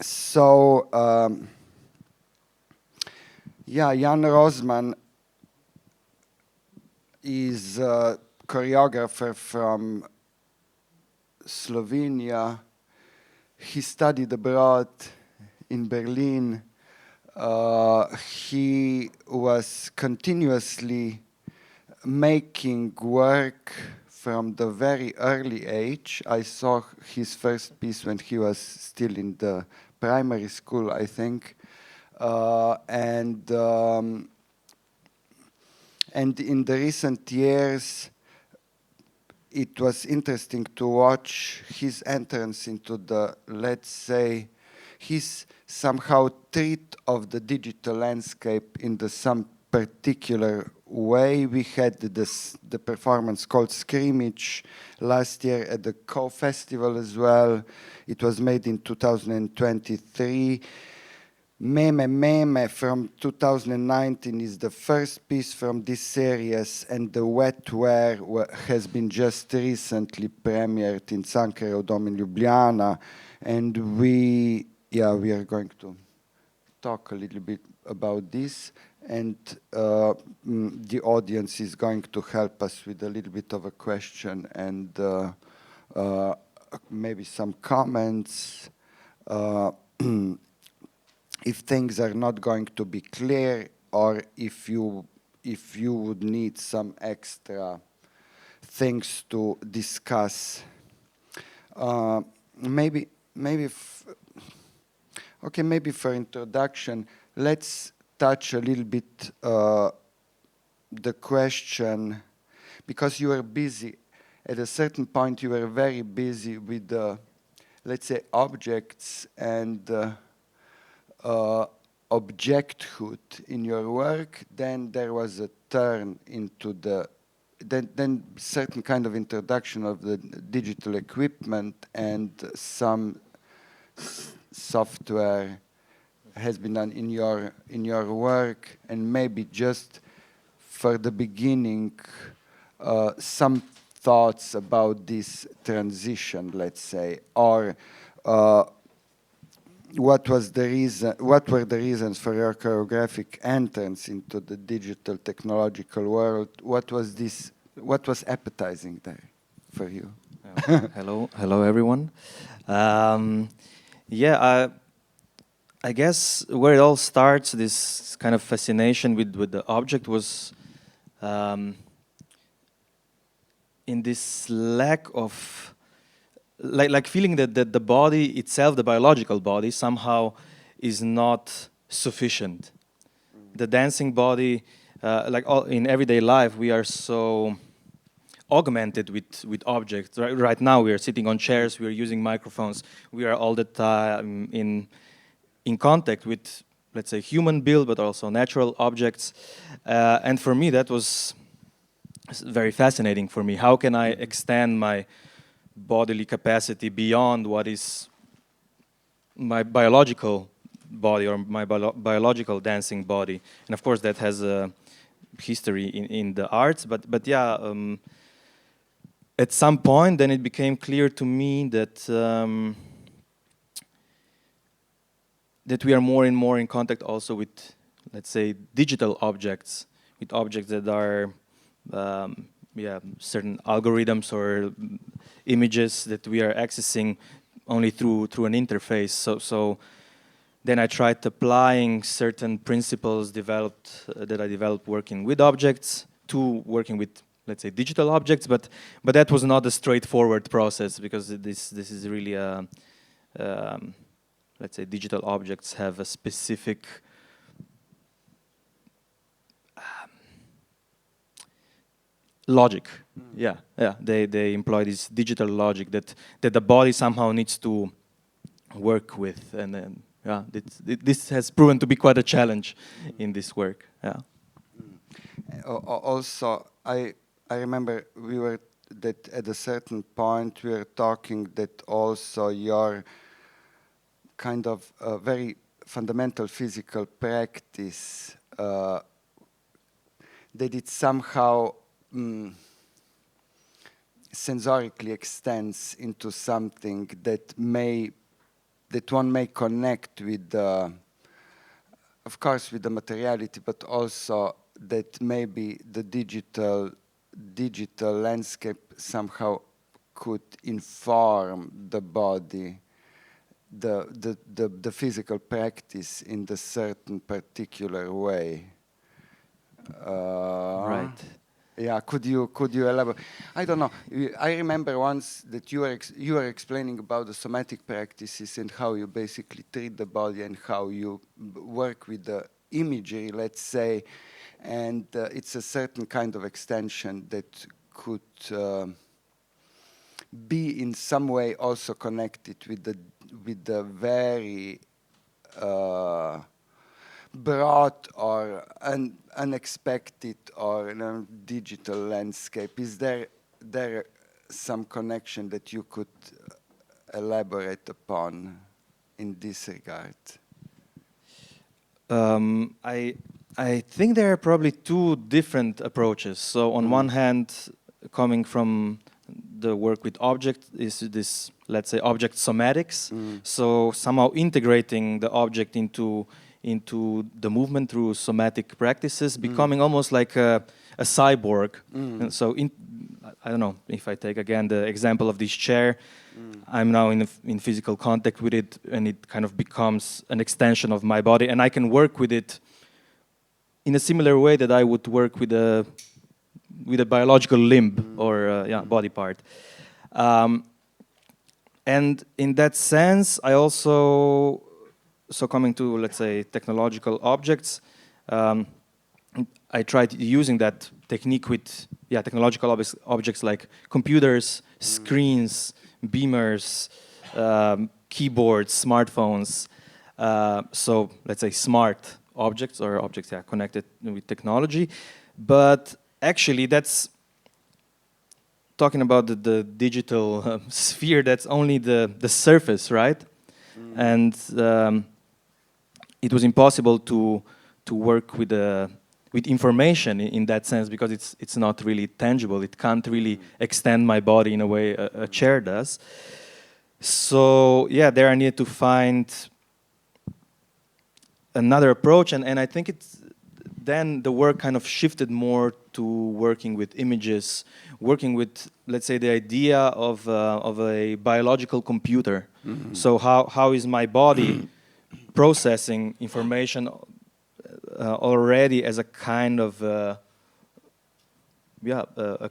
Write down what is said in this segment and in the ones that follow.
So, yeah, Jan Rozman is a choreographer from Slovenia. He studied abroad in Berlin. He was continuously making work from the very early age. I saw his first piece when he was still in the primary school, I think. And in the recent years, it was interesting to watch his entrance into the, let's say, his somehow treat of the digital landscape in some particular way. We had the performance called Scrimmage last year at the CoFestival as well. It was made in 2023. Meme from 2019 is the first piece from this series, and the Wetware has been just recently premiered in Cankarjev Dom in Ljubljana, and we are going to talk a little bit about this, and the audience is going to help us with a little bit of a question and maybe some comments. If things are not going to be clear, or if you would need some extra things to discuss, maybe for introduction, let's touch a little bit the question, because you were busy at a certain point. You were very busy with the, let's say, objects and objecthood in your work. Then there was a turn into the then certain kind of introduction of the digital equipment, and some software has been done in your work. And maybe just for the beginning, some thoughts about this transition, let's say, or what were the reasons for your choreographic entrance into the digital technological world? What was appetizing there for you? Hello everyone. I guess where it all starts, this kind of fascination with the object, was in this lack of, like feeling that the body itself, the biological body, somehow is not sufficient. The dancing body, in everyday life, we are so augmented with objects. Right now we are sitting on chairs, we are using microphones, we are all the time in contact with, let's say, human built but also natural objects. And for me that was very fascinating for me. How can I extend my bodily capacity beyond what is my biological body or my biological dancing body? And of course that has a history in the arts, but yeah, at some point then it became clear to me that that we are more and more in contact also with, let's say, digital objects, with objects that are certain algorithms or images that we are accessing only through an interface. So then I tried applying certain principles that I developed working with objects to working with, let's say, digital objects, but that was not a straightforward process, because this is really a let's say, digital objects have a specific logic. They employ this digital logic that the body somehow needs to work with, and then this has proven to be quite a challenge in this work. Also, I remember that at a certain point we were talking that also your kind of very fundamental physical practice, that it somehow sensorically extends into something that may that one may connect with the, of course, with the materiality, but also that maybe the digital landscape somehow could inform the body, the physical practice in the certain particular way. Right. Yeah, could you elaborate? I don't know. I remember once that you were explaining about the somatic practices and how you basically treat the body and how you work with the imagery, let's say, and it's a certain kind of extension that could be in some way also connected with the very broad or unexpected or digital landscape. Is there some connection that you could elaborate upon in this regard? I think there are probably two different approaches. So on one hand, coming from the work with object is this, let's say, object somatics. So somehow integrating the object into the movement through somatic practices, becoming almost like a cyborg. And so I don't know, if I take again the example of this chair, I'm now in physical contact with it, and it kind of becomes an extension of my body, and I can work with it in a similar way that I would work with a biological limb or body part. And in that sense, I also, so coming to, let's say, technological objects, I tried using that technique with technological objects like computers, screens, beamers, keyboards, smartphones. So let's say smart objects or objects connected with technology. But actually, that's talking about the digital sphere. That's only the surface, right? And it was impossible to work with information in that sense, because it's not really tangible. It can't really extend my body in a way a chair does. So there I needed to find another approach, and I think then the work kind of shifted more to working with images, working with, let's say, the idea of a biological computer. So how is my body processing information already as a kind of a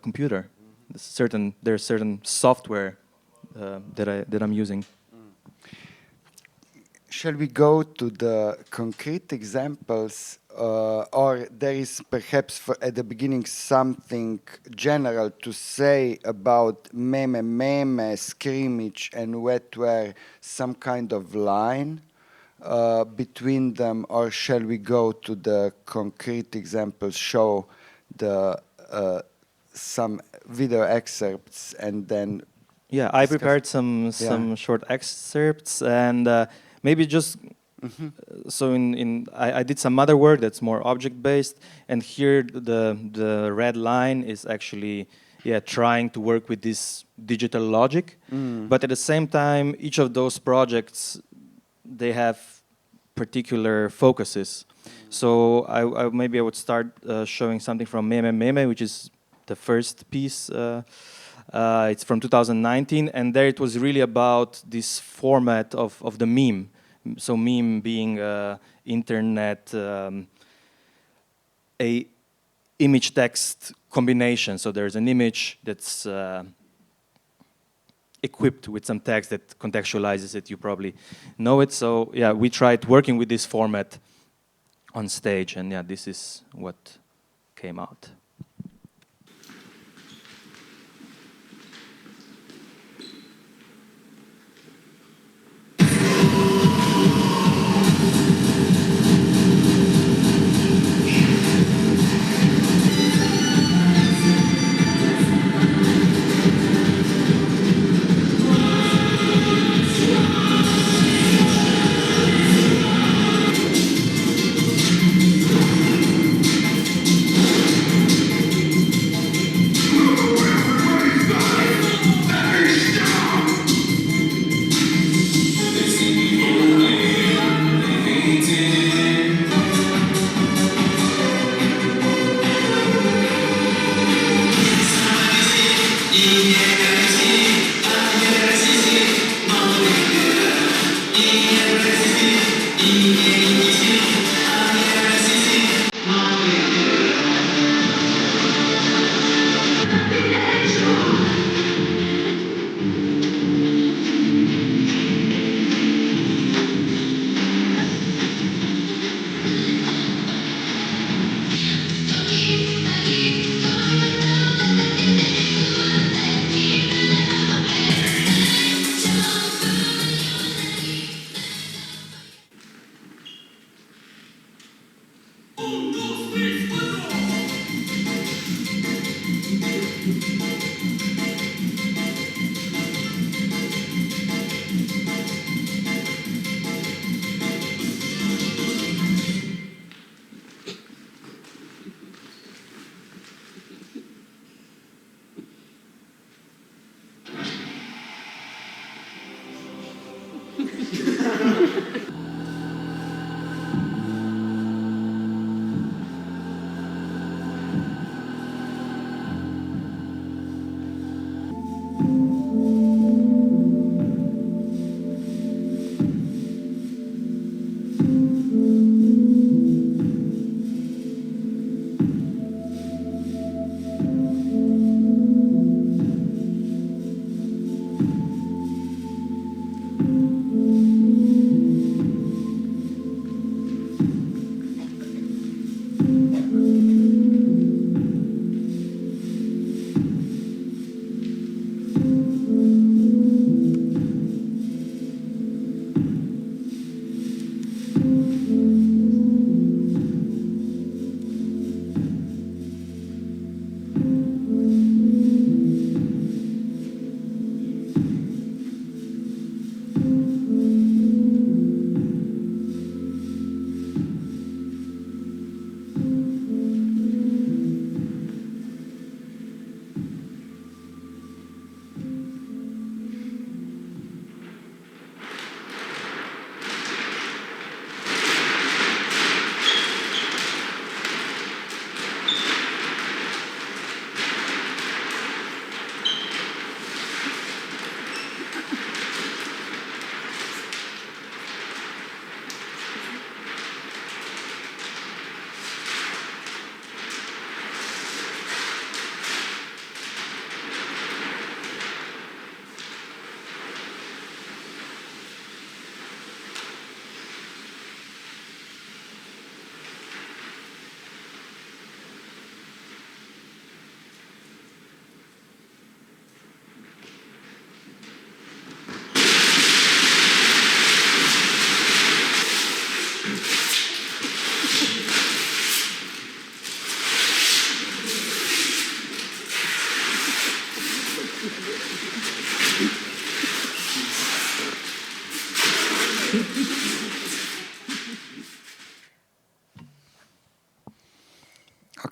computer? There's certain software that I'm using. Shall we go to the concrete examples, or there is perhaps at the beginning something general to say about meme, scrimmage, and wetware, some kind of line between them, or shall we go to the concrete examples, show the some video excerpts, and then I prepared some short excerpts, and maybe just so I did some other work that's more object-based, and here the red line is actually trying to work with this digital logic, but at the same time, each of those projects, they have particular focuses. So maybe I would start showing something from Meme, which is the first piece. It's from 2019, and there it was really about this format of the meme. So meme being internet, a image-text combination. So there's an image that's equipped with some text that contextualizes it. You probably know it. So we tried working with this format on stage, and this is what came out.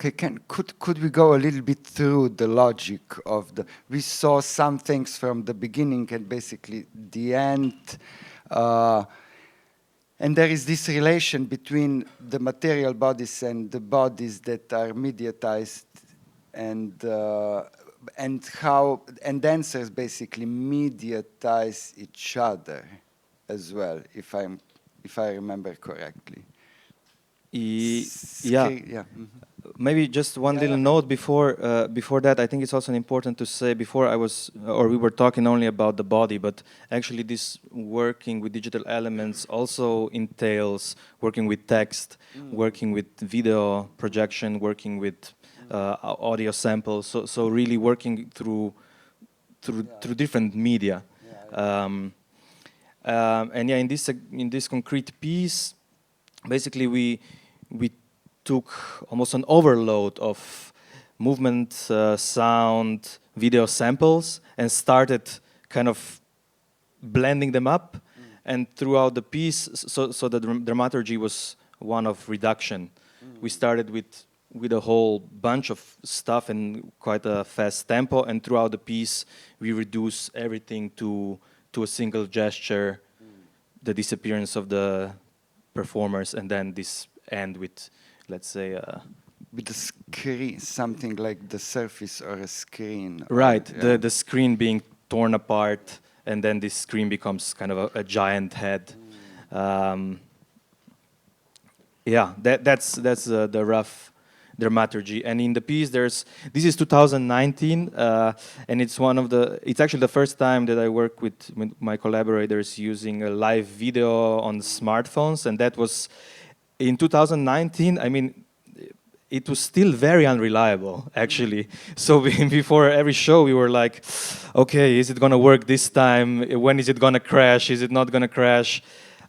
Okay, could we go a little bit through the logic of the? We saw some things from the beginning and basically the end, and there is this relation between the material bodies and the bodies that are mediatized, and how dancers basically mediatize each other as well, if I remember correctly. Yeah. Yeah. Maybe just one little note before that. I think it's also important to say before we were talking only about the body, but actually this working with digital elements also entails working with text, working with video projection, working with audio samples. So really working through different media. And yeah, in this concrete piece, basically we took almost an overload of movement, sound, video samples and started kind of blending them up. And throughout the piece, so the dramaturgy was one of reduction. We started with a whole bunch of stuff and quite a fast tempo, and throughout the piece we reduce everything to a single gesture, the disappearance of the performers, and then this end with, let's say, with the screen, something like the surface or a screen. Right, Or, the screen being torn apart, and then this screen becomes kind of a giant head. Yeah, that's the rough dramaturgy. And in the piece, this is 2019, and it's actually the first time that I work with my collaborators using a live video on smartphones, and that was in 2019. I mean, it was still very unreliable, actually. So before every show, we were like, okay, is it gonna work this time? When is it gonna crash? Is it not gonna crash?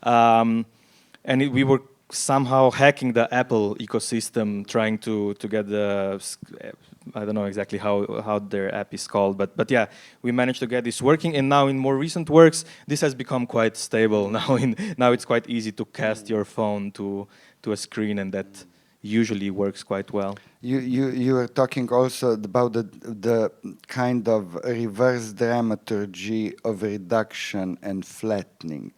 We were somehow hacking the Apple ecosystem, trying to get I don't know exactly how their app is called, but yeah, we managed to get this working. And now in more recent works, this has become quite stable. Now it's quite easy to cast your phone to a screen, and that usually works quite well. You were talking also about the kind of reverse dramaturgy of reduction and flattening.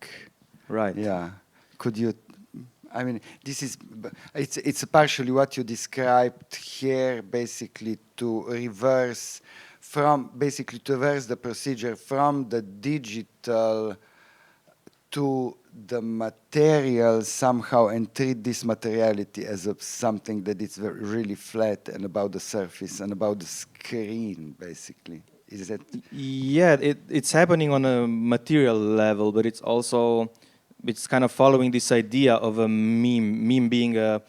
Right. Yeah. Could you? I mean, it's partially what you described here, basically to reverse the procedure from the digital to the material somehow, and treat this materiality as something that is really flat and about the surface and about the screen, basically. Is that? Yeah, it's happening on a material level, but it's kind of following this idea of a meme being a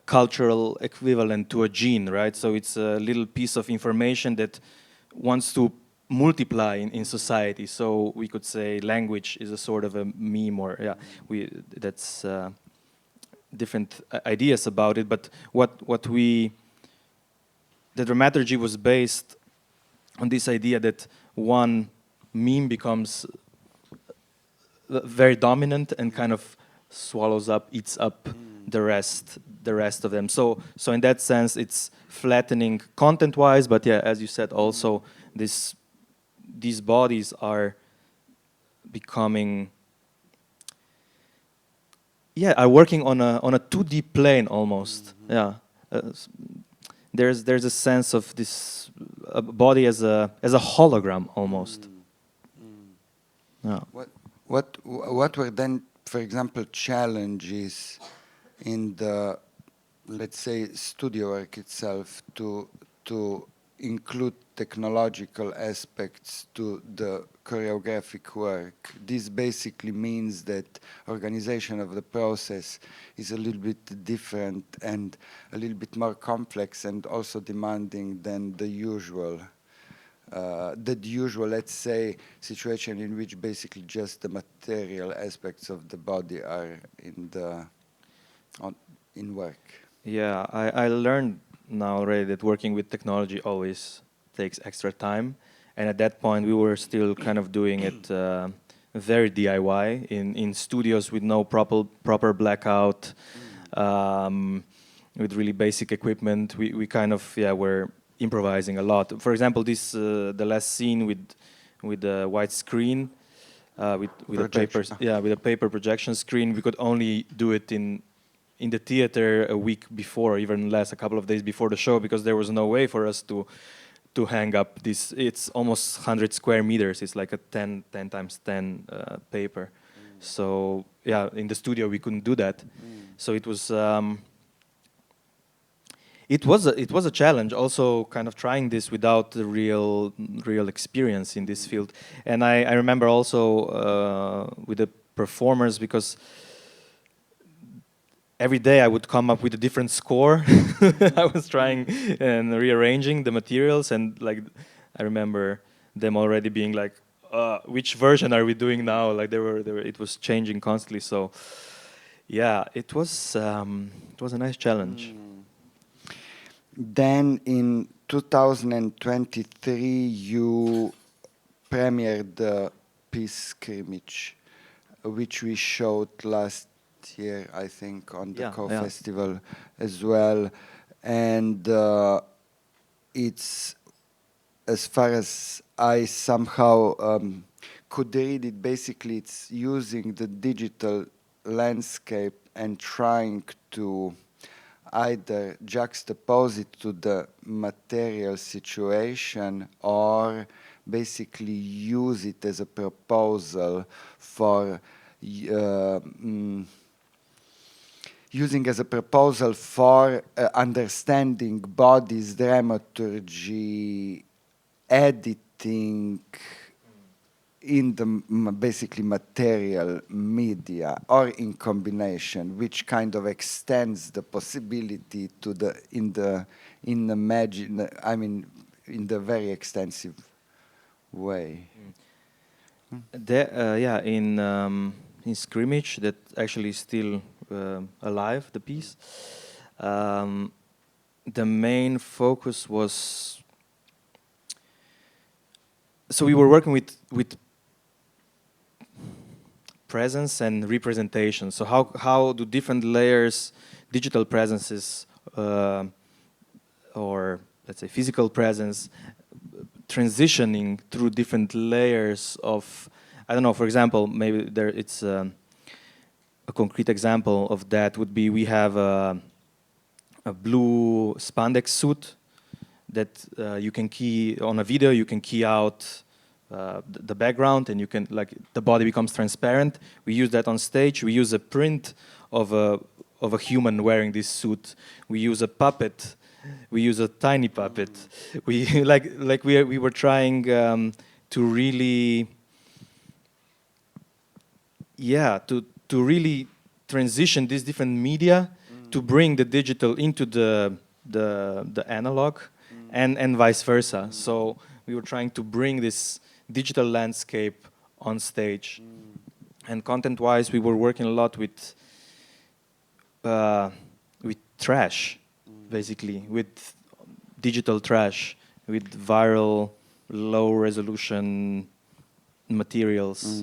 cultural equivalent to a gene, right? So it's a little piece of information that wants to multiply in society. So we could say language is a sort of a meme, or yeah, that's different ideas about it. But the dramaturgy was based on this idea that one meme becomes very dominant and kind of swallows up, eats up the rest of them. So in that sense, it's flattening content-wise, but yeah, as you said, also these bodies are becoming, are working on a 2D plane almost. Yeah, there's a sense of this body as a hologram almost. Yeah. What were then, for example, challenges in the, let's say, studio work itself to include technological aspects to the choreographic work? This basically means that organization of the process is a little bit different and a little bit more complex and also demanding than the usual, let's say, situation in which basically just the material aspects of the body are in work. Yeah, I learned now already that working with technology always takes extra time, and at that point we were still kind of doing it very DIY in studios with no proper blackout, with really basic equipment. We kind of were improvising a lot. For example, this the last scene with the white screen, with a paper projection screen. We could only do it in the theater a week before, even less, a couple of days before the show, because there was no way for us to hang up this. It's almost 100 square meters. It's like a 10 times 10 paper. So yeah, in the studio we couldn't do that. So it was a challenge. Also, kind of trying this without the real experience in this field. And I remember also with the performers, because every day I would come up with a different score. I was trying and rearranging the materials, and like I remember them already being like, "Which version are we doing now?" Like it was changing constantly. So yeah, it was a nice challenge. Then in 2023, you premiered the piece Scrimmage, which we showed last year, I think, on the CoFestival as well. And it's, as far as I somehow could read it, basically it's using the digital landscape and trying to either juxtapose it to the material situation or basically use it as a proposal for understanding bodies, dramaturgy, editing in the basically material media, or in combination, which kind of extends the possibility to in the very extensive way. In Scrimmage, that actually is still alive, the piece. The main focus was, so we were working with presence and representation. So how do different layers, digital presences, or let's say physical presence, transitioning through different layers of, I don't know, for example, maybe it's a concrete example of that would be, we have a blue spandex suit that you can key on a video, you can key out the background, and you can, like, the body becomes transparent. We use that on stage. We use a print of a human wearing this suit. We use a puppet. We use a tiny puppet. We we were trying to really, to really transition these different media to bring the digital into the analog, and vice versa. So we were trying to bring this digital landscape on stage. And content-wise, we were working a lot with trash, basically, with digital trash, with viral, low-resolution materials.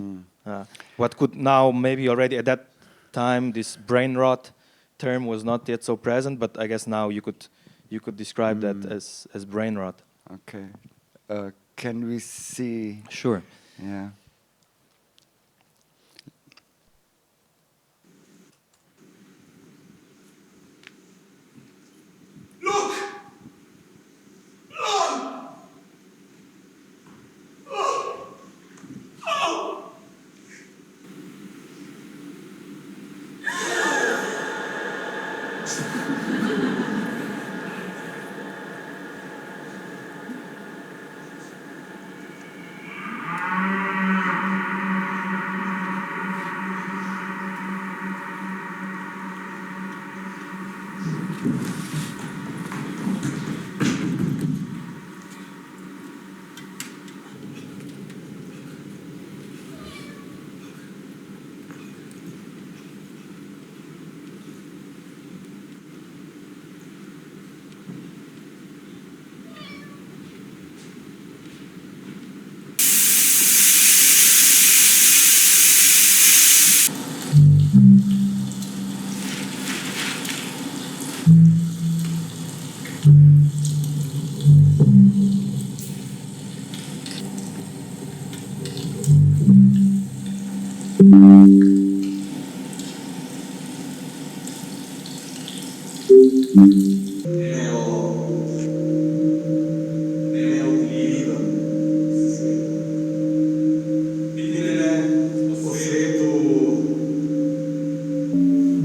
What could now maybe already at that time this brain rot term was not yet so present, but I guess now you could describe that as brain rot. Okay. Can we see? Sure. Yeah. Look! Look! Oh! Oh!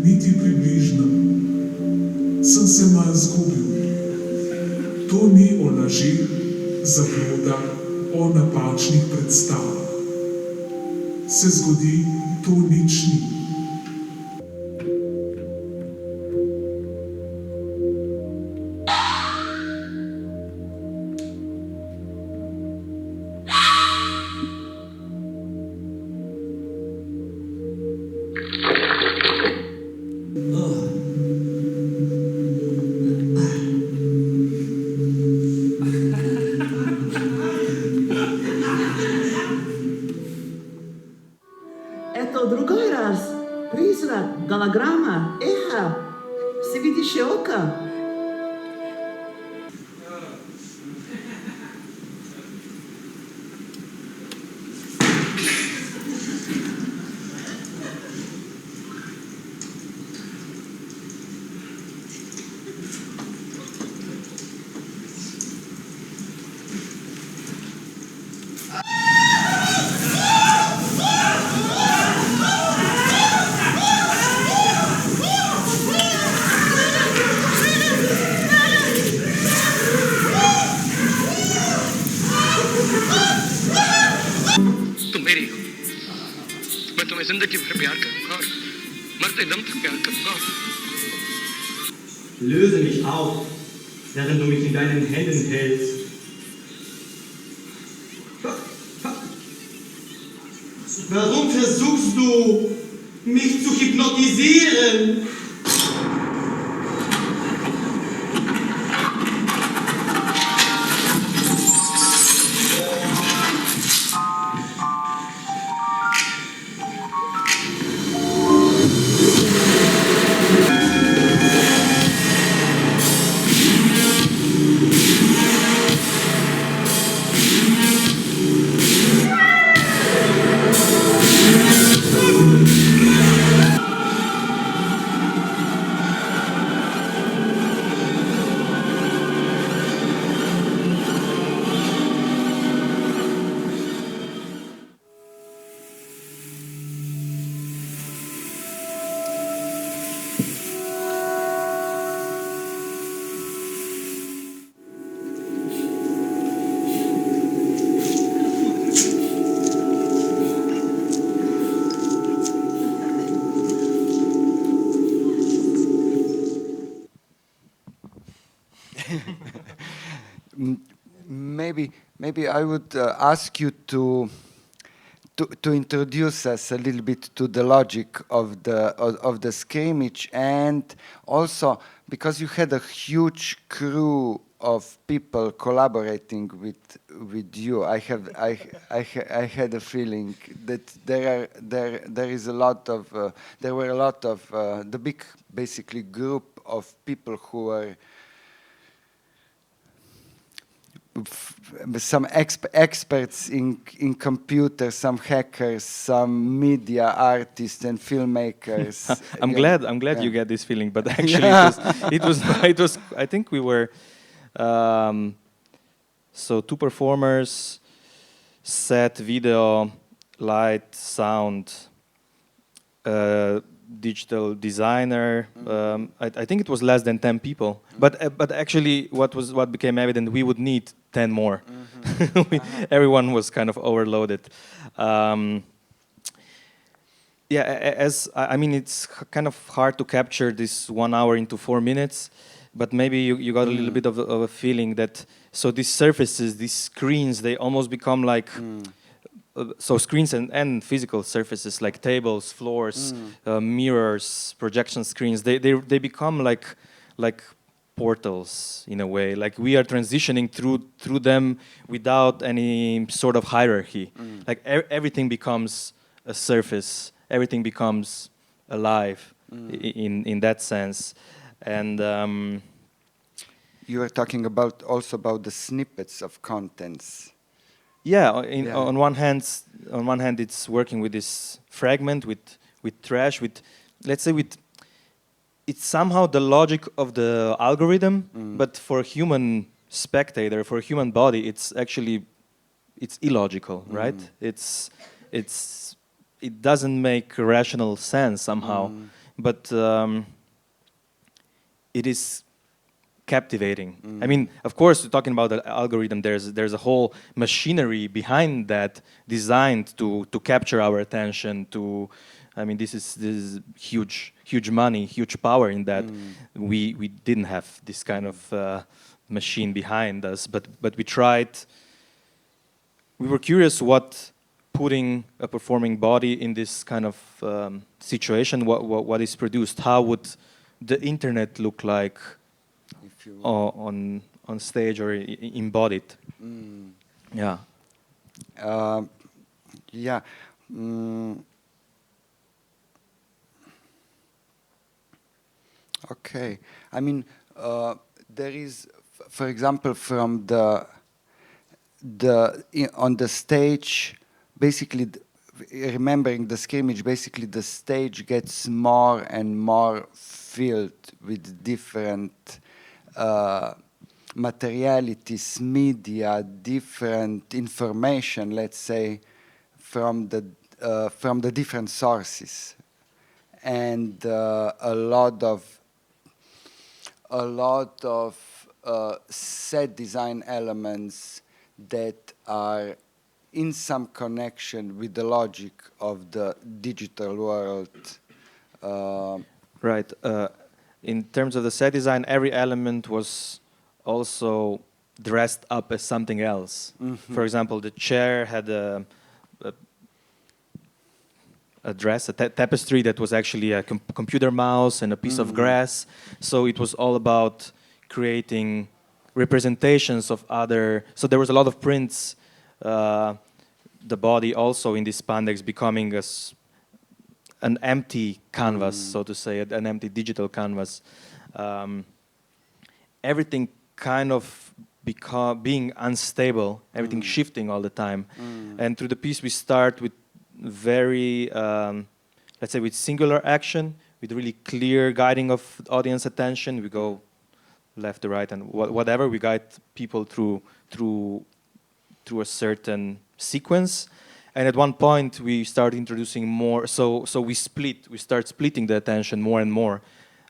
Niti približno. Sem se malo zgubil. To ni o lažih, zabludah, o napačnih predstavah. Se zgodi, to nič ni. Eto, drugoj raz, prizrak, galagrama, eha, se vidiš oka? तुम मेरी हो। मैं तुम्हें जिंदगी भर प्यार करूंगा और मरते दम तक प्यार करूंगा। Löse mich auf, während du mich in deinen Händen hältst. Warum versuchst du, mich zu hypnotisieren? Maybe I would ask you to introduce us a little bit to the logic of the scrimmage, and also because you had a huge crew of people collaborating with you. I had a feeling that there is a lot of there were a lot of the big basically group of people who were some experts in computers, some hackers, some media artists and filmmakers. I'm glad you get this feeling, but actually it was I think we were so 2 performers, set, video, light, sound, digital designer. I think it was less than 10 people, but actually what became evident, we would need 10 more. Everyone was kind of overloaded. I mean, it's kind of hard to capture this 1 hour into 4 minutes, but maybe you got a little bit of a feeling that, so these surfaces, these screens, they almost become like, so screens and physical surfaces like tables, floors, mirrors, projection screens, they become like portals in a way. Like we are transitioning through them without any sort of hierarchy. Like everything becomes a surface. Everything becomes alive in that sense. And you were talking also about the snippets of contents. On one hand, it's working with this fragment, with trash, with, let's say, it's somehow the logic of the algorithm, but for a human spectator, for a human body, it's illogical, right? It doesn't make rational sense somehow, but it is captivating. I mean, of course, talking about the algorithm, there's a whole machinery behind that designed to capture our attention. I mean, this is huge money, huge power in that. We didn't have this kind of machine behind us, but we tried. We were curious what putting a performing body in this kind of situation, what is produced, how would the internet look like on stage or embodied? Okay, I mean, there is, for example, from on the stage, basically, remembering the scrimmage, basically the stage gets more and more filled with different materialities, media, different information, let's say, from the different sources, and a lot of set design elements that are in some connection with the logic of the digital world. Right. In terms of the set design, every element was also dressed up as something else. For example, the chair had a dress, a tapestry that was actually a computer mouse and a piece of grass. So it was all about creating representations of other. So there was a lot of prints. The body also in this spandex becoming an empty canvas, so to say, an empty digital canvas. Everything kind of being unstable, everything shifting all the time. And through the piece we start with very, let's say, with singular action, with really clear guiding of audience attention. We go left to right and whatever, we guide people through a certain sequence. And at one point we start introducing more, so we start splitting the attention more and more,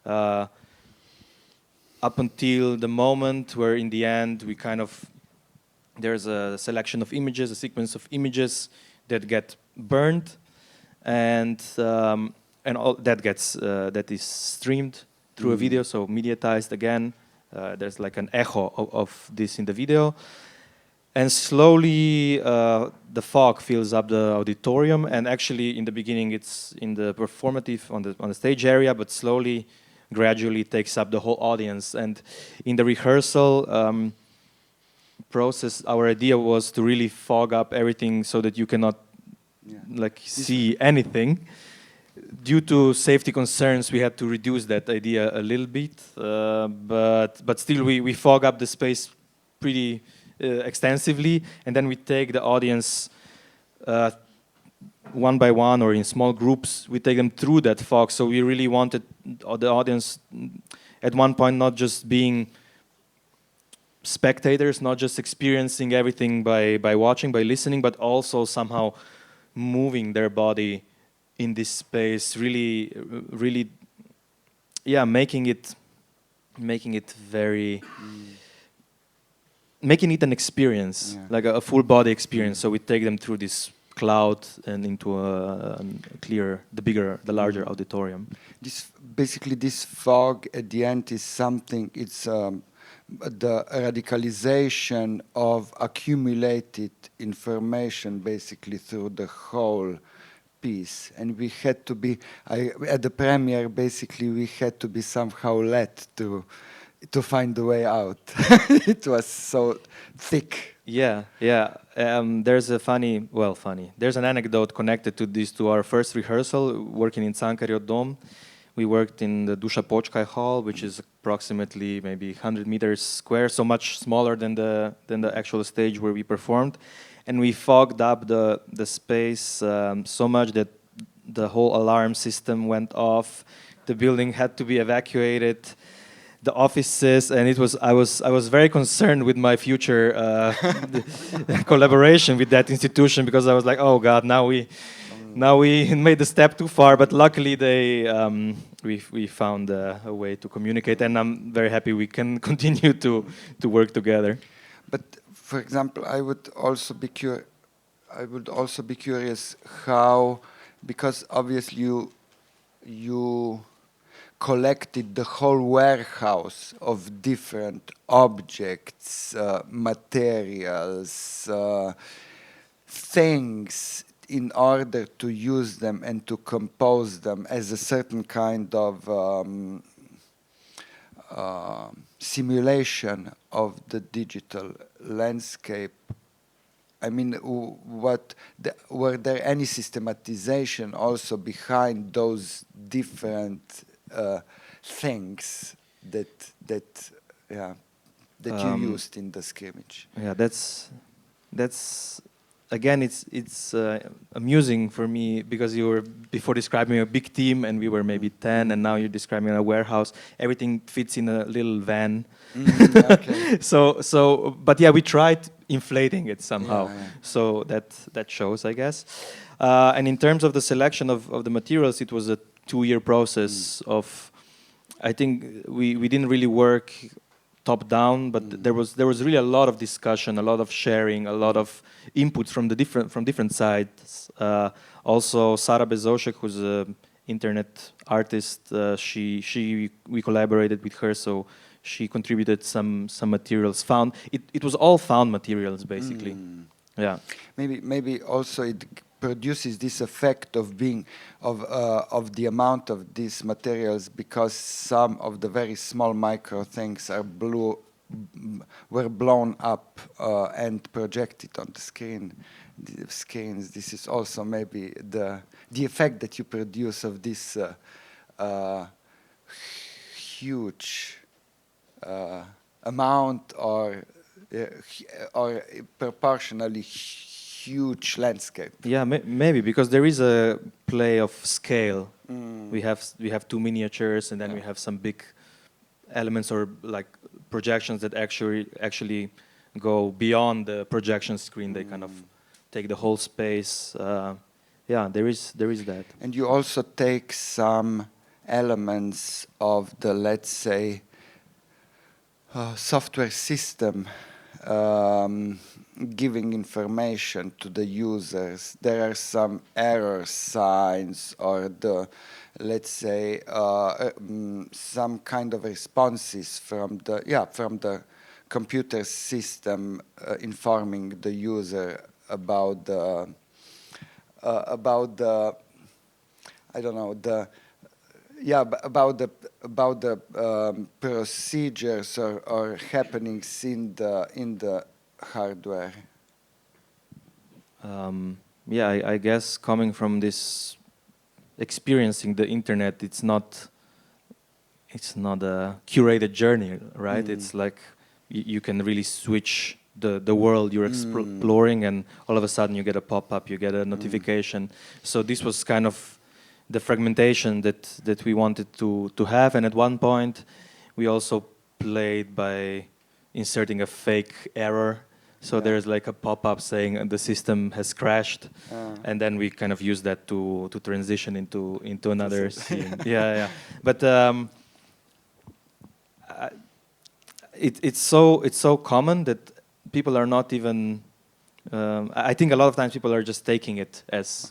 up until the moment where in the end we kind of, there's a selection of images, a sequence of images that get burned, and all that is streamed through a video, so mediatized again. There's like an echo of this in the video. And slowly the fog fills up the auditorium, and actually in the beginning it's in the performative on the stage area, but slowly gradually takes up the whole audience. And in the rehearsal process, our idea was to really fog up everything so that you cannot see anything. Due to safety concerns, we had to reduce that idea a little bit, but still we fog up the space pretty extensively, and then we take the audience one by one or in small groups. We take them through that fog. So we really wanted the audience at one point not just being spectators, not just experiencing everything by watching, by listening, but also somehow moving their body in this space, really, making it very, making it an experience, like a full body experience. So we take them through this cloud and into the larger auditorium. This fog at the end is something. It's the radicalization of accumulated information, basically through the whole piece, and we had to be at the premiere. Basically, we had to be somehow led to find the way out. It was so thick. There's a funny. There's an anecdote connected to this. To our first rehearsal, working in Cankarjev Dom, we worked in the Duša Počkaj hall, which is approximately maybe 100 meters square, so much smaller than the actual stage where we performed. And we fogged up the space so much that the whole alarm system went off. The building had to be evacuated, the offices, and I was very concerned with my future collaboration with that institution, because I was like, oh God, now we made the step too far. But luckily we found a way to communicate, and I'm very happy we can continue to work together. But for example, I would also be curious how, because obviously you collected the whole warehouse of different objects, materials, things, in order to use them and to compose them as a certain kind of simulation of the digital landscape. I mean, were there any systematization also behind those different things that you used in the scrimmage? Yeah, that's again, it's amusing for me, because you were before describing a big team and we were maybe 10, and now you're describing a warehouse. Everything fits in a little van. Okay. But yeah, we tried inflating it somehow. Yeah. So that shows, I guess. And in terms of the selection of the materials, it was a 2-year process of, I think we didn't really work top down, but there was really a lot of discussion, a lot of sharing, a lot of inputs from different sides. Also, Sara Bezošek, who's an internet artist, we collaborated with her, so she contributed some materials. It was all found materials, basically. Yeah. Maybe also it produces this effect of being of the amount of these materials, because some of the very small micro things were blown up and projected on the screens. This is also maybe the effect that you produce of this huge amount or proportionally huge landscape. Yeah, maybe because there is a play of scale. We have 2 miniatures, and then we have some big elements or like projections that actually go beyond the projection screen. They kind of take the whole space. There is that. And you also take some elements of the, let's say, software system giving information to the users. There are some error signs, or let's say some kind of responses from the computer system informing the user about the Yeah, about the procedures or happenings in the hardware. Yeah, I guess coming from this experiencing the internet, it's not a curated journey, right? It's like you can really switch the world you're exploring, and all of a sudden you get a pop-up, you get a notification. So this was kind of the fragmentation that we wanted to have, and at one point we also played by inserting a fake error. So there's like a pop-up saying the system has crashed, and then we kind of use that to transition into another scene. Yeah. But it's so common that people are not even. I think a lot of times people are just taking it as.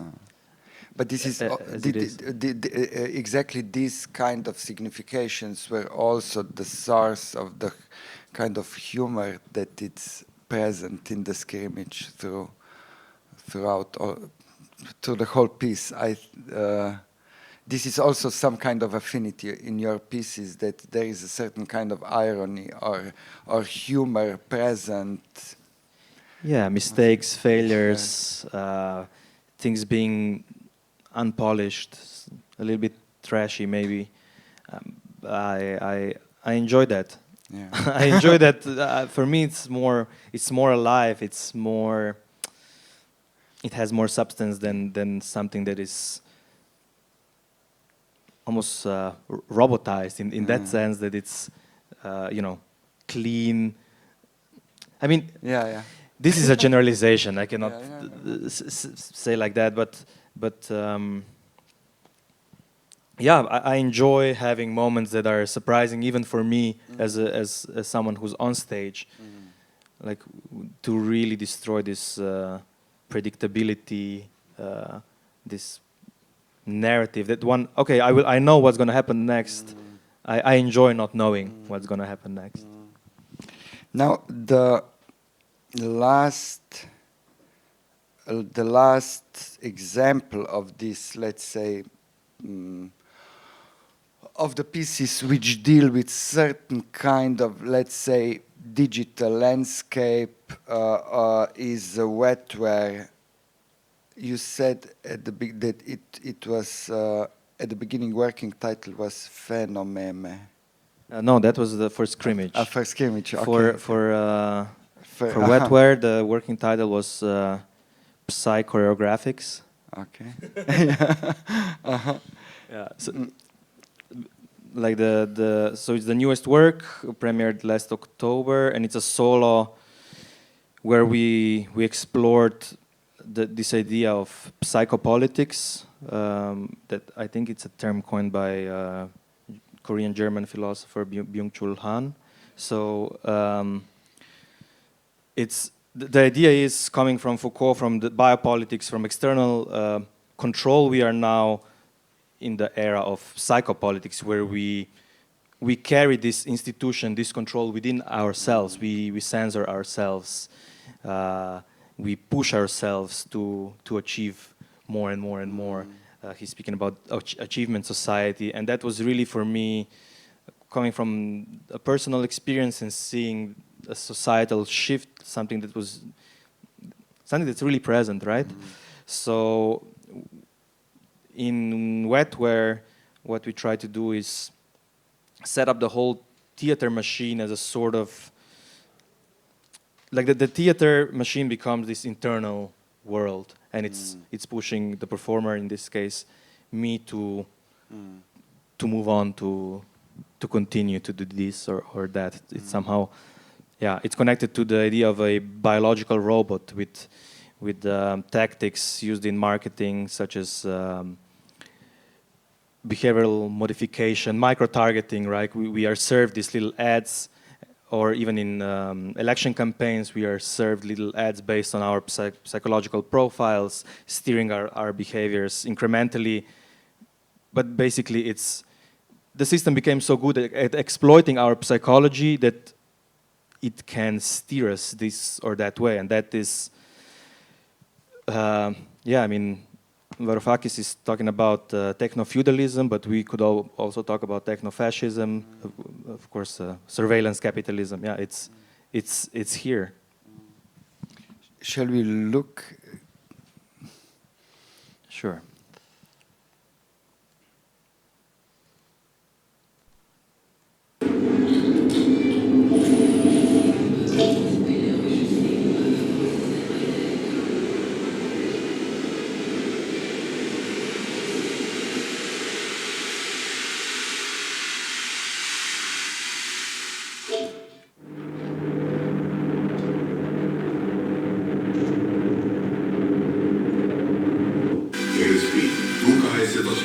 But this is exactly these kind of significations were also the source of the kind of humor that it's present in the scrimmage throughout through the whole piece. This is also some kind of affinity in your pieces, that there is a certain kind of irony or humor present. Yeah, mistakes, failures, things being unpolished, a little bit trashy maybe. I enjoy that. Yeah. I enjoy that. For me, it's more alive. It has more substance than something that is almost robotized in that sense, that it's clean. I mean, this is a generalization. I cannot say like that, but I enjoy having moments that are surprising, even for me as someone who's on stage, like to really destroy this predictability, this narrative that I know what's going to happen next. I enjoy not knowing what's going to happen next. Now the last example of this, let's say, of the pieces which deal with certain kind of, let's say, digital landscape is wetware. You said at the that it was at the beginning working title was Phenomeme. No, that was the first scrimmage. First scrimmage. Okay. For wetware, the working title was Psychoreographics. Okay. Yeah. So, like so it's the newest work, premiered last October, and it's a solo where we explored this idea of psychopolitics. That I think it's a term coined by Korean-German philosopher Byung-Chul Han. So it's the idea is coming from Foucault, from the biopolitics, from external control. We are now in the era of psychopolitics, where we carry this institution, this control within ourselves. We censor ourselves. We push ourselves to achieve more and more and more. He's speaking about achievement society, and that was really, for me, coming from a personal experience and seeing a societal shift, something that's really present, right? So in wetware, what we try to do is set up the whole theater machine as a sort of, like the theater machine becomes this internal world, and it's pushing the performer, in this case me, to move on, to continue to do this or that. It's somehow, it's connected to the idea of a biological robot with tactics used in marketing, such as behavioral modification, micro-targeting, right? We are served these little ads, or even in election campaigns, we are served little ads based on our psychological profiles, steering our behaviors incrementally. But basically, the system became so good at exploiting our psychology that it can steer us this or that way, and that is, I mean, Varoufakis is talking about techno-feudalism, but we could also talk about techno-fascism, of course, surveillance capitalism. Yeah, it's here. Shall we look? Sure.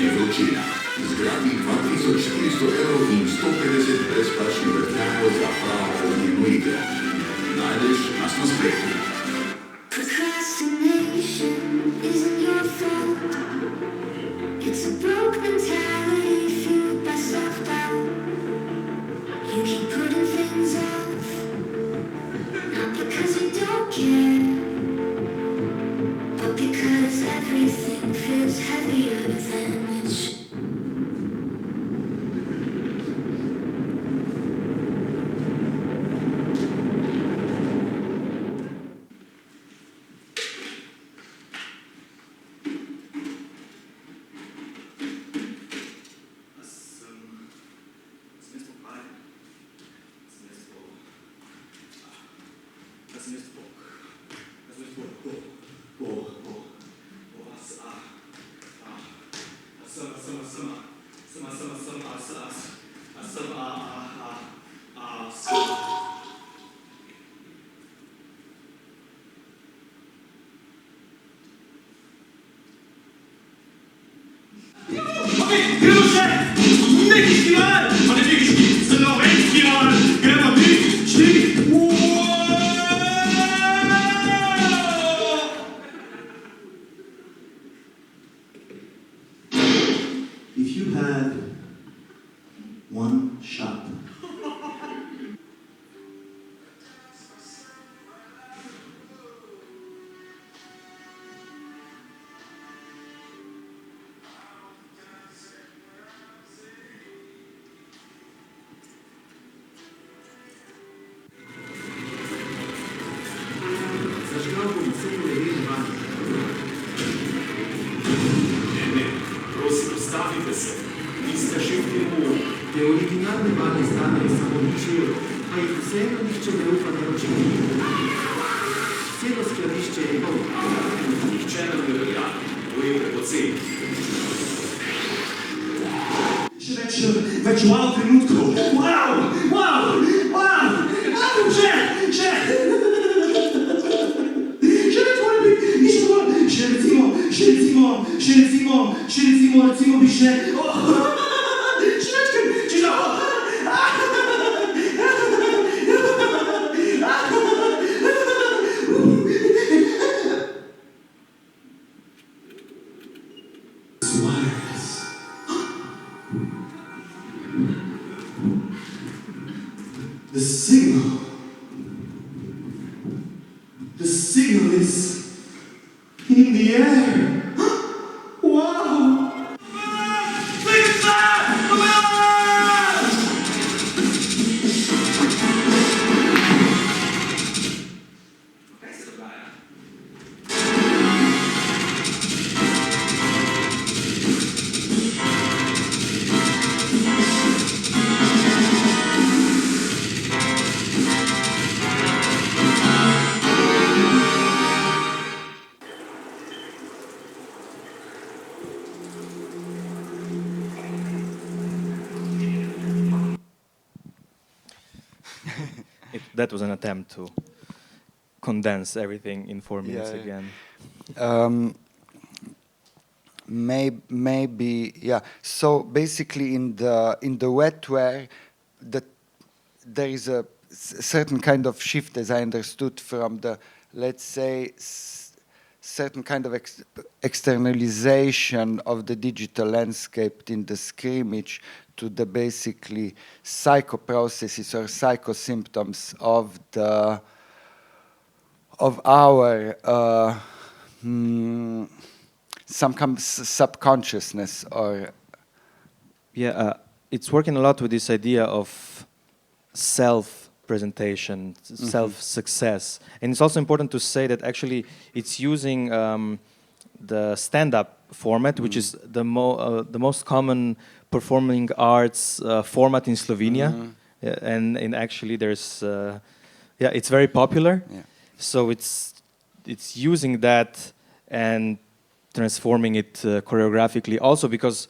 Vročina. Zgrabi 2400 evrov in 150 brezplačnih vrtljakov za pravo ognjeno igro. Najdeš nas na spletu. Procrastination isn't your fault. It's a broke mentality fueled by self-doubt. You keep putting things off, not because you don't care, but because everything feels heavier than it should. If you had one shot, prosim, ustavite se. Niste še v filmu. Te originalne bane stanejo samo ničelo, a jih vseeno nihče ne upa naročiti. Celo skladišče je polno. Nihče nam ne verjame. To je prepoceni. Še več wow trenutkov. Wow! Že več mora biti, nič bolj. Še recimo bi še... Še večkrat, če The signal is in the air. Wow! That was an attempt to condense everything in 4 minutes again. Maybe, yeah. So basically, in the wetware, there is a certain kind of shift, as I understood, from the, let's say, certain kind of externalization of the digital landscape in the scrimmage to the basically psychoprocesses or psychosymptoms of our some kind of subconsciousness or it's working a lot with this idea of self-presentation, self-success. And it's also important to say that actually it's using the stand-up format, which is the most common performing arts format in Slovenia. And actually there's, it's very popular. Yeah. So it's using that and transforming it choreographically. Also because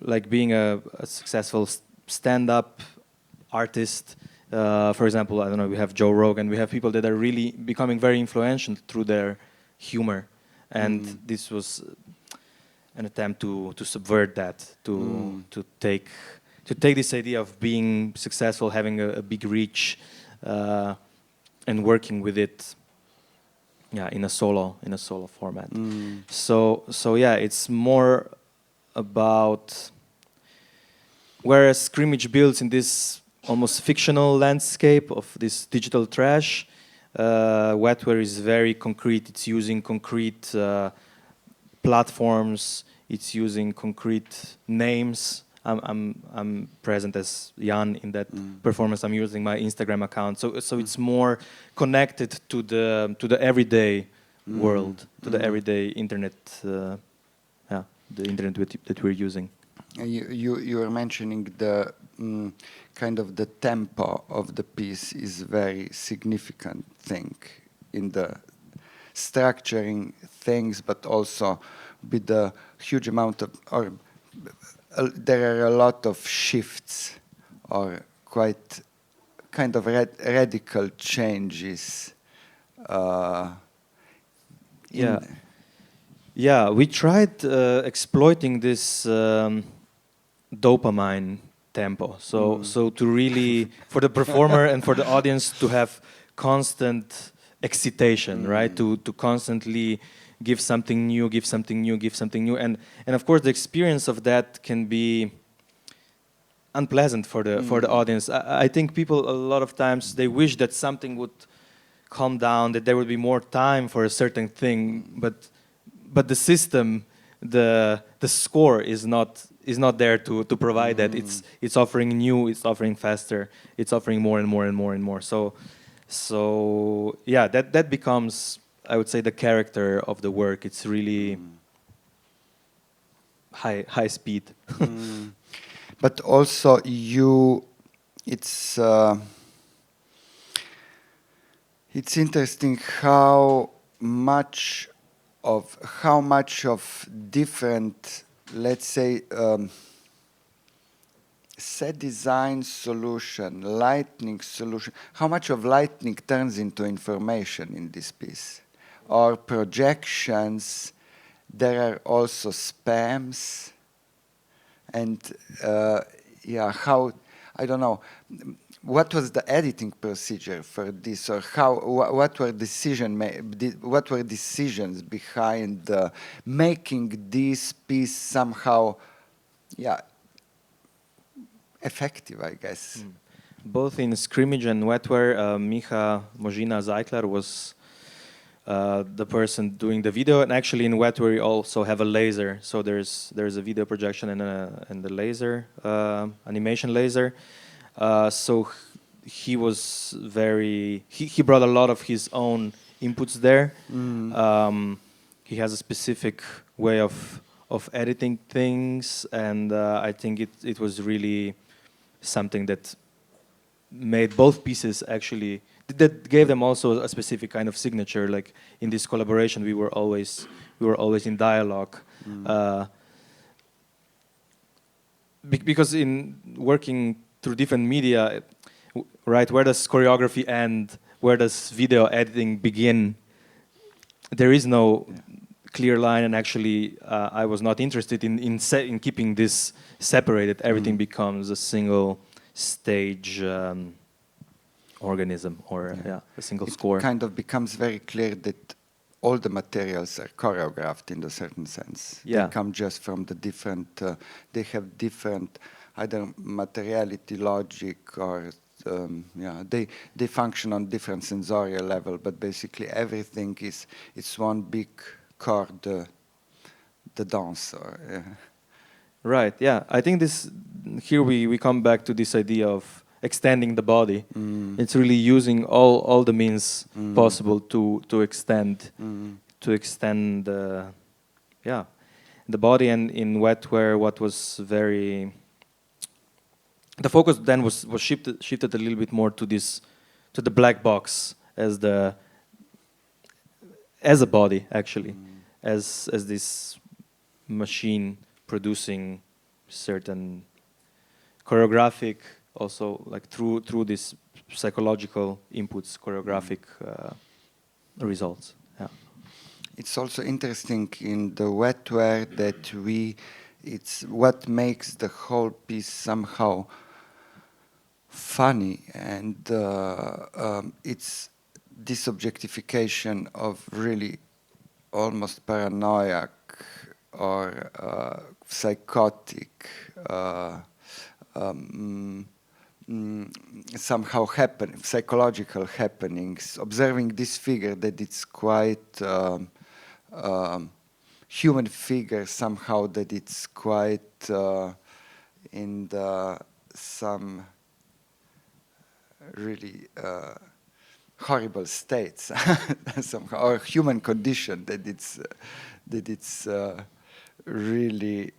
like being a successful stand-up artist, for example, I don't know, we have Joe Rogan, we have people that are really becoming very influential through their humor. And this was an attempt to subvert that, to take this idea of being successful, having a big reach, and working with it, in a solo format. So it's more about, whereas Scrimmage builds in this almost fictional landscape of this digital trash, Wetware is very concrete. It's using concrete platforms. It's using concrete names. I'm present as Jan in that performance. I'm using my Instagram account. So it's more connected to the everyday world, to the everyday internet. The internet that we're using. You were mentioning the kind of the tempo of the piece is very significant thing in the structuring things, but also with the huge amount of, or there are a lot of shifts or quite kind of radical changes. We tried exploiting this dopamine tempo. So to really, for the performer and for the audience to have constant excitation, right? To constantly give something new. And of course the experience of that can be unpleasant for the audience. I think people a lot of times, they wish that something would calm down, that there would be more time for a certain thing, but the system, the score is not there to provide that. It's offering new, it's offering faster, it's offering more and more and more and more. So that becomes, I would say, the character of the work. It's really high speed. But also it's interesting how much of different, let's say, set design solution, lighting solution, how much of lighting turns into information in this piece, or projections. There are also spams, and how, I don't know, what was the editing procedure for this, or what were decisions behind making this piece somehow, effective, I guess. Both in Scrimmage and Wetware, Micha Možina-Zajtlar was the person doing the video, and actually in Wetware we also have a laser. So there's a video projection and the laser, animation laser. So he was he brought a lot of his own inputs there. He has a specific way of editing things, and I think it was really something that made both pieces actually, that gave them also a specific kind of signature. Like in this collaboration, we were always in dialogue. Because in working through different media, right, where does choreography end? Where does video editing begin? There is no clear line, and actually I was not interested in keeping this separated. Everything becomes a single stage organism, or a single score. It kind of becomes very clear that all the materials are choreographed in a certain sense. They come just from the different, they have different either materiality logic, or they function on different sensorial level, but basically everything it's one big chord the dancer. Right. Yeah. I think here we come back to this idea of extending the body. It's really using all the means possible to extend the body. And in wetware, what was the focus then was shifted a little bit more to the black box as a body, actually, as this machine producing certain choreographic, also like through these psychological inputs, choreographic results. Yeah. It's also interesting in the wetware that it's what makes the whole piece somehow funny, and it's this objectification of really almost paranoiac or psychotic somehow psychological happenings, observing this figure that it's quite human figure somehow, that it's quite in some really horrible states somehow, or human condition, that it's really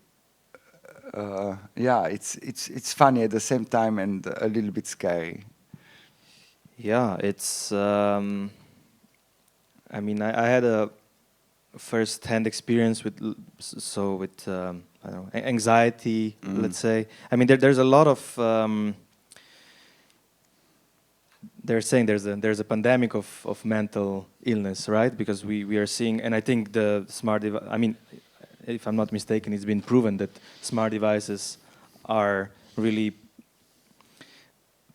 it's funny at the same time and a little bit scary. Yeah, it's I mean, I had a first-hand experience with I don't know, anxiety, let's say. I mean, there's a lot of they're saying there's a pandemic of mental illness, right? Because we are seeing, and I think the I mean, if I'm not mistaken, it's been proven that smart devices are really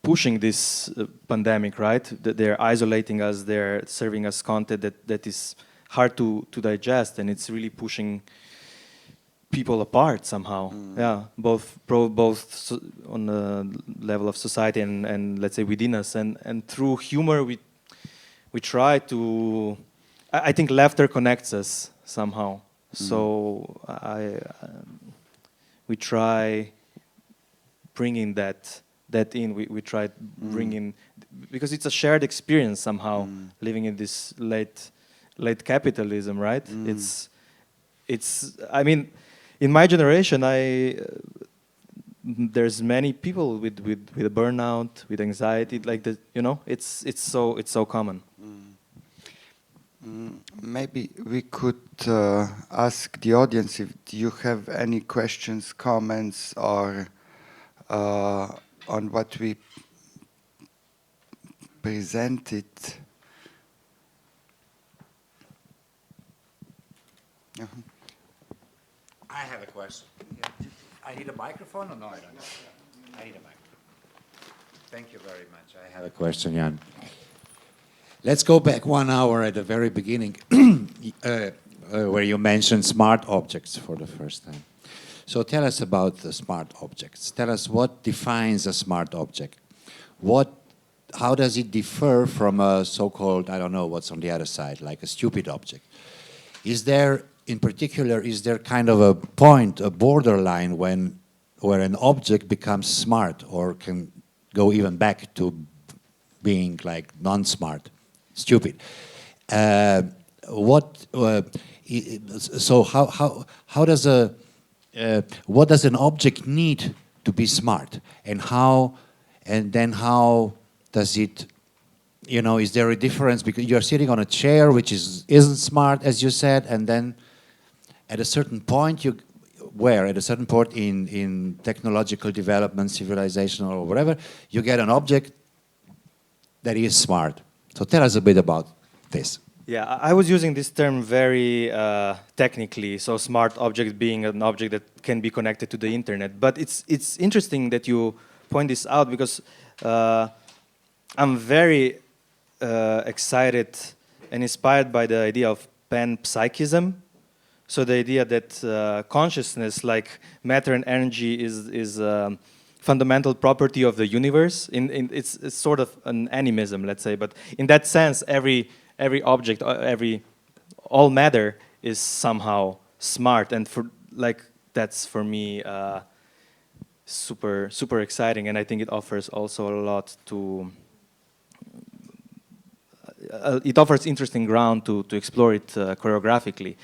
pushing this pandemic, right? That they're isolating us, they're serving us content that is hard to digest, and it's really pushing people apart somehow. Yeah, both on the level of society and let's say within us, and through humor we try to. I think laughter connects us somehow. So we try bringing that in. We try bringing, because it's a shared experience somehow, living in this late capitalism, right? It's I mean, in my generation, there's many people with a burnout, with anxiety, like that. You know, it's so common. Maybe we could ask the audience if you have any questions, comments, or on what we presented. I have a question. I need a microphone or no? I don't know. I need a microphone. Thank you very much. I have a question, Jan. Let's go back 1 hour at the very beginning, where you mentioned smart objects for the first time. So tell us about the smart objects. Tell us what defines a smart object. How does it differ from a so-called, I don't know what's on the other side, like a stupid object? Is there, in particular, kind of a point, a borderline where an object becomes smart or can go even back to being like non-smart? Stupid. What does what does an object need to be smart, and how does it? You know, is there a difference because you're sitting on a chair which isn't smart, as you said, and then at a certain point in technological development, civilization, or whatever, you get an object that is smart. So tell us a bit about this. Yeah, I was using this term very technically, so smart object being an object that can be connected to the internet. But it's interesting that you point this out, because I'm very excited and inspired by the idea of panpsychism. So the idea that consciousness, like matter and energy, is fundamental property of the universe. It's sort of an animism, let's say, but in that sense, every object, all matter is somehow smart, and that's for me super exciting, and I think it offers also a lot to. It offers interesting ground to explore it choreographically,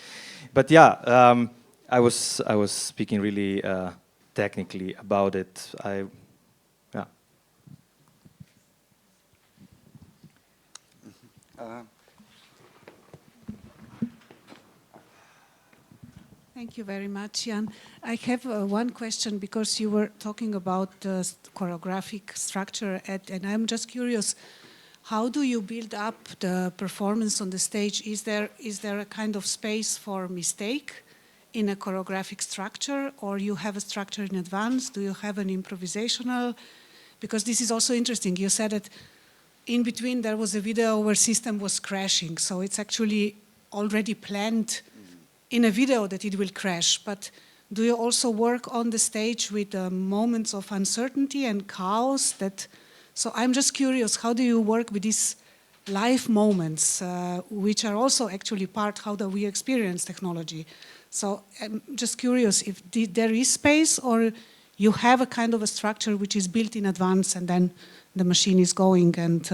but yeah, I was speaking really technically about it. Yeah. Thank you very much, Jan. I have one question, because you were talking about choreographic structure, and I'm just curious, how do you build up the performance on the stage? Is there a kind of space for mistake in a choreographic structure, or you have a structure in advance? Do you have an improvisational? Because this is also interesting. You said that in between there was a video where system was crashing, so it's actually already planned in a video that it will crash. But do you also work on the stage with moments of uncertainty and chaos? So I'm just curious, how do you work with these live moments, which are also actually part how do we experience technology? So I'm just curious if there is space, or you have a kind of a structure which is built in advance, and then the machine is going and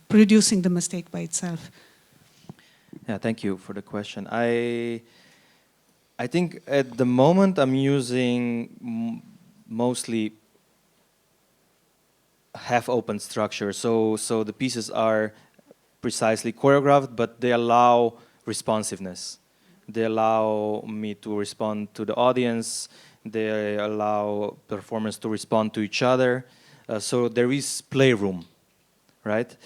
producing the mistake by itself. Yeah, thank you for the question. I think at the moment I'm using mostly half-open structure. So the pieces are precisely choreographed, but they allow responsiveness. They allow me to respond to the audience. They allow performers to respond to each other. So there is playroom, right?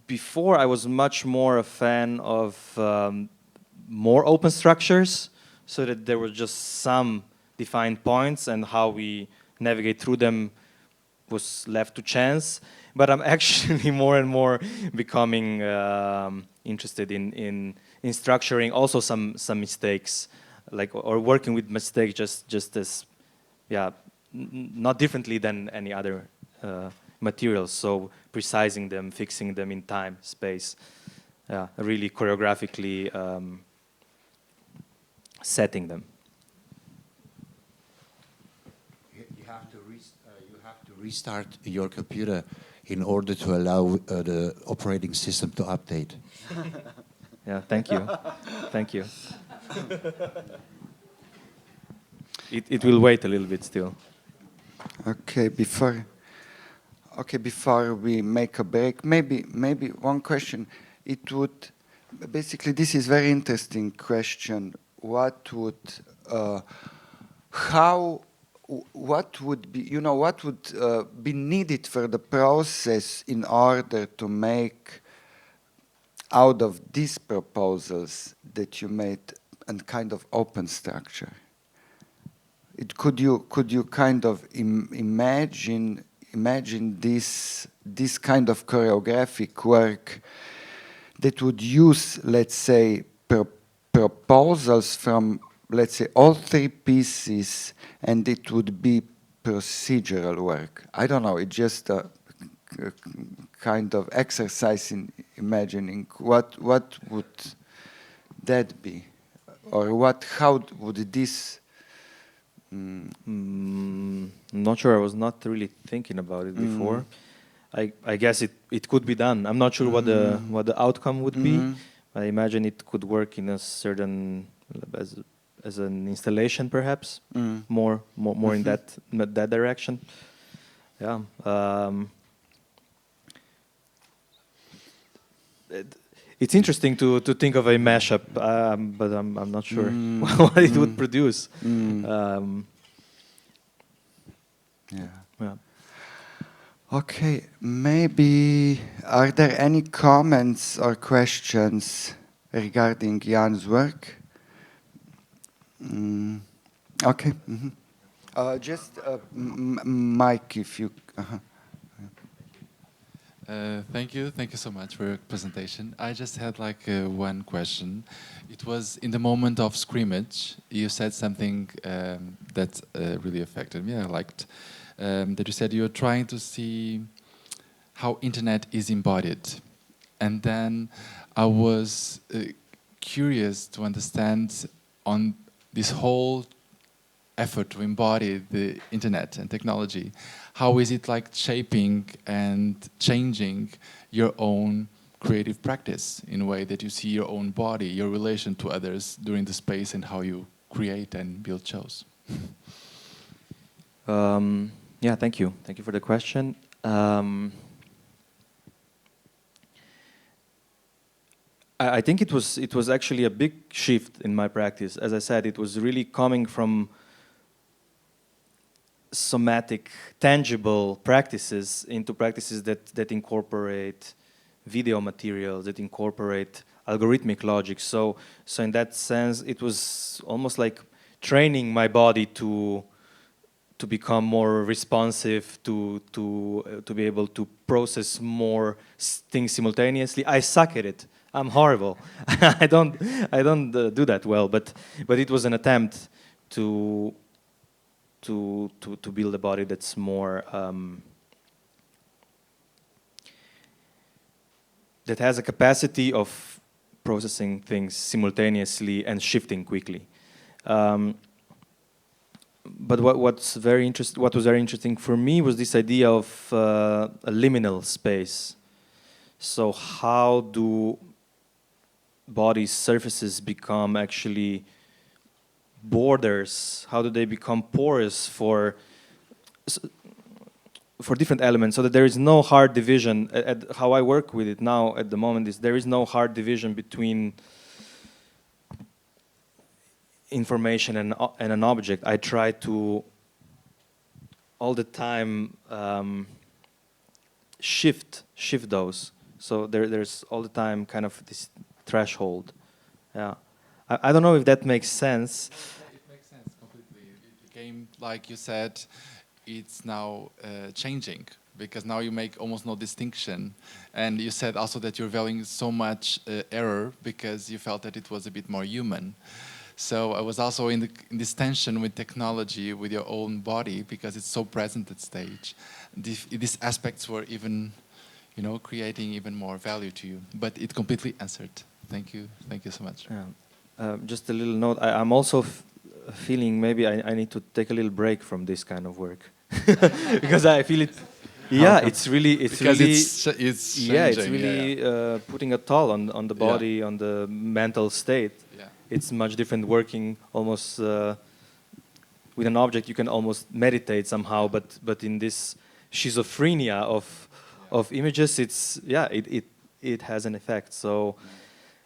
Before, I was much more a fan of more open structures, so that there were just some defined points, and how we navigate through them was left to chance. But I'm actually more and more becoming interested in structuring also some mistakes, or working with mistakes just as, not differently than any other materials. So precising them, fixing them in time, space, really choreographically setting them. You have to restart your computer in order to allow the operating system to update. Yeah, thank you. Thank you. It will wait a little bit still. Okay, before we make a break, maybe one question. It would basically, this is very interesting question. What would be needed for the process in order to make out of these proposals that you made a kind of open structure? Could you kind of imagine this kind of choreographic work that would use, let's say, proposals from, let's say, all three pieces, and it would be procedural work? I don't know, it's just a kind of exercise in imagining what would that be, or how would this not sure. I was not really thinking about it before. I guess it could be done. I'm not sure what the outcome would be. I imagine it could work in a certain as an installation, perhaps more in that direction. Yeah. It's interesting to think of a mashup, but I'm not sure what it would produce. Yeah. Okay, maybe are there any comments or questions regarding Jan's work? Okay. Just Mike, if you. Thank you so much for your presentation. I just had one question. It was in the moment of scrimmage, you said something that really affected me. I liked that you said you're trying to see how internet is embodied, and then I was curious to understand on this whole effort to embody the internet and technology. How is it like shaping and changing your own creative practice in a way that you see your own body, your relation to others during the space, and how you create and build shows? Yeah, thank you. Thank you for the question. I think it was actually a big shift in my practice. As I said, it was really coming from somatic, tangible practices into practices that incorporate video materials, that incorporate algorithmic logic. So in that sense, it was almost like training my body to become more responsive, to be able to process more things simultaneously. I suck at it. I'm horrible. I don't do that well. But it was an attempt to build a body that's more that has a capacity of processing things simultaneously and shifting quickly. But what was very interesting for me was this idea of a liminal space. So how do body surfaces become actually borders? How do they become porous for different elements, so that there is no hard division? How I work with it now at the moment is there is no hard division between information and an object. I try to all the time shift those. So there's all the time kind of this threshold. Yeah, I don't know if that makes sense. It makes sense completely. It became, like you said, it's now changing, because now you make almost no distinction. And you said also that you're valuing so much error because you felt that it was a bit more human. So I was also in this tension with technology, with your own body, because it's so present at stage. These aspects were even, creating even more value to you. But it completely answered. Thank you so much. Yeah. Just a little note. I'm also feeling maybe I need to take a little break from this kind of work because I feel it. Yeah, it's really putting a toll on the body, on the mental state. Yeah. It's much different working almost with an object. You can almost meditate somehow, but in this schizophrenia of images, it has an effect. So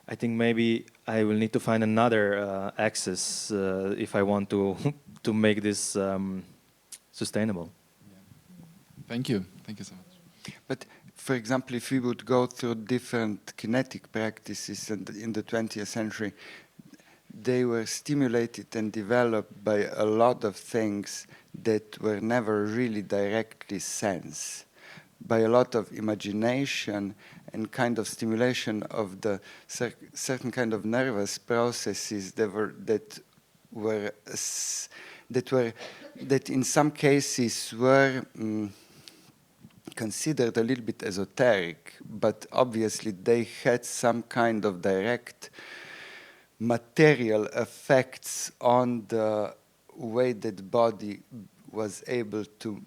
I think maybe I will need to find another access if I want to make this sustainable. Yeah. Thank you so much. But for example, if we would go through different kinetic practices in the 20th century, they were stimulated and developed by a lot of things that were never really directly sensed, by a lot of imagination and kind of stimulation of the certain kind of nervous processes that in some cases were considered a little bit esoteric, but obviously they had some kind of direct material effects on the way that body was able to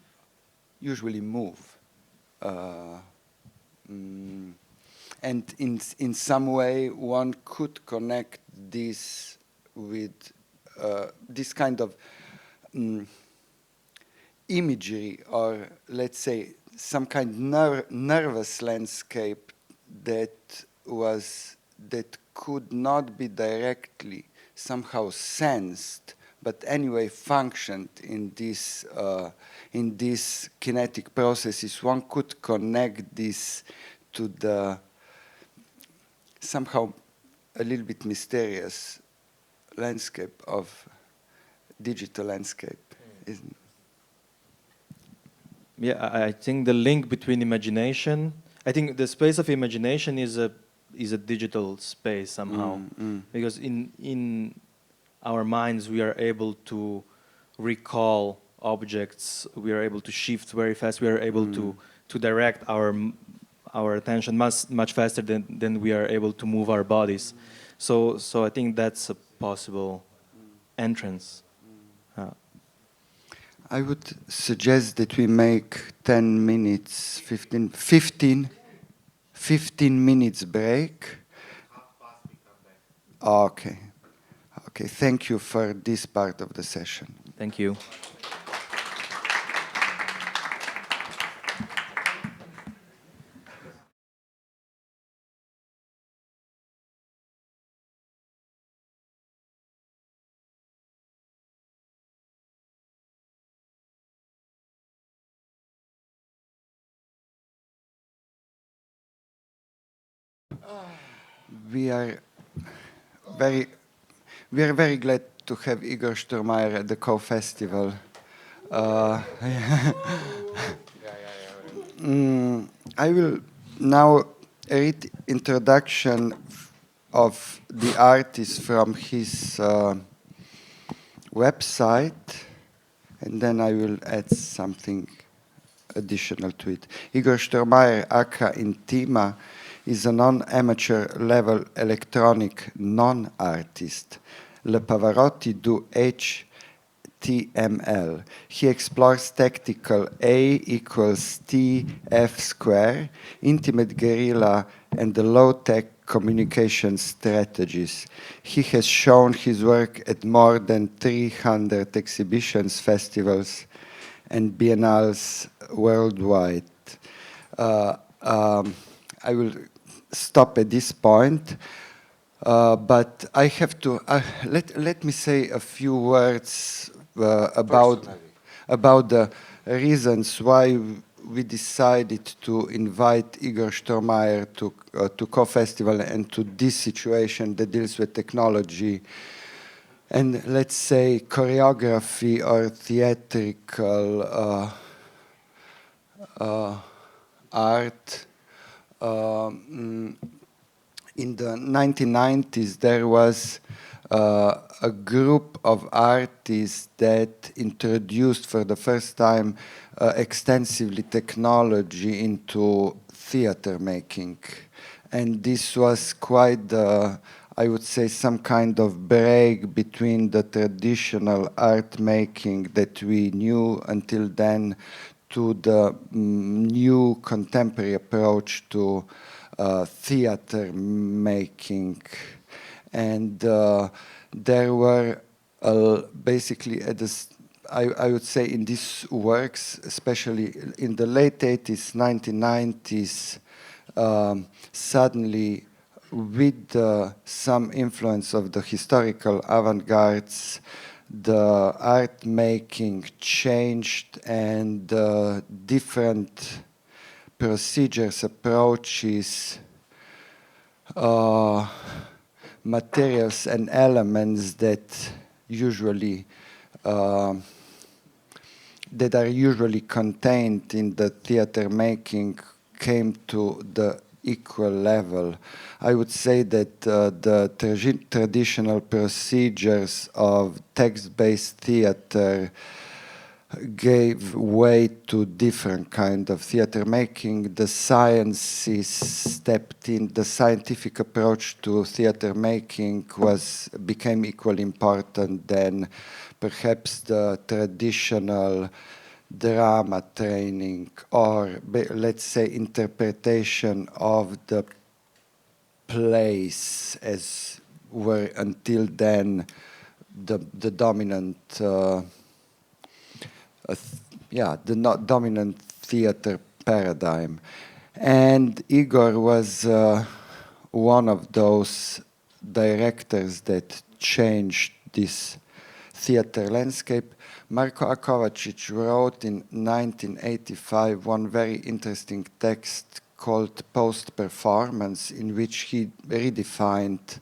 usually move. And in some way one could connect this with this kind of imagery, or let's say some kind of nervous landscape that could not be directly somehow sensed, but anyway functioned in these kinetic processes. One could connect this to the somehow a little bit mysterious landscape of digital landscape, isn't it? Yeah, I think the link between imagination, I think the space of imagination is a digital space somehow, because in our minds we are able to recall objects, we are able to shift very fast, we are able to direct our attention much faster than we are able to move our bodies. So I think that's a possible entrance. I would suggest that we make 10 minutes, 15 minutes break. Okay. Okay, thank you for this part of the session. Thank you. We are very glad to have Igor Štromajer at the CoFestival. I will now read introduction of the artist from his website, and then I will add something additional to it. Igor Štromajer, aka Intima, is a non-amateur level electronic non-artist. Le Pavarotti du HTML. He explores tactical A equals TF square, intimate guerrilla, and the low-tech communication strategies. He has shown his work at more than 300 exhibitions, festivals, and biennales worldwide. I will stop at this point, but I have to let me say a few words about the reasons why we decided to invite Igor Štromajer to CoFestival and to this situation that deals with technology and, let's say, choreography or theatrical art. In the 1990s, there was a group of artists that introduced for the first time extensively technology into theater making. And this was quite, I would say, some kind of break between the traditional art making that we knew until then to the new contemporary approach to theater making. And there were basically, I would say in these works, especially in the late 80s, 1990s, suddenly with some influence of the historical avant-gardes, the art making changed and different procedures, approaches, materials and elements that are usually contained in the theater making came to the equal level. I would say that the traditional procedures of text-based theater gave way to different kind of theater making. The sciences stepped in. The scientific approach to theater making became equally important than perhaps the traditional drama training or, let's say, interpretation of the plays as were until then the dominant dominant theater paradigm. And Igor was one of those directors that changed this theater landscape. Marko Akovačić wrote in 1985 one very interesting text called Post-Performance, in which he redefined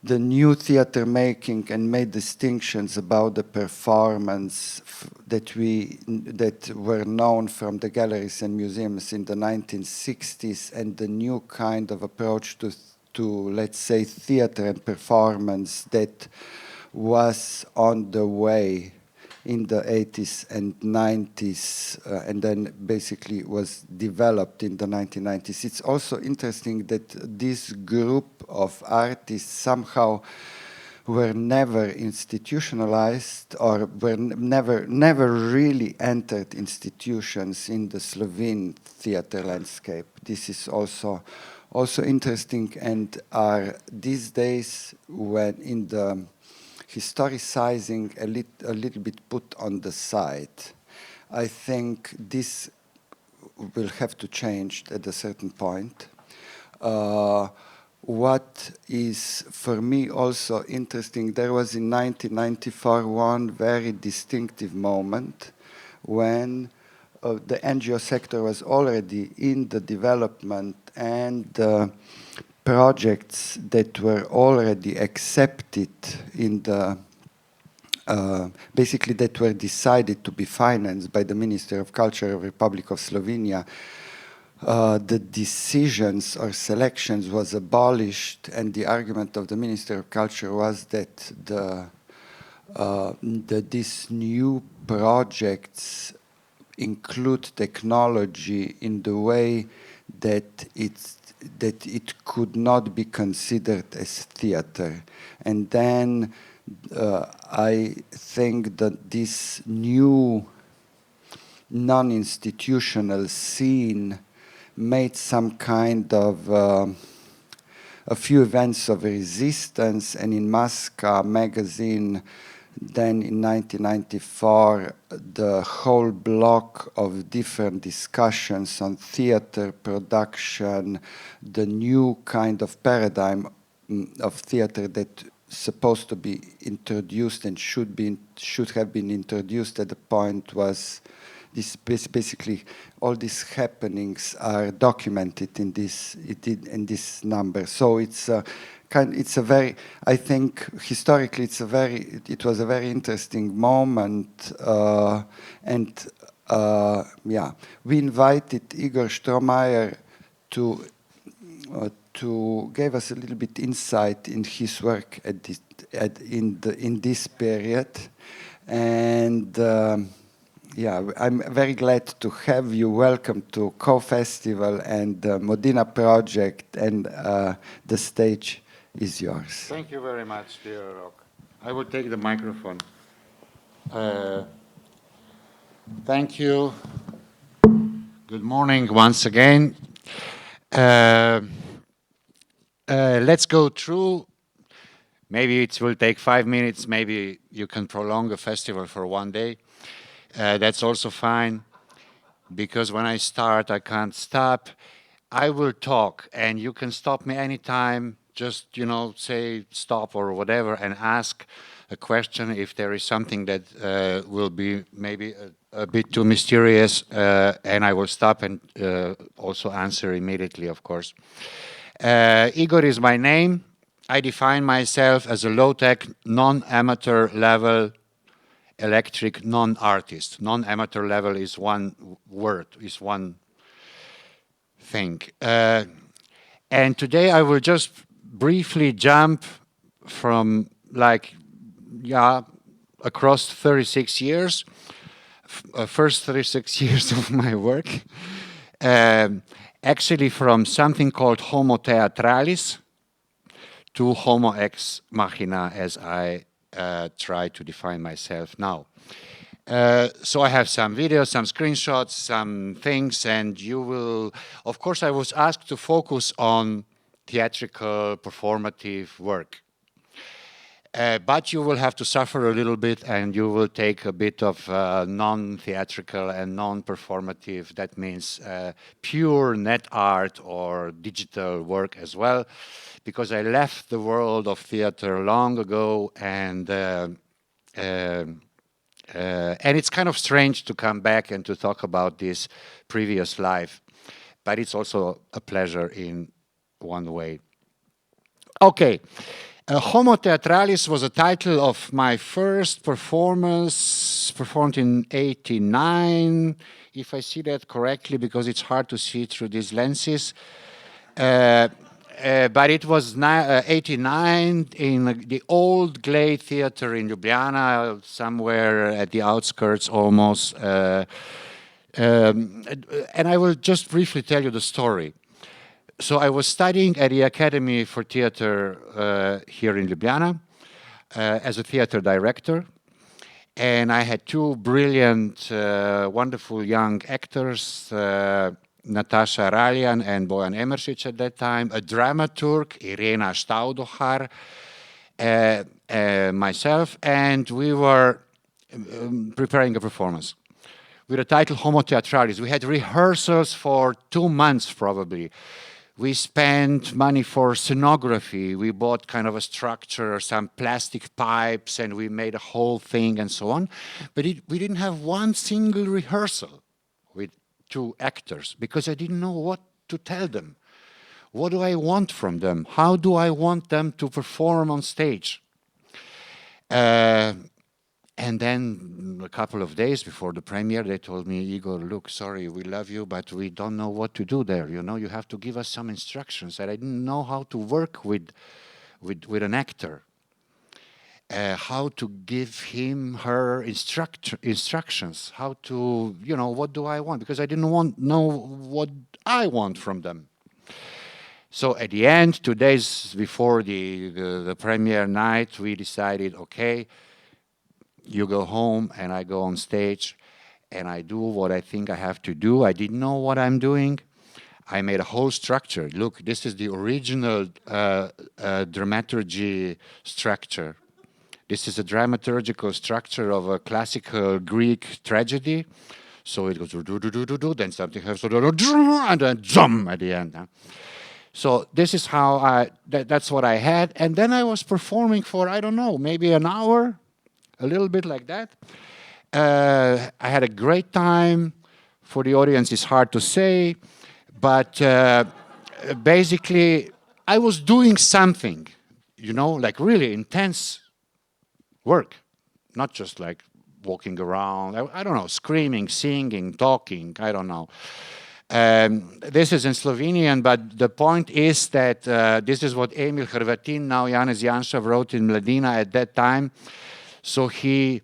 the new theater making and made distinctions about the performance that were known from the galleries and museums in the 1960s, and the new kind of approach to let's say, theater and performance that was on the way in the 80s and 90s, and then basically was developed in the 1990s. It's also interesting that this group of artists somehow were never institutionalized or were never really entered institutions in the Slovene theater landscape. This is also interesting, and are these days, when in the historicizing, a little bit put on the side. I think this will have to change at a certain point. What is for me also interesting, there was in 1994 one very distinctive moment when the NGO sector was already in the development, and projects that were already accepted in the basically that were decided to be financed by the Ministry of Culture of Republic of Slovenia, the decisions or selections was abolished, and the argument of the Ministry of Culture was that these new projects include technology in the way that it could not be considered as theater. And then I think that this new non-institutional scene made some kind of a few events of resistance, and in Maska magazine, then in 1994, the whole block of different discussions on theater production, the new kind of paradigm of theater that supposed to be introduced and should have been introduced at the point was this. Basically, all these happenings are documented in this number. So it's a very, I think historically it was a very interesting moment, and yeah, we invited Igor Štromajer to give us a little bit insight in his work in this period, and yeah, I'm very glad to have you. Welcome to CoFestival and the Modina project, and the stage is yours. Thank you very much, dear Rok. I will take the microphone. Thank you. Good morning once again. Let's go through. Maybe it will take 5 minutes. Maybe you can prolong the festival for 1 day. That's also fine, because when I start, I can't stop. I will talk, and you can stop me anytime. Just, say stop or whatever, and ask a question if there is something that will be maybe a bit too mysterious, and I will stop and also answer immediately, of course. Igor is my name. I define myself as a low-tech, non-amateur level electric non-artist. Non-amateur level is one word, is one thing. And today I will just briefly jump from across 36 years, first 36 years of my work, actually from something called Homo Theatralis to Homo ex machina, as I try to define myself now. So I have some videos, some screenshots, some things, and you will, of course, I was asked to focus on theatrical, performative work. But you will have to suffer a little bit, and you will take a bit of non-theatrical and non-performative, that means pure net art or digital work as well, because I left the world of theater long ago, and it's kind of strange to come back and to talk about this previous life, but it's also a pleasure in one way. Okay. Homo Theatralis was a title of my first performance, performed in '89, if I see that correctly, because it's hard to see through these lenses. but it was 89 in the old Glade Theater in Ljubljana, somewhere at the outskirts almost. And I will just briefly tell you the story. So I was studying at the Academy for Theater here in Ljubljana as a theater director. And I had two brilliant, wonderful young actors, Natasha Raljan and Bojan Emeršić at that time, a dramaturg, Irena Staudohar, myself, and we were preparing a performance with the title Homo Theatralis. We had rehearsals for 2 months probably. We spent money for scenography. We bought kind of a structure, some plastic pipes, and we made a whole thing and so on. But we didn't have one single rehearsal with 2 actors because I didn't know what to tell them. What do I want from them? How do I want them to perform on stage? And then a couple of days before the premiere, they told me, Igor, look, sorry, we love you, but we don't know what to do there. You know, you have to give us some instructions. And I didn't know how to work with an actor. How to give him, her instructions. How to, you know, what do I want? Because I didn't know what I want from them. So at the end, 2 days before the premiere night, we decided, okay, you go home and I go on stage and I do what I think I have to do. I didn't know what I'm doing. I made a whole structure. Look, this is the original dramaturgy structure. This is a dramaturgical structure of a classical Greek tragedy. So it goes do, then something happens, and then jump at the end. Huh? So this is how that's what I had. And then I was performing for, I don't know, maybe an hour, a little bit like that. I had a great time. For the audience, it's hard to say. But basically, I was doing something, you know, like really intense work. Not just like walking around, I don't know, screaming, singing, talking, I don't know. This is in Slovenian, but the point is that this is what Emil Hrvatin, now Janez Janša, wrote in Modina at that time. So he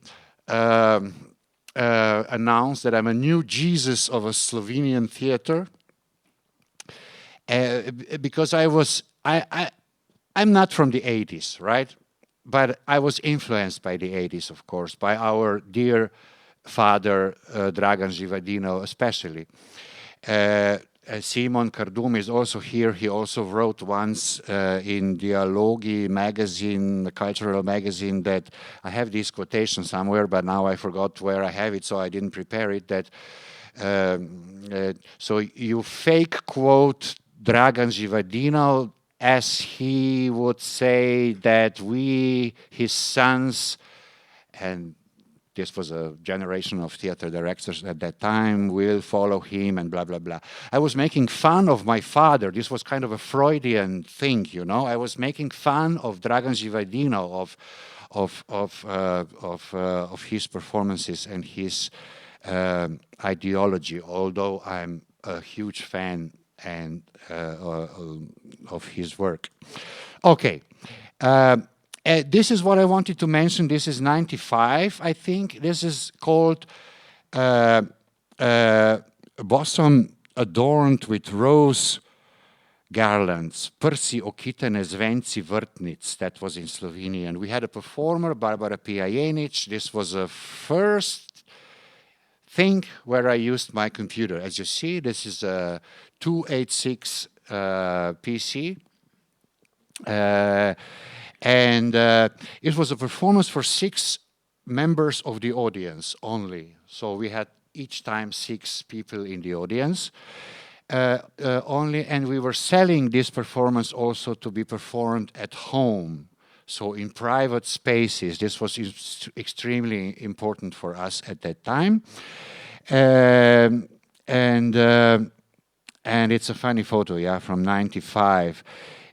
announced that I'm a new Jesus of a Slovenian theater. Because I'm not from the 80s, right? But I was influenced by the 80s, of course, by our dear father, Dragan Živadinov, especially. Simon Kardum is also here. He also wrote once in Dialogi magazine, the cultural magazine, that I have this quotation somewhere, but now I forgot where I have it, so I didn't prepare it, that so you fake quote Dragan Živadinov as he would say that we, his sons, and this was a generation of theater directors at that time, will follow him and blah, blah, blah. I was making fun of my father. This was kind of a Freudian thing, you know. I was making fun of Dragan Živadinov, of his performances and his ideology, although I'm a huge fan and of his work. Okay. This is what I wanted to mention. This is 95, I think. This is called Bosom Adorned with Rose Garlands, Prsi okitane zvenci vrtnic. That was in Slovenian. We had a performer, Barbara Pijanic. This was a first thing where I used my computer. As you see, this is a 286 PC. And it was a performance for 6 members of the audience only. So we had each time 6 people in the audience only. And we were selling this performance also to be performed at home. So in private spaces. This was extremely important for us at that time. And it's a funny photo, yeah, from 95.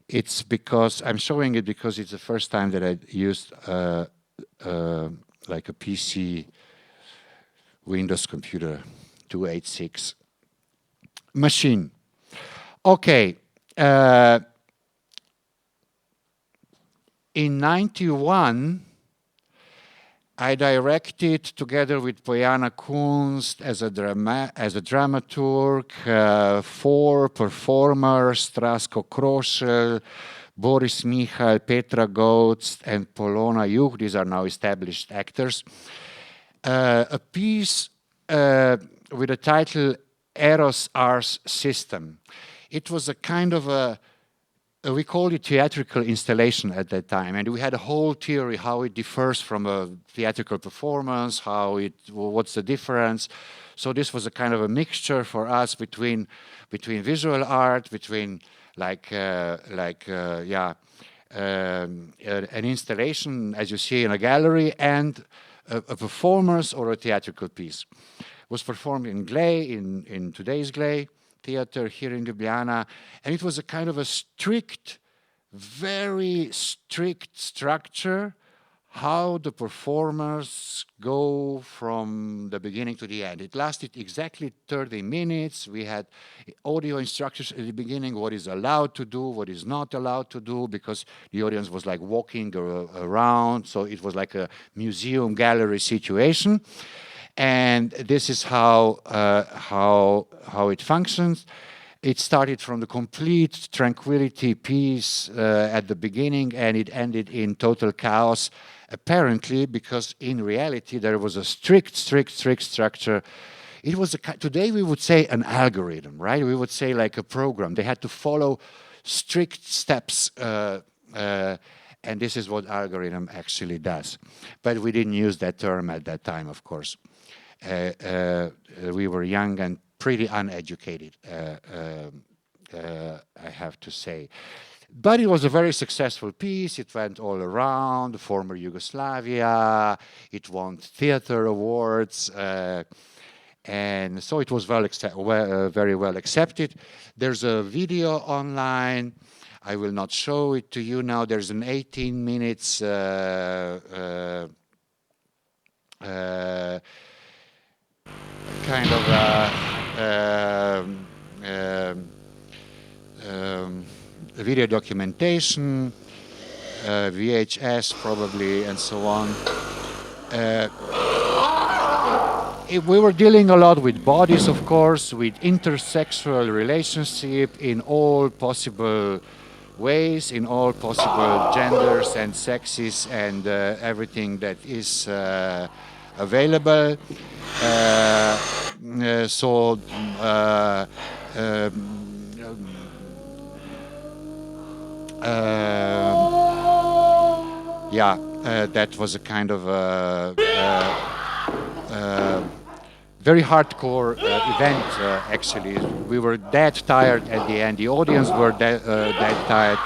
It's because, I'm showing it because it's the first time that I used like a PC Windows computer, 286 machine. Okay, in 91, I directed together with Bojana Kunst as a dramaturg, 4 performers, Strasko Krošelj, Boris Michal, Petra Goetz, and Polona Juh. These are now established actors. A piece with the title Eros Ars System. It was a kind of we called it theatrical installation at that time, and we had a whole theory how it differs from a theatrical performance, what's the difference. So this was a kind of a mixture for us between visual art, between an installation, as you see in a gallery, and a performance or a theatrical piece. It was performed in Glej, in today's Glej Theater here in Ljubljana, and it was a kind of a very strict structure, how the performers go from the beginning to the end. It lasted exactly 30 minutes. We had audio instructions at the beginning, what is allowed to do, what is not allowed to do, because the audience was like walking around, so it was like a museum gallery situation. And this is how it functions. It started from the complete tranquility piece at the beginning, and it ended in total chaos, apparently, because in reality there was a strict structure. It was today we would say an algorithm, right? We would say like a program. They had to follow strict steps, and this is what algorithm actually does. But we didn't use that term at that time, of course. We were young and pretty uneducated, I have to say. But it was a very successful piece. It went all around former Yugoslavia. It won theater awards. And so it was very well accepted. There's a video online. I will not show it to you now. There's an 18 minutes kind of video documentation, VHS probably, and so on. We were dealing a lot with bodies, of course, with intersexual relationship in all possible ways, in all possible genders and sexes and everything that is available. That was a kind of very hardcore event, actually. We were dead tired at the end. The audience were dead tired.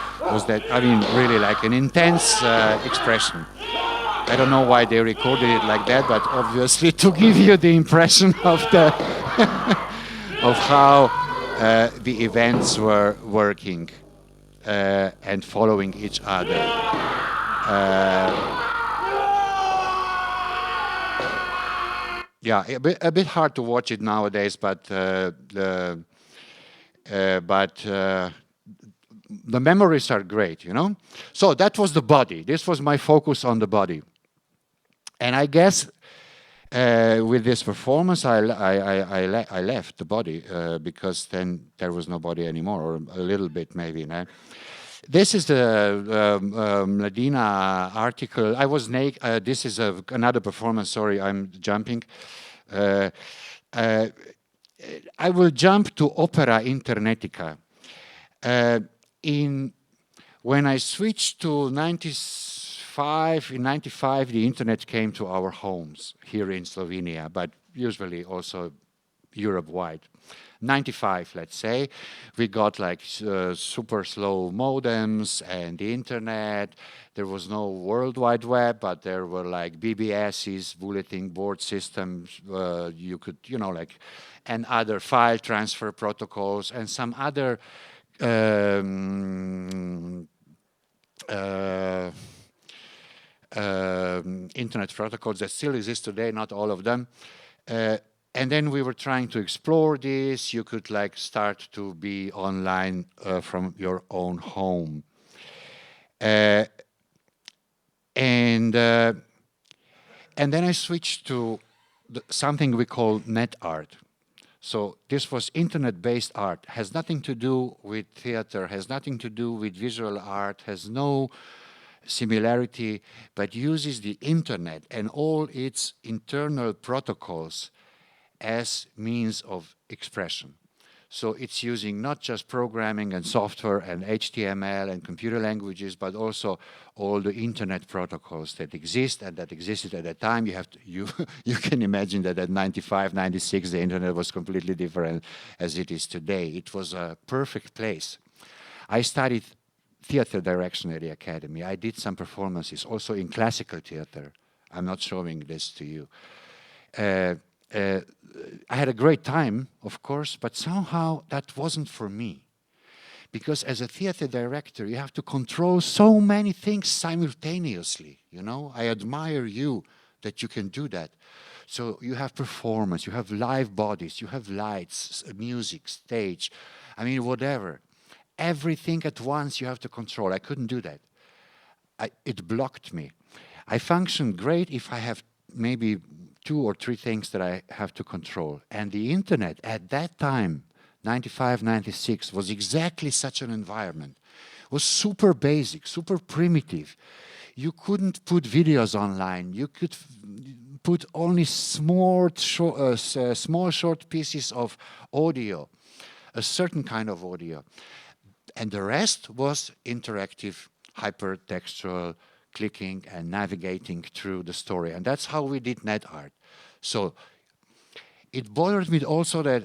Really like an intense expression. I don't know why they recorded it like that, but obviously to give you the impression of of how the events were working and following each other. A bit hard to watch it nowadays, but the memories are great, you know. So that was the body. This was my focus on the body. And I guess with this performance, I left the body because then there was no body anymore, or a little bit maybe. No? This is the Modina article. I was naked. This is another performance. Sorry, I'm jumping. I will jump to Opera Internetica. When I switched to 95, the internet came to our homes here in Slovenia, but usually also Europe-wide. 95, let's say, we got like super slow modems and the internet. There was no World Wide Web, but there were like BBSs, bulletin board systems. You could, and other file transfer protocols and some other internet protocols that still exist today, not all of them. And then we were trying to explore this. You could start to be online from your own home. And then I switched to something we call net art. So this was internet-based art, has nothing to do with theater, has nothing to do with visual art, has no similarity, but uses the internet and all its internal protocols as means of expression. So it's using not just programming and software and HTML and computer languages, but also all the internet protocols that exist and that existed at that time. You can imagine that at 95, 96, the internet was completely different as it is today. It was a perfect place. I studied theater direction at the academy. I did some performances also in classical theater. I'm not showing this to you. I had a great time, of course, but somehow that wasn't for me. Because as a theater director, you have to control so many things simultaneously, you know? I admire you that you can do that. So you have performance, you have live bodies, you have lights, music, stage, I mean, whatever. Everything at once you have to control. I couldn't do that. It blocked me. I function great if I have maybe 2 or 3 things that I have to control. And the internet at that time, 95, 96, was exactly such an environment. It was super basic, super primitive. You couldn't put videos online. You could put only small short pieces of audio, a certain kind of audio. And the rest was interactive, hypertextual, clicking and navigating through the story. And that's how we did net art. So it bothered me also that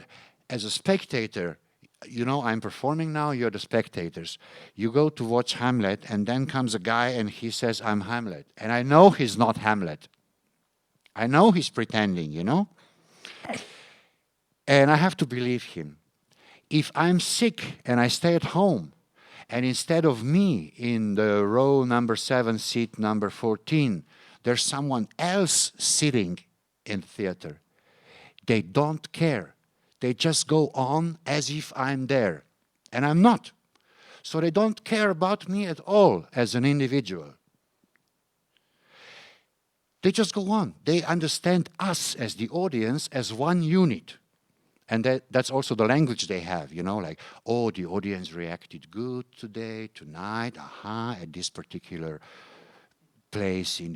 as a spectator, you know, I'm performing now, you're the spectators. You go to watch Hamlet, and then comes a guy and he says, I'm Hamlet. And I know he's not Hamlet. I know he's pretending, you know? And I have to believe him. If I'm sick and I stay at home, and instead of me in the row number 7, seat number 14, there's someone else sitting in the theater, they don't care. They just go on as if I'm there. And I'm not. So they don't care about me at all as an individual. They just go on. They understand us as the audience as one unit. And that's also the language they have, you know, like, oh, the audience reacted good today, tonight, at this particular place in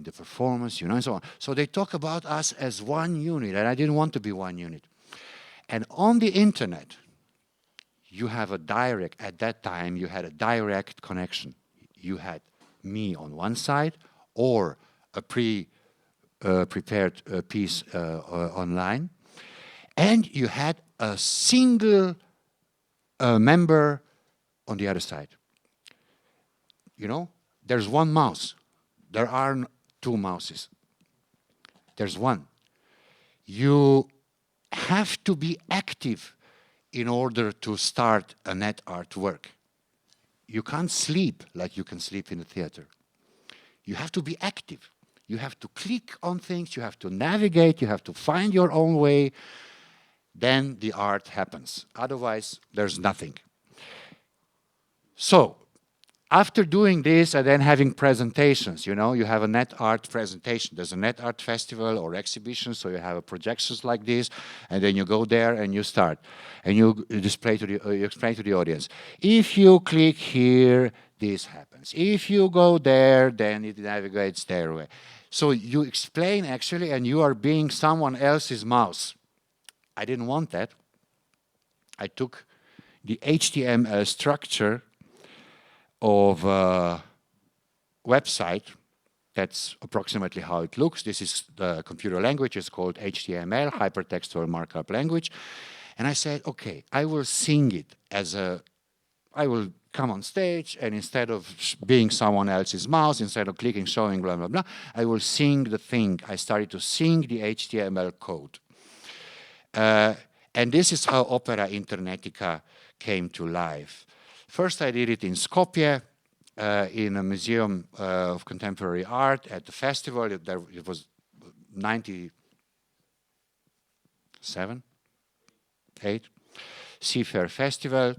the performance, you know, and so on. So they talk about us as one unit, and I didn't want to be one unit. And on the internet, you have a direct, at that time, you had a direct connection. You had me on one side, or a prepared piece online, and you had a single member on the other side. You know, there's one mouse. There are 2 mouses. There's one. You have to be active in order to start a net art work. You can't sleep like you can sleep in a theater. You have to be active. You have to click on things, you have to navigate, you have to find your own way. Then the art happens. Otherwise, there's nothing. So, after doing this and then having presentations, you know, you have a net art presentation. There's a net art festival or exhibition, so you have projections like this, and then you go there and you start. And you explain to the audience. If you click here, this happens. If you go there, then it navigates their way. So you explain actually, and you are being someone else's mouse. I didn't want that. I took the HTML structure of a website. That's approximately how it looks. This is the computer language. It's called HTML, Hypertextual Markup Language. And I said, okay, I will sing it I will come on stage, and instead of being someone else's mouse, instead of clicking, showing, blah, blah, blah, I will sing the thing. I started to sing the HTML code. And this is how Opera Internetica came to life. First, I did it in Skopje, in a museum of contemporary art at the festival. It was 97, 8, Seafair Festival.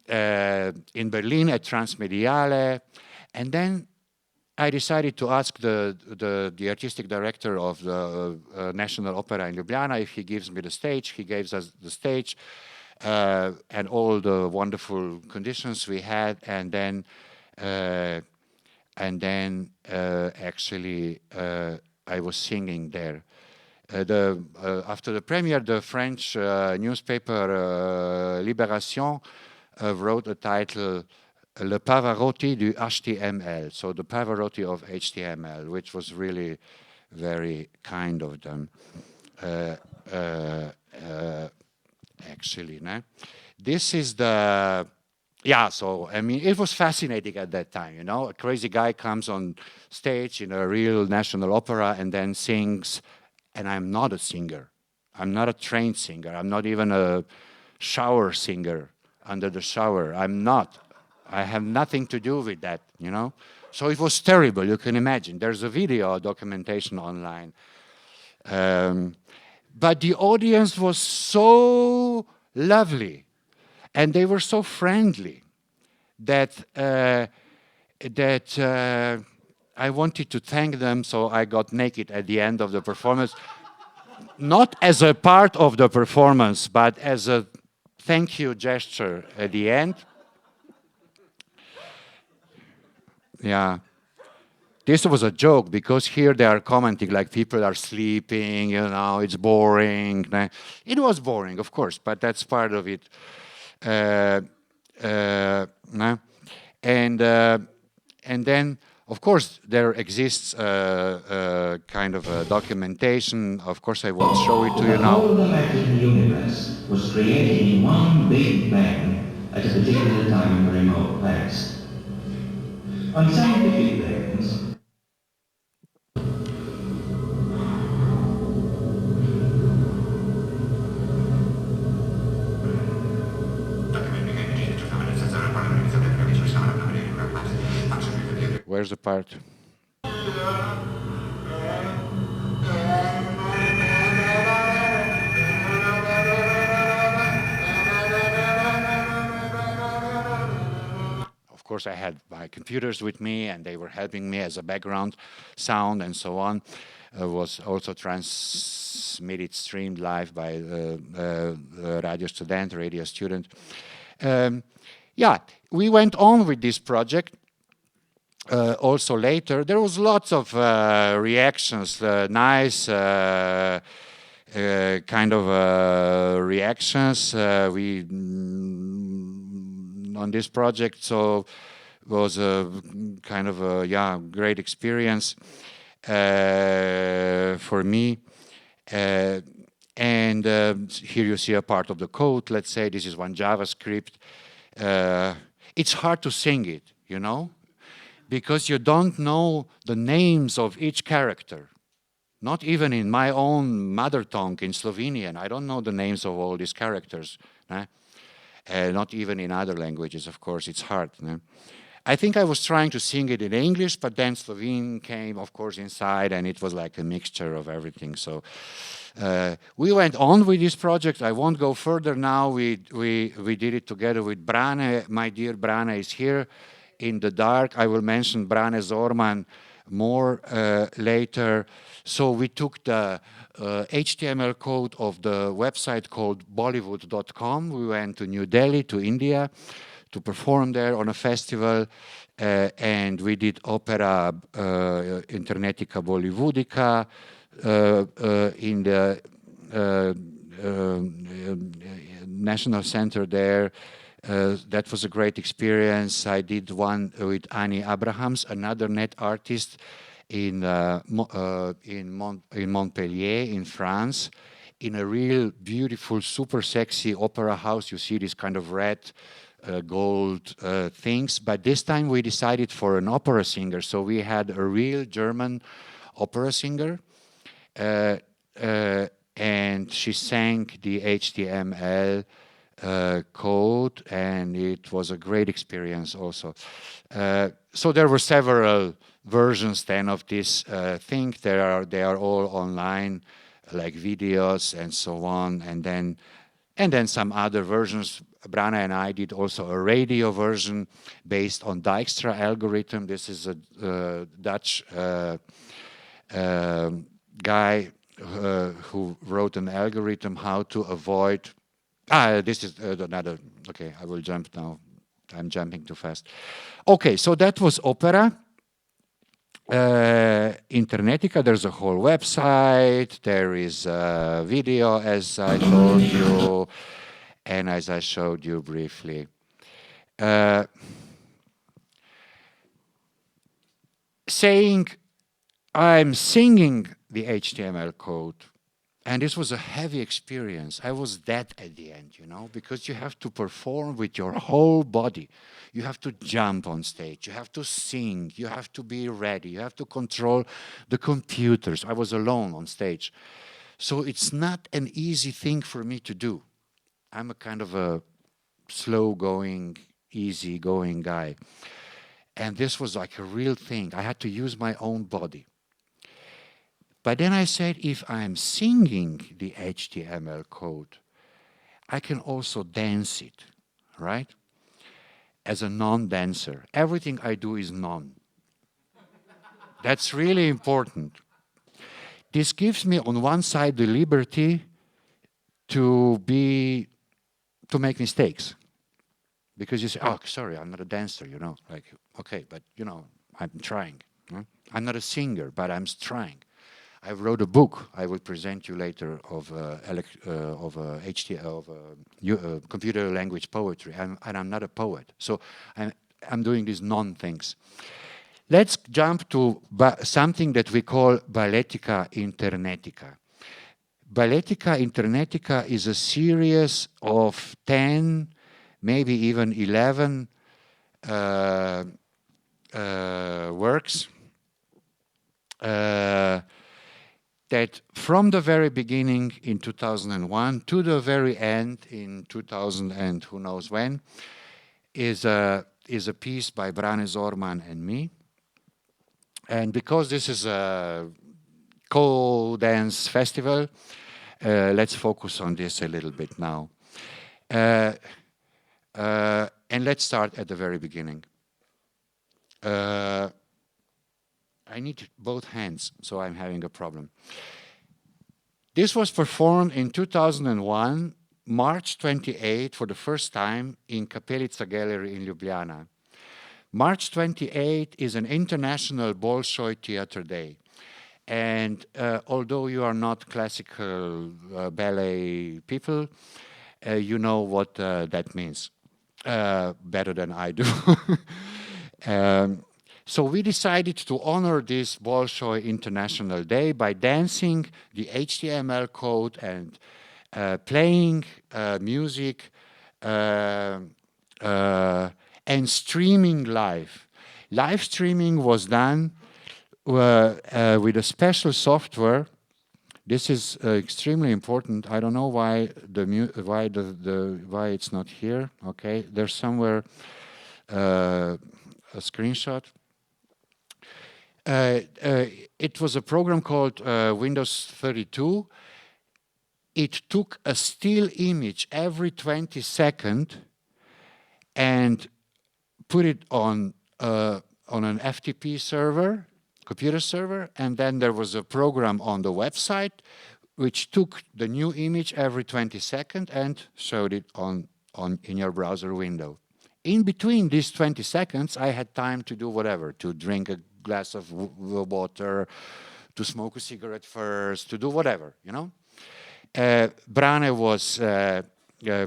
In Berlin at Transmediale. And then I decided to ask the artistic director of the National Opera in Ljubljana if he gives me the stage. He gave us the stage and all the wonderful conditions we had, and then actually I was singing there. After the premiere, the French newspaper Libération wrote a title, Le Pavarotti du HTML, so the Pavarotti of HTML, which was really very kind of them. Actually, no? This is the, yeah, so, I mean, it was fascinating at that time, you know? A crazy guy comes on stage in a real national opera and then sings, and I'm not a singer. I'm not a trained singer. I'm not even a shower singer under the shower. I'm not. I have nothing to do with that, you know? So it was terrible, you can imagine. There's a video documentation online. But the audience was so lovely, and they were so friendly that I wanted to thank them, so I got naked at the end of the performance. Not as a part of the performance, but as a thank you gesture at the end. Yeah. This was a joke, because here they are commenting like people are sleeping, you know, it's boring. It was boring, of course, but that's part of it. And then, of course, there exists kind of a documentation. Of course, I won't show it to you now. The whole galactic universe was created in one big bang at a particular time in the remote past. On scientific grounds, Where's the part? Of course, I had my computers with me, and they were helping me as a background sound and so on. Was also transmitted, streamed live by the Radio Student. Yeah, we went on with this project. Also later, there was lots of reactions, nice kind of reactions. We on this project, so it was a kind of a great experience for me. And here you see a part of the code. Let's say this is one JavaScript. It's hard to sing it, you know, because you don't know the names of each character. Not even in my own mother tongue, in Slovenian, I don't know the names of all these characters. Not even in other languages, of course, it's hard. I think I was trying to sing it in English, but then Slovene came, of course, inside, and it was like a mixture of everything. So we went on with this project. I won't go further now. We did it together with Brane. My dear Brane is here in the dark. I will mention Brane Zorman more later. So we took the HTML code of the website called Bollywood.com. We went to New Delhi, to India, to perform there on a festival, and we did opera Internetica Bollywoodica in the National Center there. That was a great experience. I did one with Annie Abrahams, another net artist in Montpellier, in France, in a real beautiful, super sexy opera house. You see this kind of red, gold things. But this time we decided for an opera singer. So we had a real German opera singer. And she sang the HTML code, and it was a great experience also. So there were several versions then of this thing. They are all online, like videos and so on. And then And then some other versions. Brane and I did also a radio version based on Dijkstra algorithm. This is a Dutch guy who wrote an algorithm how to avoid. This is another. Okay, I will jump now. I'm jumping too fast. Okay, so that was opera. Internetica, there's a whole website, there is a video as I told you, and as I showed you briefly. Saying I'm singing the HTML code, and this was a heavy experience. I was dead at the end, you know, because you have to perform with your whole body. You have to jump on stage. You have to sing. You have to be ready. You have to control the computers. I was alone on stage. So it's not an easy thing for me to do. I'm a kind of a slow-going, easy-going guy. And this was like a real thing. I had to use my own body. But then I said, if I'm singing the HTML code, I can also dance it, right? As a non-dancer. Everything I do is non. That's really important. This gives me, on one side, the liberty to make mistakes. Because you say, oh, sorry, I'm not a dancer, you know. Like, okay, but, you know, I'm trying. Huh? I'm not a singer, but I'm trying. I wrote a book I will present you later of computer language poetry, and I'm not a poet. So I'm doing these non-things. Let's jump to something that we call Balletica Internetica. Balletica Internetica is a series of 10, maybe even 11 works that from the very beginning in 2001 to the very end in 2000 and who knows when is a piece by Brane Rozman and me. And because this is a co-dance festival, let's focus on this a little bit now. And let's start at the very beginning. I need both hands, so I'm having a problem. This was performed in 2001, March 28, for the first time in Kapelica Gallery in Ljubljana. March 28 is an international Bolshoi theater day. And although you are not classical ballet people, you know what that means better than I do. So we decided to honor this Bolshoi International Day by dancing the HTML code and playing music and streaming live. Live streaming was done with a special software. This is extremely important. I don't know why why it's not here. Okay, there's somewhere a screenshot. It was a program called Windows 32. It took a still image every 20 seconds and put it on an FTP server, computer server, and then there was a program on the website which took the new image every 20 seconds and showed it in your browser window. In between these 20 seconds, I had time to do whatever, to drink a glass of water, to smoke a cigarette first, to do whatever, you know. Brane was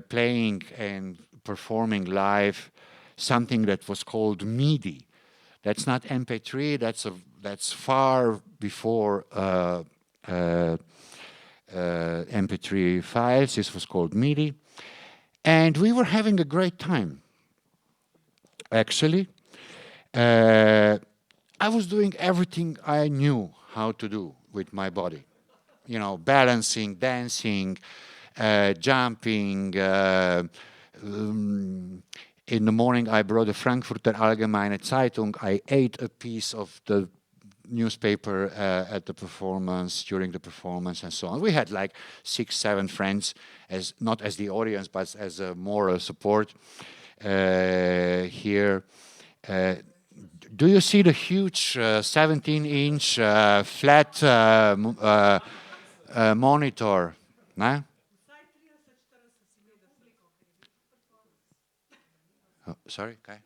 playing and performing live something that was called MIDI. That's not MP3, that's far before MP3 files. This was called MIDI. And we were having a great time, actually. I was doing everything I knew how to do with my body. You know, balancing, dancing, jumping. In the morning, I brought the Frankfurter Allgemeine Zeitung. I ate a piece of the newspaper at the performance, during the performance, and so on. We had like 6, 7 friends, as not as the audience, but as a moral support here. Do you see the huge 17-inch flat monitor? No? Oh, sorry, Kai?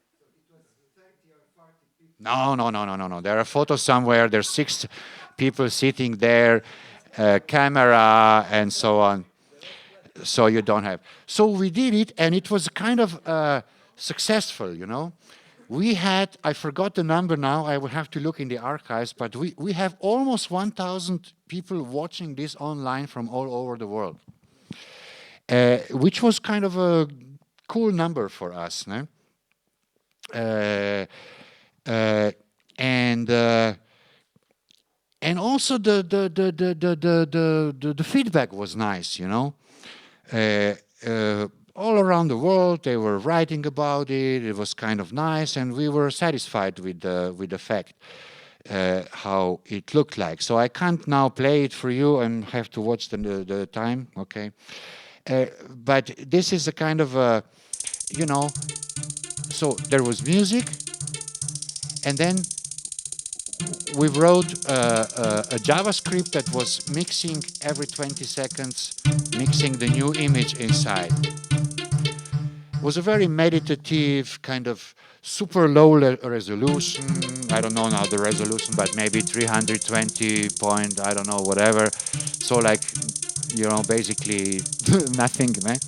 No. There are photos somewhere. There's 6 people sitting there, camera, and so on. So you don't have. So we did it, and it was kind of successful, you know. We had, I forgot the number now, I will have to look in the archives, but we have almost 1,000 people watching this online from all over the world, which was kind of a cool number for us, no? And also the feedback was nice, you know. All around the world, they were writing about it. It was kind of nice, and we were satisfied with the fact how it looked like. So I can't now play it for you and have to watch the time, okay? But this is a kind of a, you know. So there was music, and then we wrote a JavaScript that was mixing every 20 seconds, mixing the new image inside. It was a very meditative, kind of super low resolution. I don't know now the resolution, but maybe 320 point, I don't know, whatever. So like, you know, basically nothing, man.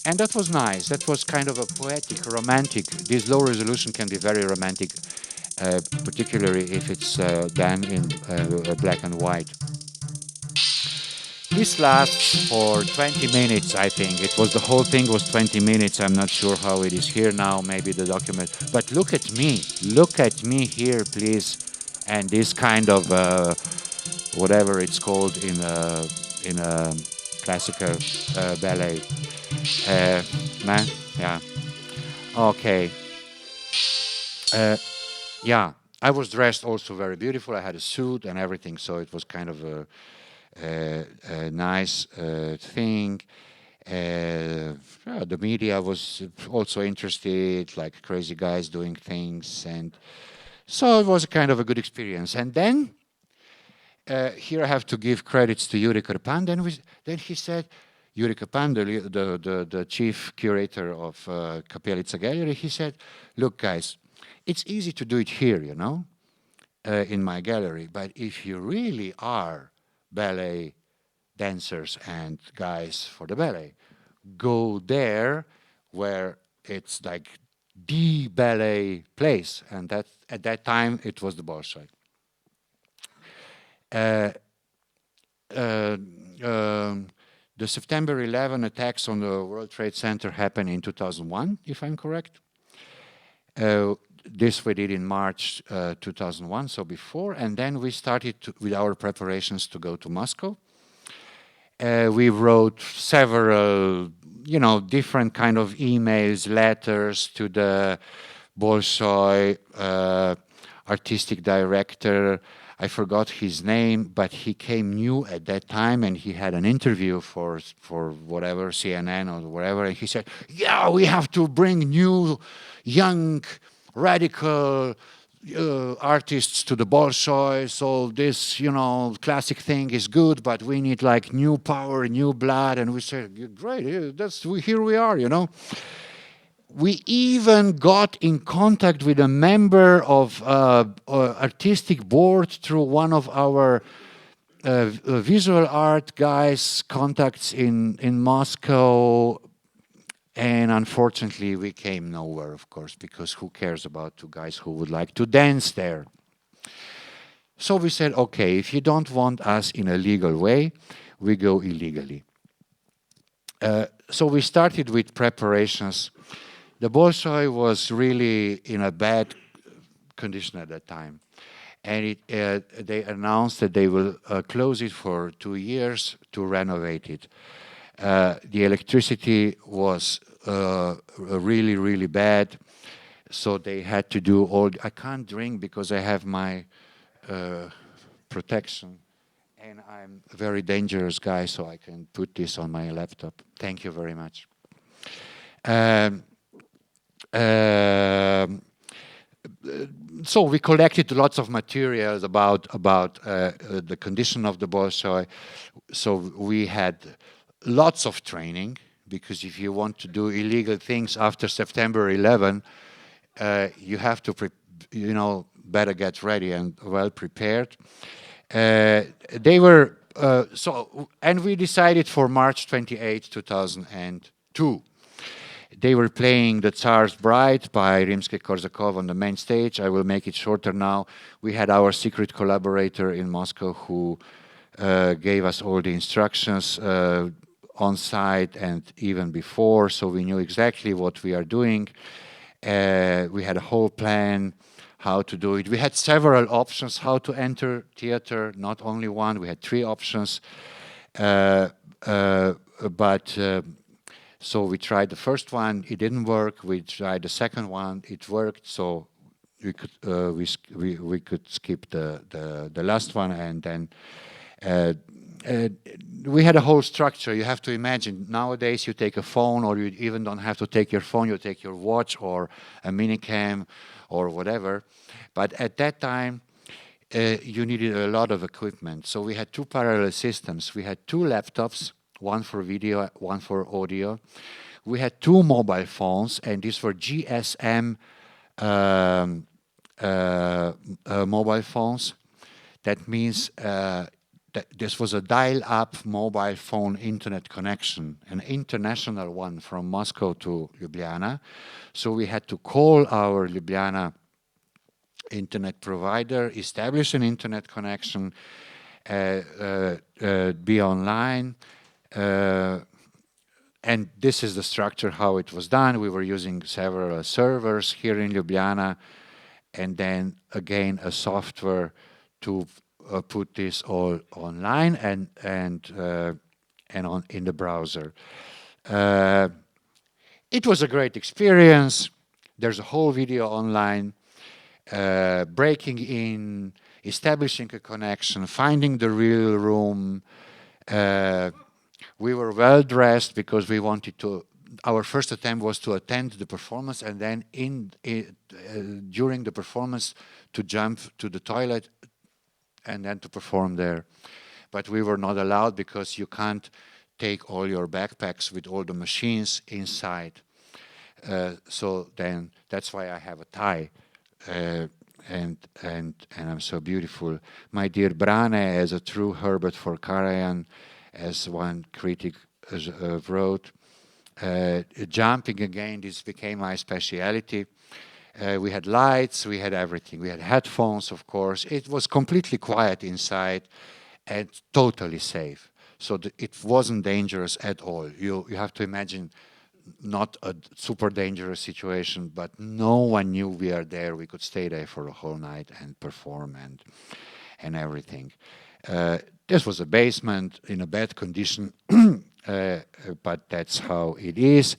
And that was nice. That was kind of a poetic, romantic. This low resolution can be very romantic, particularly if it's done in black and white. This lasts for 20 minutes, I think. It was, the whole thing was 20 minutes. I'm not sure how it is here now, maybe the document. But look at me here, please. And this kind of, whatever it's called in a classical ballet. Man, yeah. Okay. Yeah, I was dressed also very beautiful. I had a suit and everything, so it was kind of a nice thing. The media was also interested, like crazy guys doing things, and so it was kind of a good experience. And then here I have to give credits to Yuri Karpan. Then he said, Yuri Karpan, the chief curator of Kapelica Gallery, he said, "Look, guys, it's easy to do it here, you know, in my gallery. But if you really are ballet dancers and guys for the ballet, go there where it's like the ballet place." And that at that time it was the Bolshoi. The September 11 attacks on the World Trade Center happened in 2001, if I'm correct. This we did in March 2001, so before, and then we started with our preparations to go to Moscow. We wrote several, you know, different kind of emails, letters to the Bolshoi artistic director. I forgot his name, but he came new at that time, and he had an interview for whatever, CNN or whatever, and he said, "Yeah, we have to bring new, young, radical artists to the Bolshoi, so this, you know, classic thing is good, but we need like new power, new blood." And we said, "Great, here we are, you know." We even got in contact with a member of artistic board through one of our visual art guys' contacts in Moscow. And unfortunately, we came nowhere, of course, because who cares about two guys who would like to dance there? So we said, okay, if you don't want us in a legal way, we go illegally. So we started with preparations. The Bolshoi was really in a bad condition at that time. And they announced that they will close it for 2 years to renovate it. The electricity was really, really bad. So they had to do all... I can't drink because I have my protection. And I'm a very dangerous guy, so I can put this on my laptop. Thank you very much. So we collected lots of materials about the condition of the Bolshoi. So we had lots of training, because if you want to do illegal things after September 11, you have to, better get ready and well prepared. They were and we decided for March 28, 2002. They were playing The Tsar's Bride by Rimsky-Korsakov on the main stage. I will make it shorter now. We had our secret collaborator in Moscow who gave us all the instructions on site and even before, so we knew exactly what we are doing. We had a whole plan how to do it. We had several options how to enter theater, not only one. We had 3 options, so we tried the first one, it didn't work. We tried the second one, it worked. So we could skip the last one, and then we had a whole structure. You have to imagine nowadays you take a phone, or you even don't have to take your phone. You take your watch or a minicam or whatever. But at that time, you needed a lot of equipment. So we had 2 parallel systems. We had 2 laptops, one for video, one for audio. We had 2 mobile phones, and these were GSM mobile phones. That means that this was a dial-up mobile phone internet connection, an international one from Moscow to Ljubljana. So we had to call our Ljubljana internet provider, establish an internet connection, be online. And this is the structure how it was done. We were using several servers here in Ljubljana, and then again a software to put this all online and in the browser. It was a great experience. There's a whole video online, breaking in, establishing a connection, finding the real room. We were well dressed because we wanted to. Our first attempt was to attend the performance, and then during the performance to jump to the toilet and then to perform there. But we were not allowed because you can't take all your backpacks with all the machines inside. So then that's why I have a tie, and I'm so beautiful. My dear Brane, as a true Herbert for Karajan, as one critic wrote, jumping again, this became my speciality. We had lights, we had everything. We had headphones, of course. It was completely quiet inside and totally safe. So it wasn't dangerous at all. You have to imagine not a super dangerous situation, but no one knew we are there. We could stay there for a whole night and perform and everything. This was a basement in a bad condition, but that's how it is.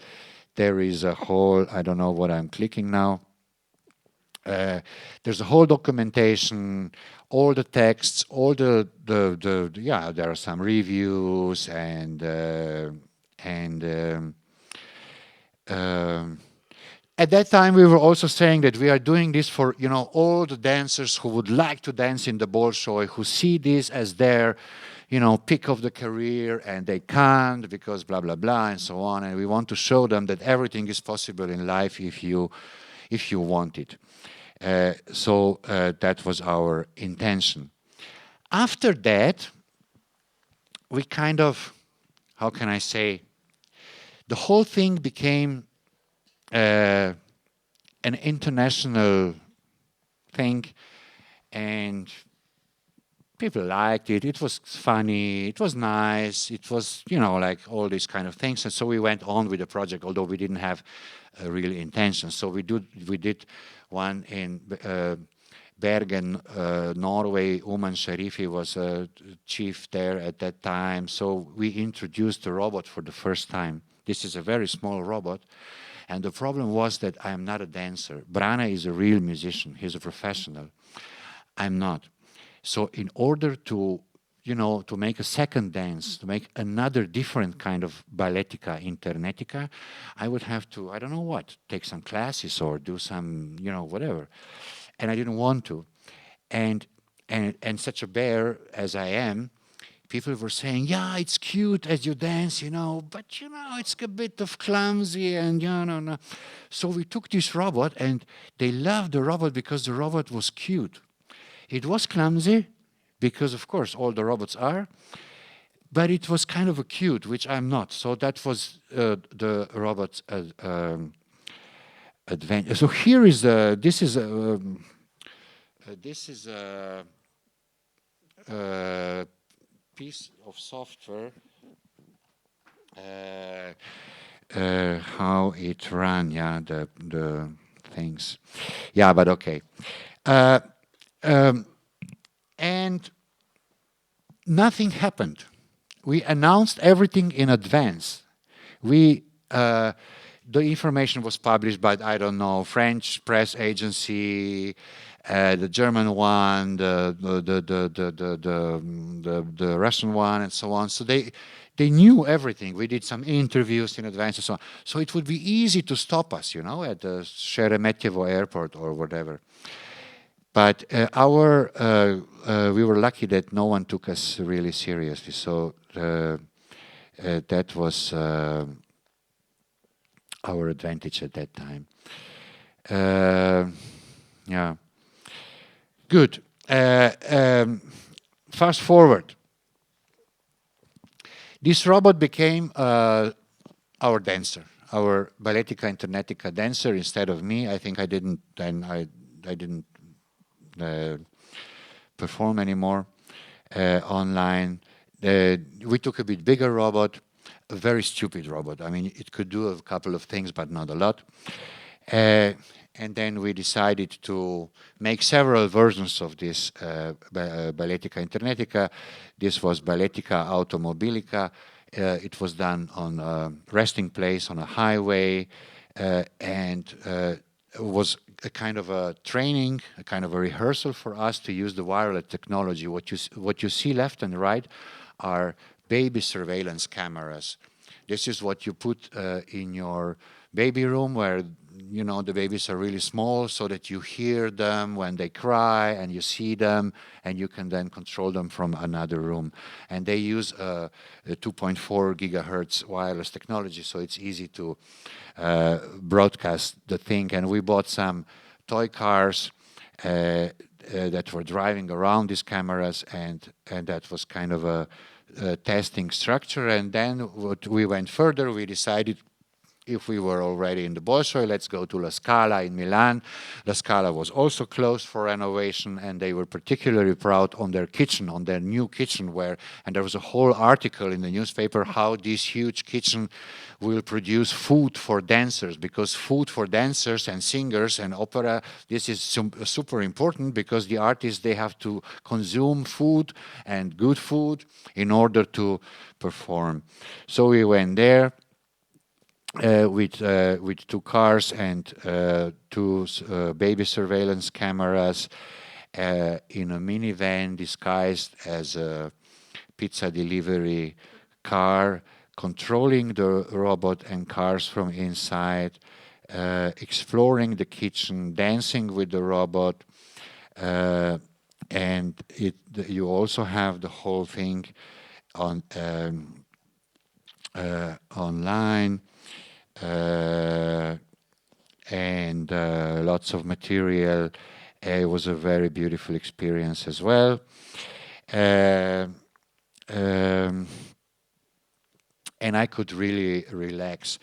There is a whole, I don't know what I'm clicking now. There's a whole documentation, all the texts, all the yeah, there are some reviews and at that time we were also saying that we are doing this for, all the dancers who would like to dance in the Bolshoi, who see this as their, peak of the career, and they can't because blah, blah, blah, and so on. And we want to show them that everything is possible in life if you want it. So that was our intention. After that, we kind of, how can I say, the whole thing became an international thing, and people liked it. It was funny. It was nice. It was, like all these kind of things. And so we went on with the project, although we didn't have a real intention. So we did one in Bergen, Norway. Uman Sharifi was a chief there at that time. So we introduced the robot for the first time. This is a very small robot. And the problem was that I am not a dancer. Brane is a real musician. He's a professional. I'm not. So in order to, to make a second dance, to make another different kind of balletica internetica, I would have to, I don't know what, take some classes or do some, whatever. And I didn't want to. And such a bear as I am, people were saying, yeah, it's cute as you dance, but, it's a bit of clumsy and, no. So we took this robot and they loved the robot because the robot was cute. It was clumsy because, of course, all the robots are, but it was kind of a cute, which I'm not. So that was the robot's advantage. So here is this is a piece of software, how it ran, the things. Yeah, but okay. And nothing happened. We announced everything in advance. The information was published by, I don't know, French press agency, the German one, the Russian one, and so on. So they knew everything. We did some interviews in advance and so on. So it would be easy to stop us, at the Sheremetyevo airport or whatever. But we were lucky that no one took us really seriously. So that was our advantage at that time. Yeah. Good. Fast forward. This robot became our dancer, our balletica internetica dancer instead of me. I think I didn't perform anymore online. We took a bit bigger robot, a very stupid robot. I mean, it could do a couple of things, but not a lot. And then we decided to make several versions of this balletica internetica. This was balletica automobilica. It was done on a resting place on a highway, and was a kind of a training, a kind of a rehearsal for us to use the wireless technology. What you see left and right are baby surveillance cameras. This is what you put in your baby room where the babies are really small so that you hear them when they cry and you see them and you can then control them from another room. And they use a 2.4 gigahertz wireless technology, so it's easy to broadcast the thing. And we bought some toy cars that were driving around these cameras, and that was kind of a testing structure. And then we went further. We decided, if we were already in the Bolshoi, let's go to La Scala in Milan. La Scala was also closed for renovation, and they were particularly proud on their kitchen, on their new kitchen, and there was a whole article in the newspaper how this huge kitchen will produce food for dancers, because food for dancers and singers and opera, this is super important, because the artists, they have to consume food and good food in order to perform. So we went there. With 2 cars and 2 baby surveillance cameras in a minivan disguised as a pizza delivery car, controlling the robot and cars from inside, exploring the kitchen, dancing with the robot, and you also have the whole thing on online. And lots of material. It was a very beautiful experience as well. And I could really relax.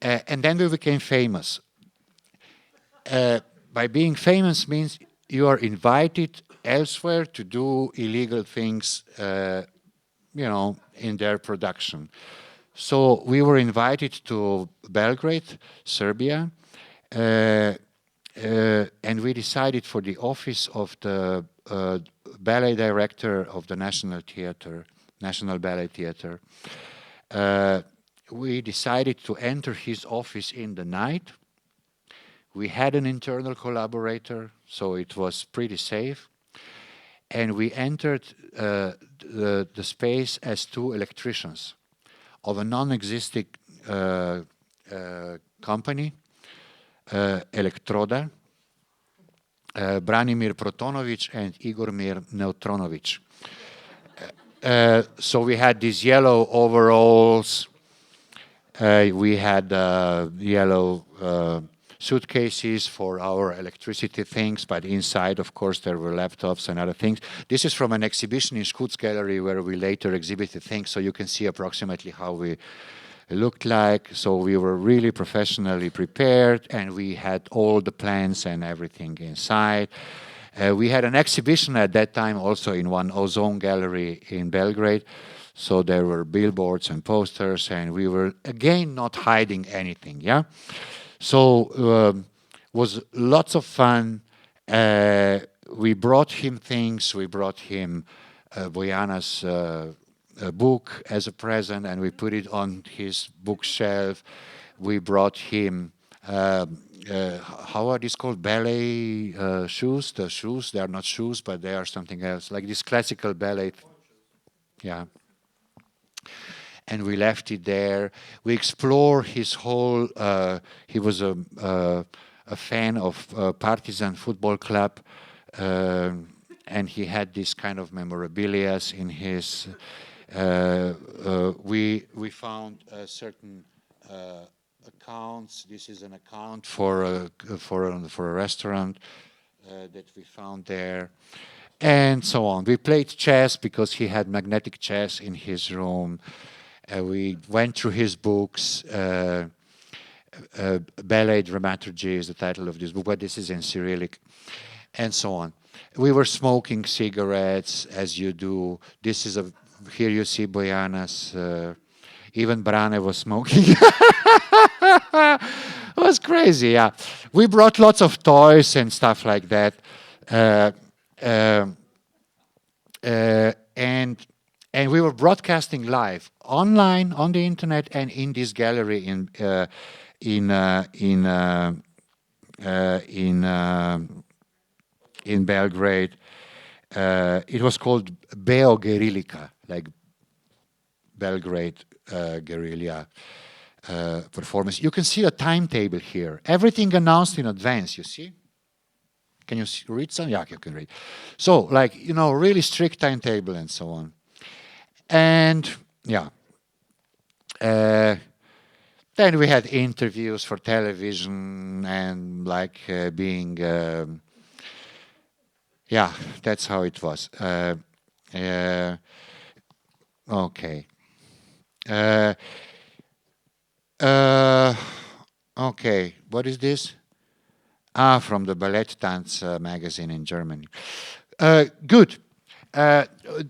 And then we became famous. By being famous means you are invited elsewhere to do illegal things, in their production. So we were invited to Belgrade, Serbia, and we decided for the office of the ballet director of the National Ballet Theater. We decided to enter his office in the night. We had an internal collaborator, so it was pretty safe. and we entered the space as two electricians of a non-existing company, Elektroda, Branimir Protonovic and Igor Neutronovic. So we had these yellow overalls, we had yellow suitcases for our electricity things, but inside, of course, there were laptops and other things. This is from an exhibition in Škuc Gallery where we later exhibited things, so you can see approximately how we looked like. So we were really professionally prepared, and we had all the plans and everything inside. We had an exhibition at that time also in one ozone gallery in Belgrade. So there were billboards and posters, and we were, again, not hiding anything, yeah? So was lots of fun. We brought him things. We brought him Bojana's book as a present, and we put it on his bookshelf. We brought him, how are these called? Ballet shoes? The shoes, they are not shoes, but they are something else, like this classical ballet. Yeah. And we left it there. We explored his whole, he was a fan of Partizan football club, and he had this kind of memorabilia in his, we found certain accounts. This is an account for a restaurant that we found there, and so on. We played chess because he had magnetic chess in his room. We went through his books. Ballet Dramaturgy is the title of this book, but this is in Cyrillic, and so on. We were smoking cigarettes, as you do. This is a, here you see Bojana's, even Brane was smoking. It was crazy, yeah. We brought lots of toys and stuff like that. And we were broadcasting live online on the internet and in this gallery in Belgrade. It was called Beo Guerrillica, like Belgrade guerrilla performance. You can see a timetable here. Everything announced in advance, you see? Can you read some? Yeah, you can read. So, like, you know, really strict timetable and so on. And, yeah. Then we had interviews for television and, like, being... yeah, that's how it was. Okay. Okay, what is this? Ah, from the Ballet Tanz magazine in Germany. Good.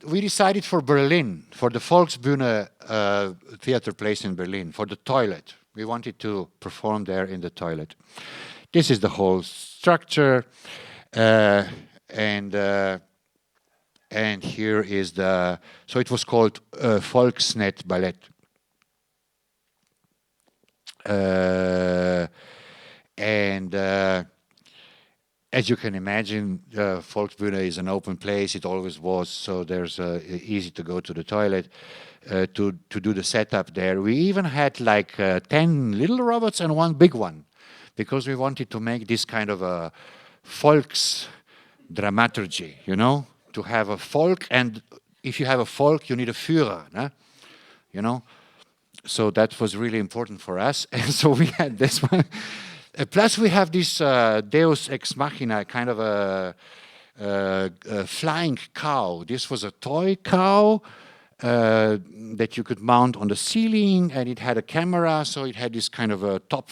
We decided for Berlin, for the Volksbühne theater place in Berlin, for the toilet. We wanted to perform there in the toilet. This is the whole structure, and here is the, so it was called Volksnet Ballet. As you can imagine, Volksbühne is an open place. It always was, so there's easy to go to the toilet to do the setup there. We even had like 10 little robots and one big one, because we wanted to make this kind of a Volksdramaturgy, you know, to have a Volk, and if you have a Volk, you need a Führer, né? You know. So that was really important for us, and so we had this one. Plus, we have this Deus Ex Machina, kind of a flying cow. This was a toy cow that you could mount on the ceiling, and it had a camera, so it had this kind of a top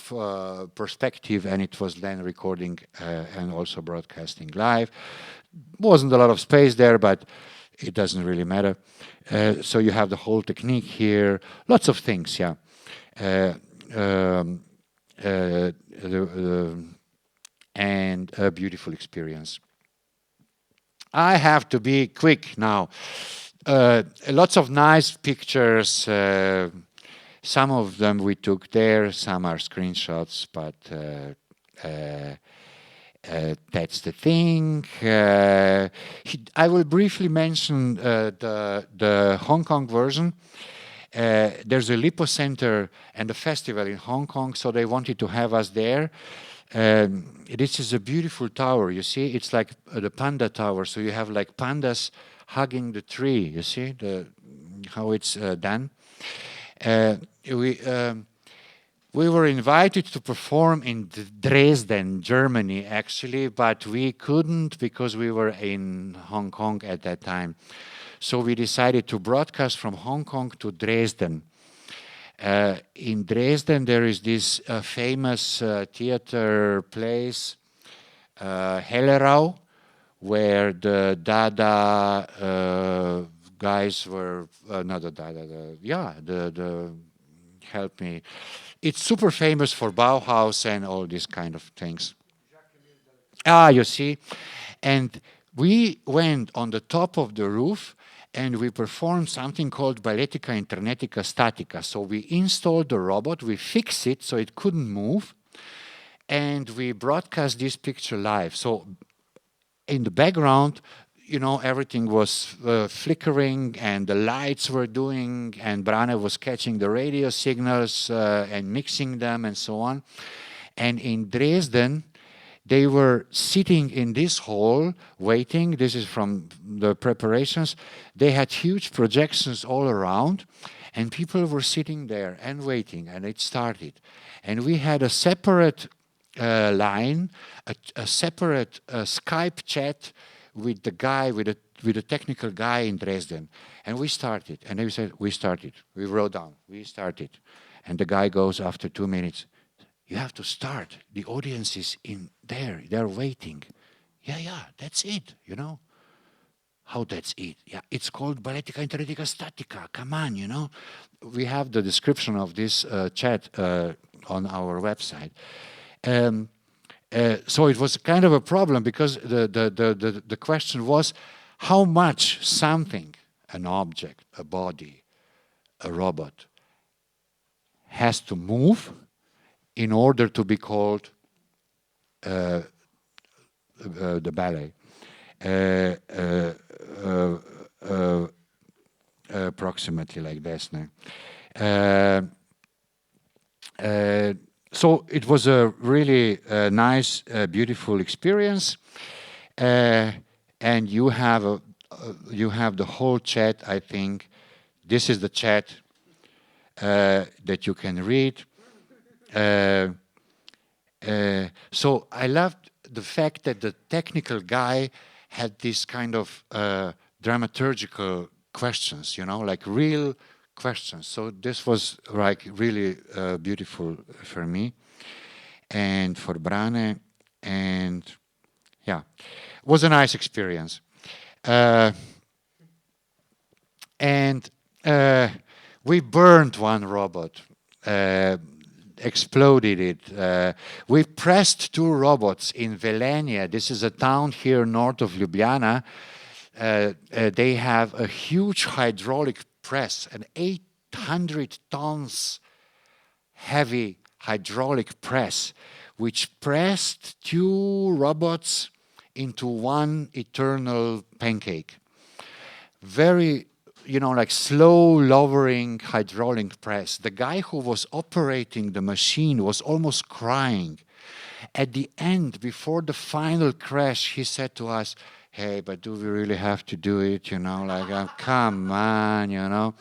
perspective, and it was then recording and also broadcasting live. Wasn't a lot of space there, but it doesn't really matter. So you have the whole technique here, lots of things, yeah. And a beautiful experience. I have to be quick now. Lots of nice pictures. Some of them we took there, some are screenshots, but That's the thing. I will briefly mention the Hong Kong version. There's a Lipo Center and a festival in Hong Kong, so they wanted to have us there. This is a beautiful tower, you see? It's like the panda tower, so you have like pandas hugging the tree, you see how it's done? We were invited to perform in Dresden, Germany, actually, but we couldn't because we were in Hong Kong at that time. So we decided to broadcast from Hong Kong to Dresden. In Dresden, there is this famous theater place, Hellerau, where the Dada guys were, not the Dada, help me. It's super famous for Bauhaus and all these kind of things. You see. And we went on the top of the roof and we performed something called Balletica Internetica Statica. So we installed the robot, we fixed it so it couldn't move, and we broadcast this picture live. So in the background, you know, everything was flickering and the lights were doing, and Brane was catching the radio signals and mixing them and so on. And in Dresden, they were sitting in this hall waiting. This is from the preparations. They had huge projections all around, and people were sitting there and waiting, and it started. And we had a separate line, a separate Skype chat with the guy, with a technical guy in Dresden. And we started. And they said, we started. We wrote down, we started. And the guy goes after 2 minutes, you have to start. The audience is in there. They're waiting. Yeah, that's it, you know. How that's it? Yeah, it's called Balletica Internetica Statica. Come on, you know. We have the description of this chat on our website. So it was kind of a problem because the question was how much something, an object, a body, a robot, has to move in order to be called the ballet. Approximately like this. So it was a really nice, beautiful experience, and you have the whole chat. I think this is the chat that you can read. So I loved the fact that the technical guy had this kind of dramaturgical questions, you know, like real questions. So this was like really beautiful for me and for Brane, and yeah, it was a nice experience. And we burned one robot, exploded it. We pressed 2 robots in Velenia. This is a town here north of Ljubljana. They have a huge hydraulic press, an 800 tons heavy hydraulic press, which pressed 2 robots into one eternal pancake. Very, you know, like slow lowering hydraulic press. The guy who was operating the machine was almost crying. At the end, before the final crash, he said to us, hey, but do we really have to do it? You know, like, come on, you know.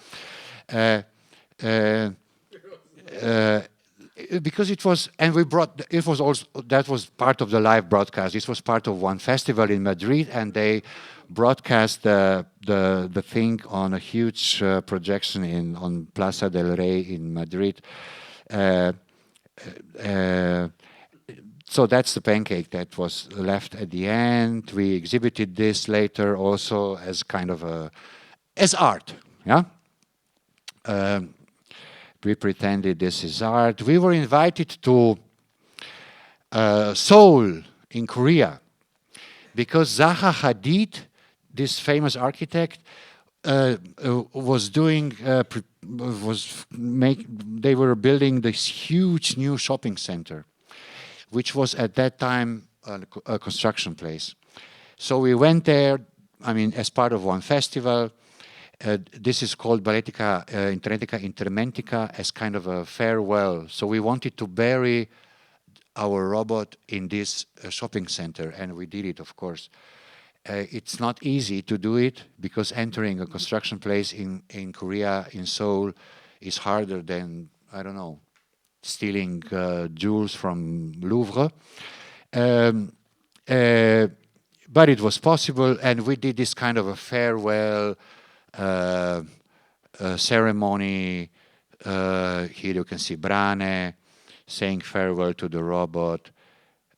Because it was, and we brought, it was also, that was part of the live broadcast. This was part of one festival in Madrid, and they broadcast the thing on a huge projection on Plaza del Rey in Madrid. So that's the pancake that was left at the end. We exhibited this later also as kind of as art, yeah? We pretended this is art. We were invited to Seoul in Korea because Zaha Hadid, this famous architect, was doing, they were building this huge new shopping center, which was at that time a construction place. So we went there, I mean, as part of one festival. This is called Balletica Internetica Intermentica, as kind of a farewell. So we wanted to bury our robot in this shopping center, and we did it, of course. It's not easy to do it, because entering a construction place in Korea, in Seoul, is harder than, I don't know, stealing jewels from Louvre. But it was possible, and we did this kind of a farewell ceremony. Here you can see Brane saying farewell to the robot,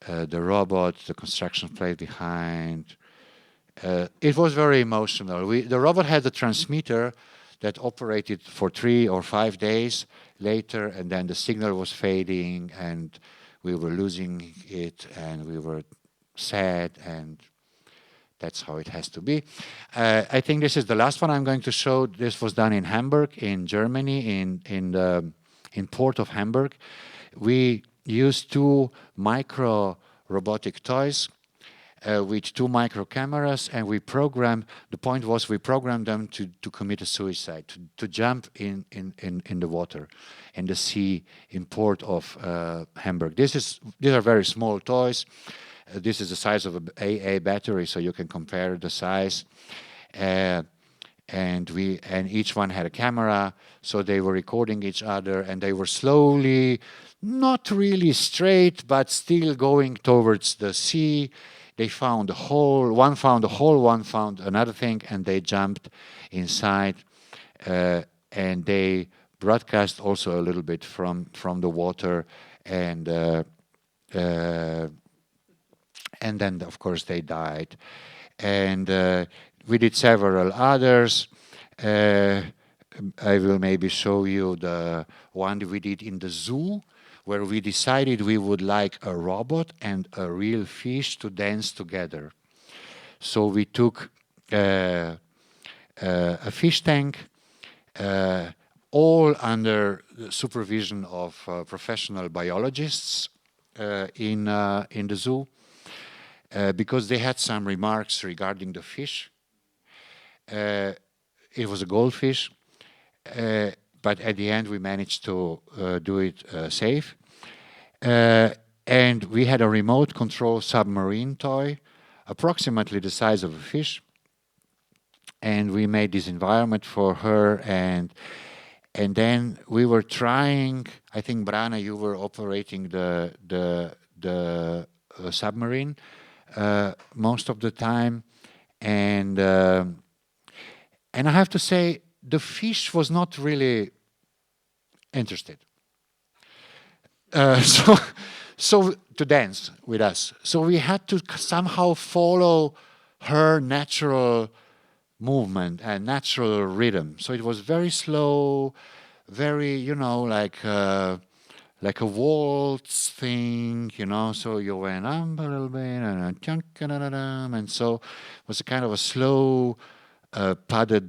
the construction place behind. It was very emotional. The robot had a transmitter that operated for 3 or 5 days later, and then the signal was fading, and we were losing it, and we were sad, and that's how it has to be. I think this is the last one I'm going to show. This was done in Hamburg, in Germany, in port of Hamburg. We used 2 micro robotic toys with 2 micro cameras, and we programmed. The point was we programmed them to commit a suicide, to jump in the water, in the sea, in port of Hamburg. These are very small toys. This is the size of an AA battery, so you can compare the size. And each one had a camera, so they were recording each other, and they were slowly, not really straight, but still going towards the sea. They found a hole. One found a hole, one found another thing, and they jumped inside. And they broadcast also a little bit from the water, and then, of course, they died. And we did several others. I will maybe show you the one we did in the zoo, where we decided we would like a robot and a real fish to dance together. So we took a fish tank, all under the supervision of professional biologists in the zoo, because they had some remarks regarding the fish. It was a goldfish, but at the end we managed to do it safe. And we had a remote control submarine toy, approximately the size of a fish. And we made this environment for her, and then we were trying. I think, Brana, you were operating the submarine most of the time, and I have to say the fish was not really interested. So to dance with us. So we had to somehow follow her natural movement and natural rhythm. So it was very slow, very, like a waltz thing, so you went up a little bit, and so it was a kind of a slow, padded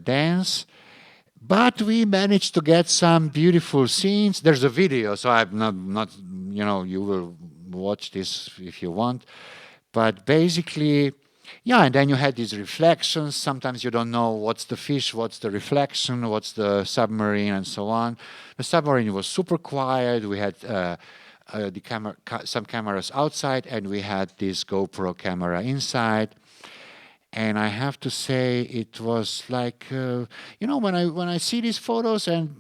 dance. But we managed to get some beautiful scenes. There's a video, so I'm not you will watch this if you want. But basically, yeah, and then you had these reflections. Sometimes you don't know what's the fish, what's the reflection, what's the submarine, and so on. The submarine was super quiet. We had some cameras outside, and we had this GoPro camera inside. And I have to say, it was like when I see these photos, and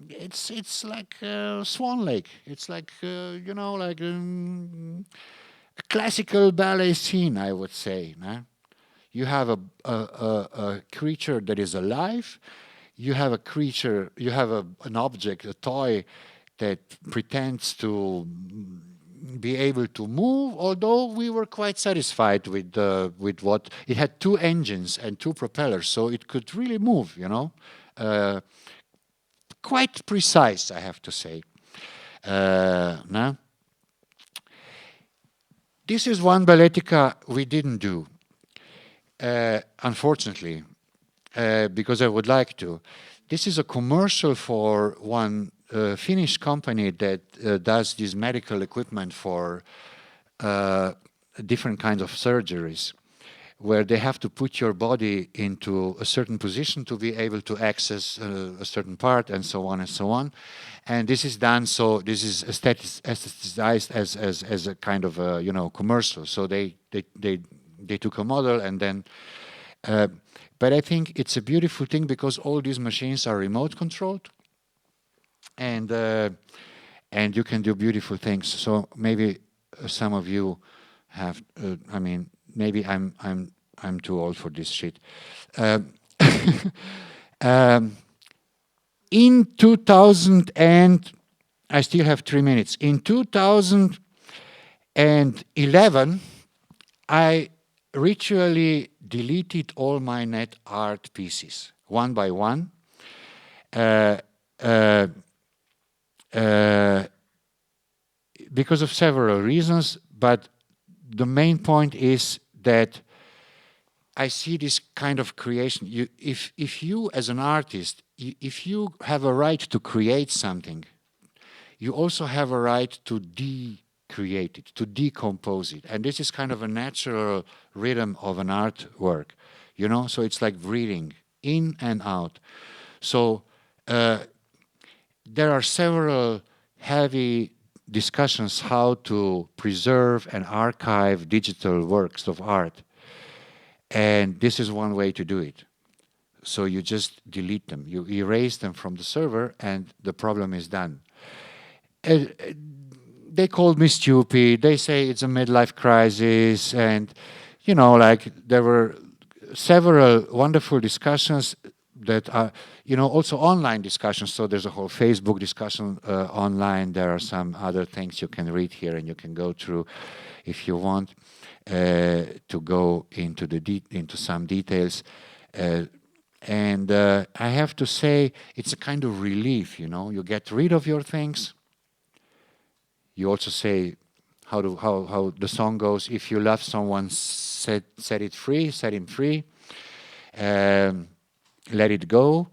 it's like Swan Lake. It's like like a classical ballet scene, I would say. You have a creature that is alive. You have a creature. You have an object, a toy, that pretends to be able to move, although we were quite satisfied with what it had. 2 engines and 2 propellers, so it could really move, quite precise, I have to say. This is one Balletica we didn't do, unfortunately, because I would like to. this is a commercial for one Finnish company that does this medical equipment for different kinds of surgeries, where they have to put your body into a certain position to be able to access a certain part, and so on and so on. And this is done, so this is aestheticized as a kind of a, commercial. So they took a model, and then but I think it's a beautiful thing because all these machines are remote controlled, and you can do beautiful things. So maybe some of you have, maybe I'm too old for this shit. In 2000 and I still have 3 minutes. In 2011, I ritually deleted all my net art pieces, one by one. Because of several reasons, but the main point is that I see this kind of creation. If you as an artist, if you have a right to create something, you also have a right to decreate it, to decompose it. And this is kind of a natural rhythm of an artwork, So it's like breathing in and out. So there are several heavy discussions how to preserve and archive digital works of art. And this is one way to do it. So you just delete them. You erase them from the server, and the problem is done. They called me stupid. They say it's a midlife crisis. And, there were several wonderful discussions that are, also online discussions. So there's a whole Facebook discussion online. There are some other things you can read here, and you can go through if you want to go into some details. And I have to say, it's a kind of relief, You get rid of your things. You also say how the song goes. If you love someone, set it free, set him free. Let it go.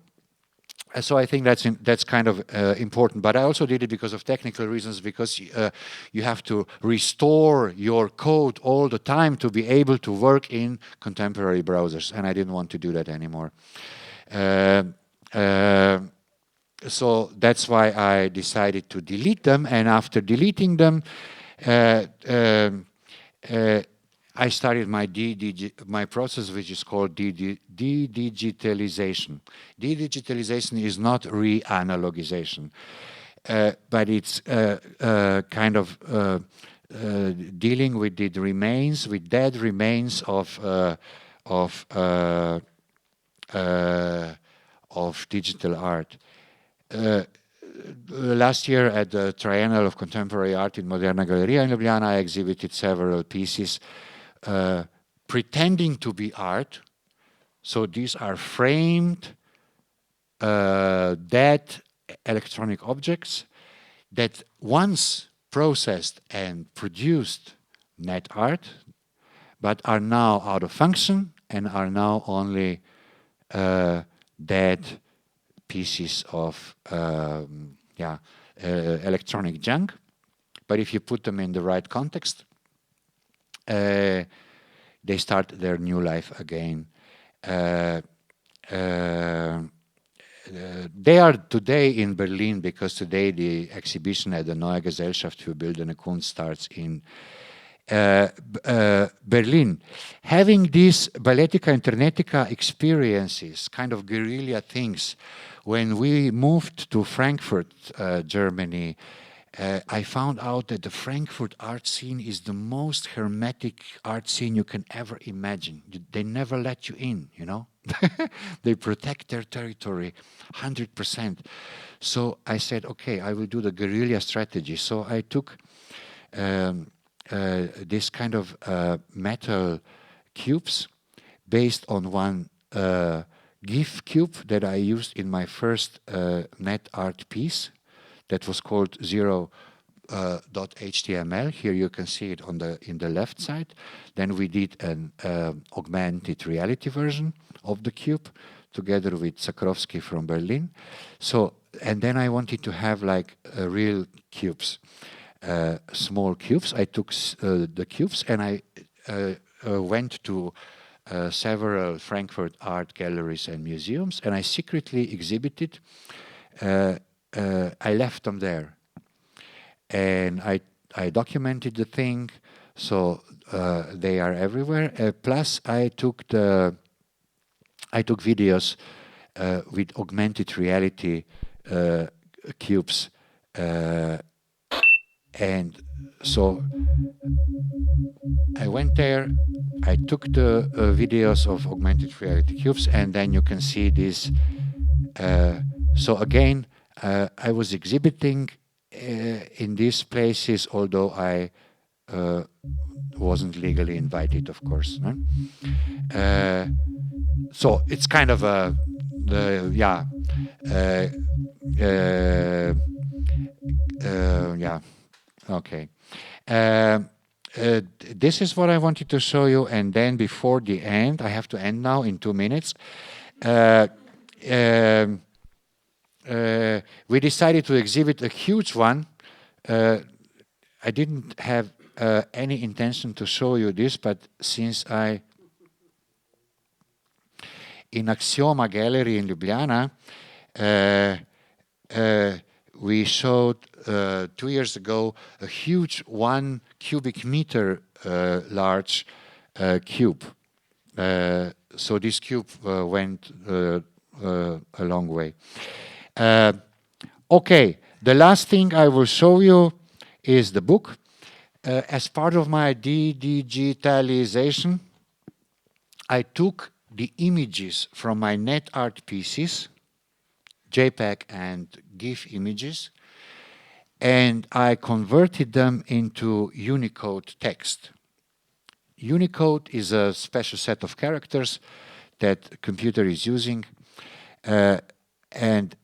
So I think that's kind of important. But I also did it because of technical reasons, because you have to restore your code all the time to be able to work in contemporary browsers, and I didn't want to do that anymore. So that's why I decided to delete them, and after deleting them, I started my process, which is called de-digitalization. De-digitalization is not re-analogization, but it's kind of dealing with the remains, with dead remains of digital art. Last year at the Triennial of Contemporary Art in Modina Galleria in Ljubljana, I exhibited several pieces pretending to be art. So these are framed, dead electronic objects that once processed and produced net art, but are now out of function and are now only dead pieces of electronic junk. But if you put them in the right context, they start their new life again. They are today in Berlin because today the exhibition at the Neue Gesellschaft für Bildende Kunst starts in Berlin. Having these Balletica Internetica experiences, kind of guerrilla things, when we moved to Frankfurt, Germany, I found out that the Frankfurt art scene is the most hermetic art scene you can ever imagine. They never let you in, They protect their territory 100%. So I said, okay, I will do the guerrilla strategy. So I took this kind of metal cubes based on one GIF cube that I used in my first net art piece that was called zero.html. Here you can see it in the left side. Then we did an augmented reality version of the cube together with Sakrovsky from Berlin. So, and then I wanted to have like real cubes, small cubes. I took the cubes and I went to several Frankfurt art galleries and museums, and I secretly exhibited. I left them there, and I documented the thing, so they are everywhere. Plus, I took videos with augmented reality cubes, and so I went there. I took the videos of augmented reality cubes, and then you can see this. So again, I was exhibiting in these places, although I wasn't legally invited, of course. No? So it's kind of a, yeah, yeah, okay. This is what I wanted to show you, and then before the end, I have to end now in 2 minutes. We decided to exhibit a huge one. I didn't have any intention to show you this, but since in Axioma Gallery in Ljubljana, we showed 2 years ago a huge 1 cubic meter large cube. So this cube went a long way. Okay, the last thing I will show you is the book. As part of my digitalization, I took the images from my net art pieces, JPEG and GIF images, and I converted them into Unicode text. Unicode is a special set of characters that the computer is using, and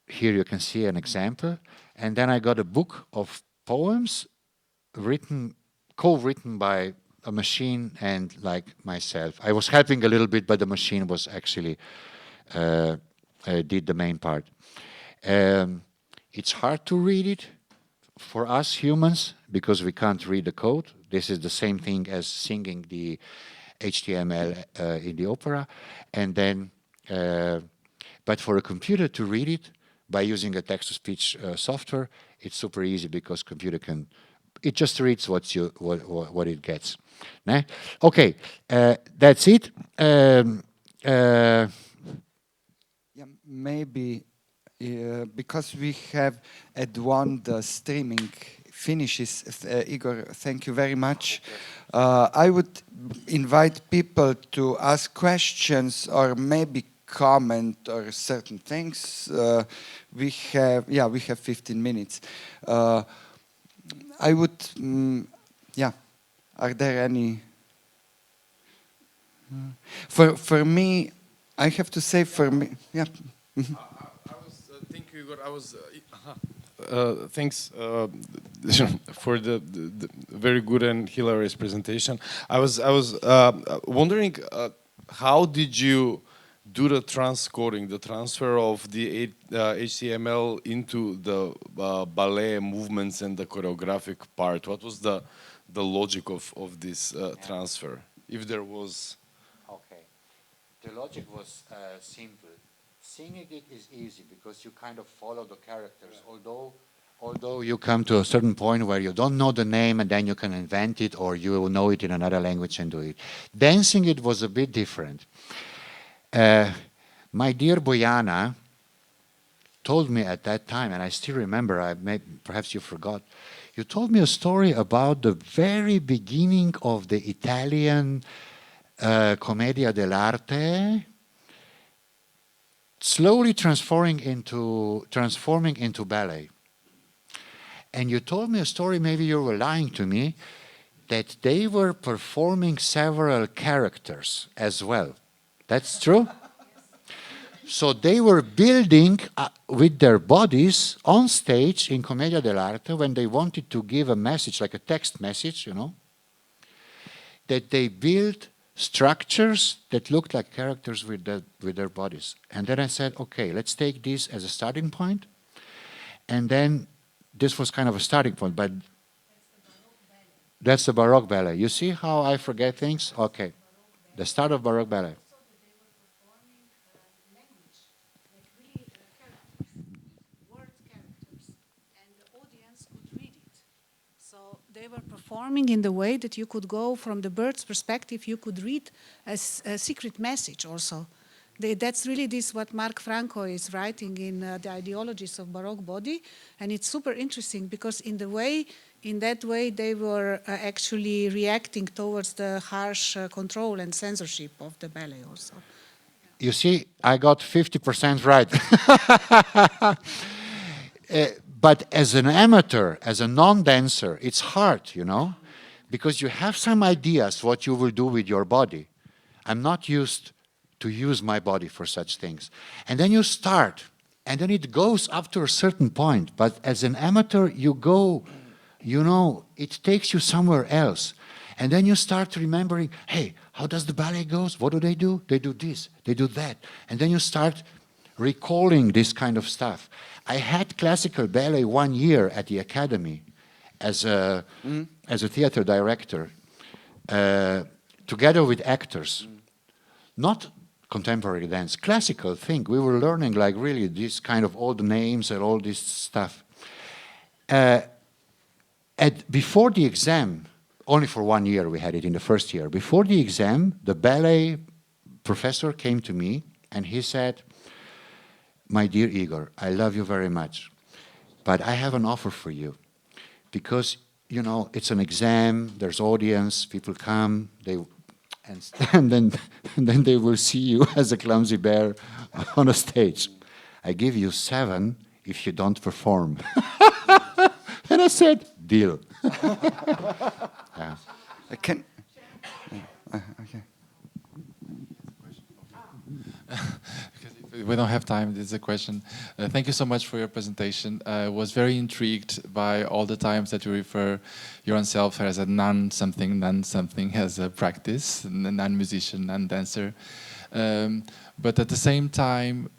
here you can see an example. And then I got a book of poems co-written by a machine and like myself. I was helping a little bit, but the machine was actually did the main part. It's hard to read it for us humans because we can't read the code. This is the same thing as singing the HTML in the opera. And then, but for a computer to read it by using a text-to-speech software, it's super easy because computer can, it just reads what it gets. Nah? Okay, that's it. Yeah, maybe because we have at one the streaming finishes. Igor, thank you very much. I would invite people to ask questions or maybe comment or certain things. We have 15 minutes. I would, yeah. Are there any? For me, I have to say, for me, yeah. Thank you, Igor. Thanks for the very good and hilarious presentation. I was wondering, how did you do the transcoding, the transfer of the HTML into the ballet movements and the choreographic part? What was the logic of this transfer, if there was? Okay, the logic was simple. Singing it is easy because you kind of follow the characters, although you come to a certain point where you don't know the name and then you can invent it or you will know it in another language and do it. Dancing it was a bit different. My dear Bojana told me at that time, and I still remember, perhaps you forgot, you told me a story about the very beginning of the Italian Commedia dell'arte, slowly transforming into ballet. And you told me a story, maybe you were lying to me, that they were performing several characters as well. That's true? So they were building with their bodies on stage in Commedia dell'arte when they wanted to give a message, like a text message, you know, that they built structures that looked like characters with their bodies. And then I said, okay, let's take this as a starting point. And then this was kind of a starting point, but that's the Baroque ballet. You see how I forget things? Okay, the start of Baroque ballet. They were performing in the way that you could go from the bird's perspective, you could read a secret message also. That's really this what Mark Franco is writing in the ideologies of Baroque body, and it's super interesting because in that way they were actually reacting towards the harsh control and censorship of the ballet also. You see, I got 50% right. But as an amateur, as a non-dancer, it's hard, you know, because you have some ideas what you will do with your body. I'm not used to use my body for such things. And then you start, and then it goes up to a certain point. But as an amateur, you go, you know, it takes you somewhere else. And then you start remembering, hey, how does the ballet goes? What do? They do this, they do that. And then you start recalling this kind of stuff. I had classical ballet 1 year at the academy as a theater director, together with actors. Not contemporary dance, classical thing. We were learning like really this kind of all the names and all this stuff. Before the exam, only for 1 year we had it in the first year. Before the exam, the ballet professor came to me and he said, my dear Igor, I love you very much, but I have an offer for you because, you know, it's an exam, there's audience, people come, and then they will see you as a clumsy bear on a stage. I give you 7 if you don't perform. And I said, deal. Yeah. Okay. We don't have time. This is a question. Thank you so much for your presentation. I was very intrigued by all the times that you refer yourself as a non-something as a practice, non-musician, non-dancer. But at the same time,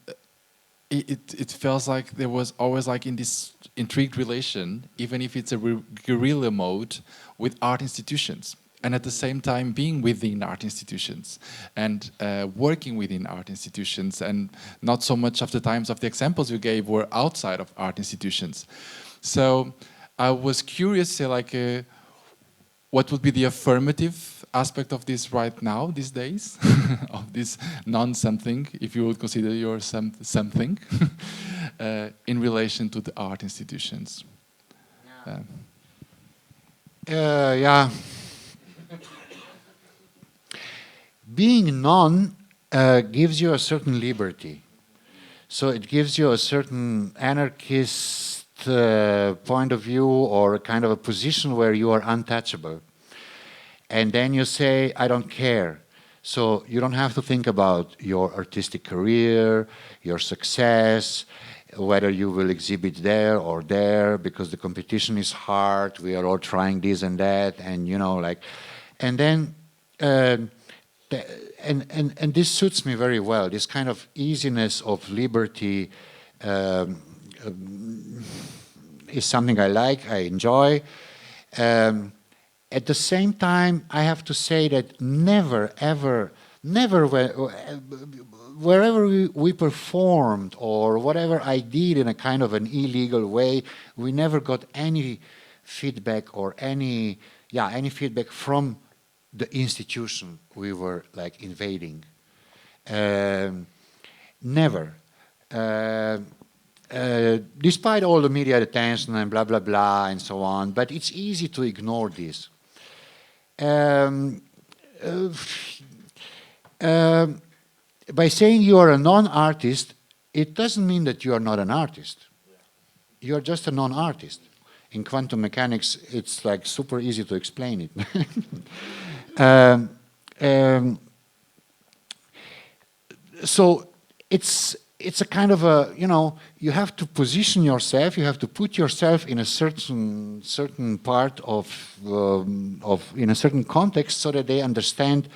it feels like there was always like in this intrigued relation, even if it's a guerrilla mode, with art institutions. And at the same time being within art institutions and working within art institutions, and not so much of the times of the examples you gave were outside of art institutions. So I was curious, say, like, what would be the affirmative aspect of this right now, these days, of this non-something, if you would consider your something, in relation to the art institutions? Yeah. Being non gives you a certain liberty. So it gives you a certain anarchist point of view or a kind of a position where you are untouchable. And then you say, I don't care. So you don't have to think about your artistic career, your success, whether you will exhibit there or there, because the competition is hard, we are all trying this and that, and you know, like, and then, and this suits me very well, this kind of easiness of liberty is something I like, I enjoy. At the same time, I have to say that never, ever, never, wherever we performed or whatever I did in a kind of an illegal way, we never got any feedback or any feedback from the institution we were like invading. Never. Despite all the media attention and blah, blah, blah, and so on, but it's easy to ignore this. By saying you are a non-artist, it doesn't mean that you are not an artist. You are just a non-artist. In quantum mechanics, it's like super easy to explain it. So it's a kind of a, you know, you have to position yourself, you have to put yourself in a certain part of in a certain context so that they understand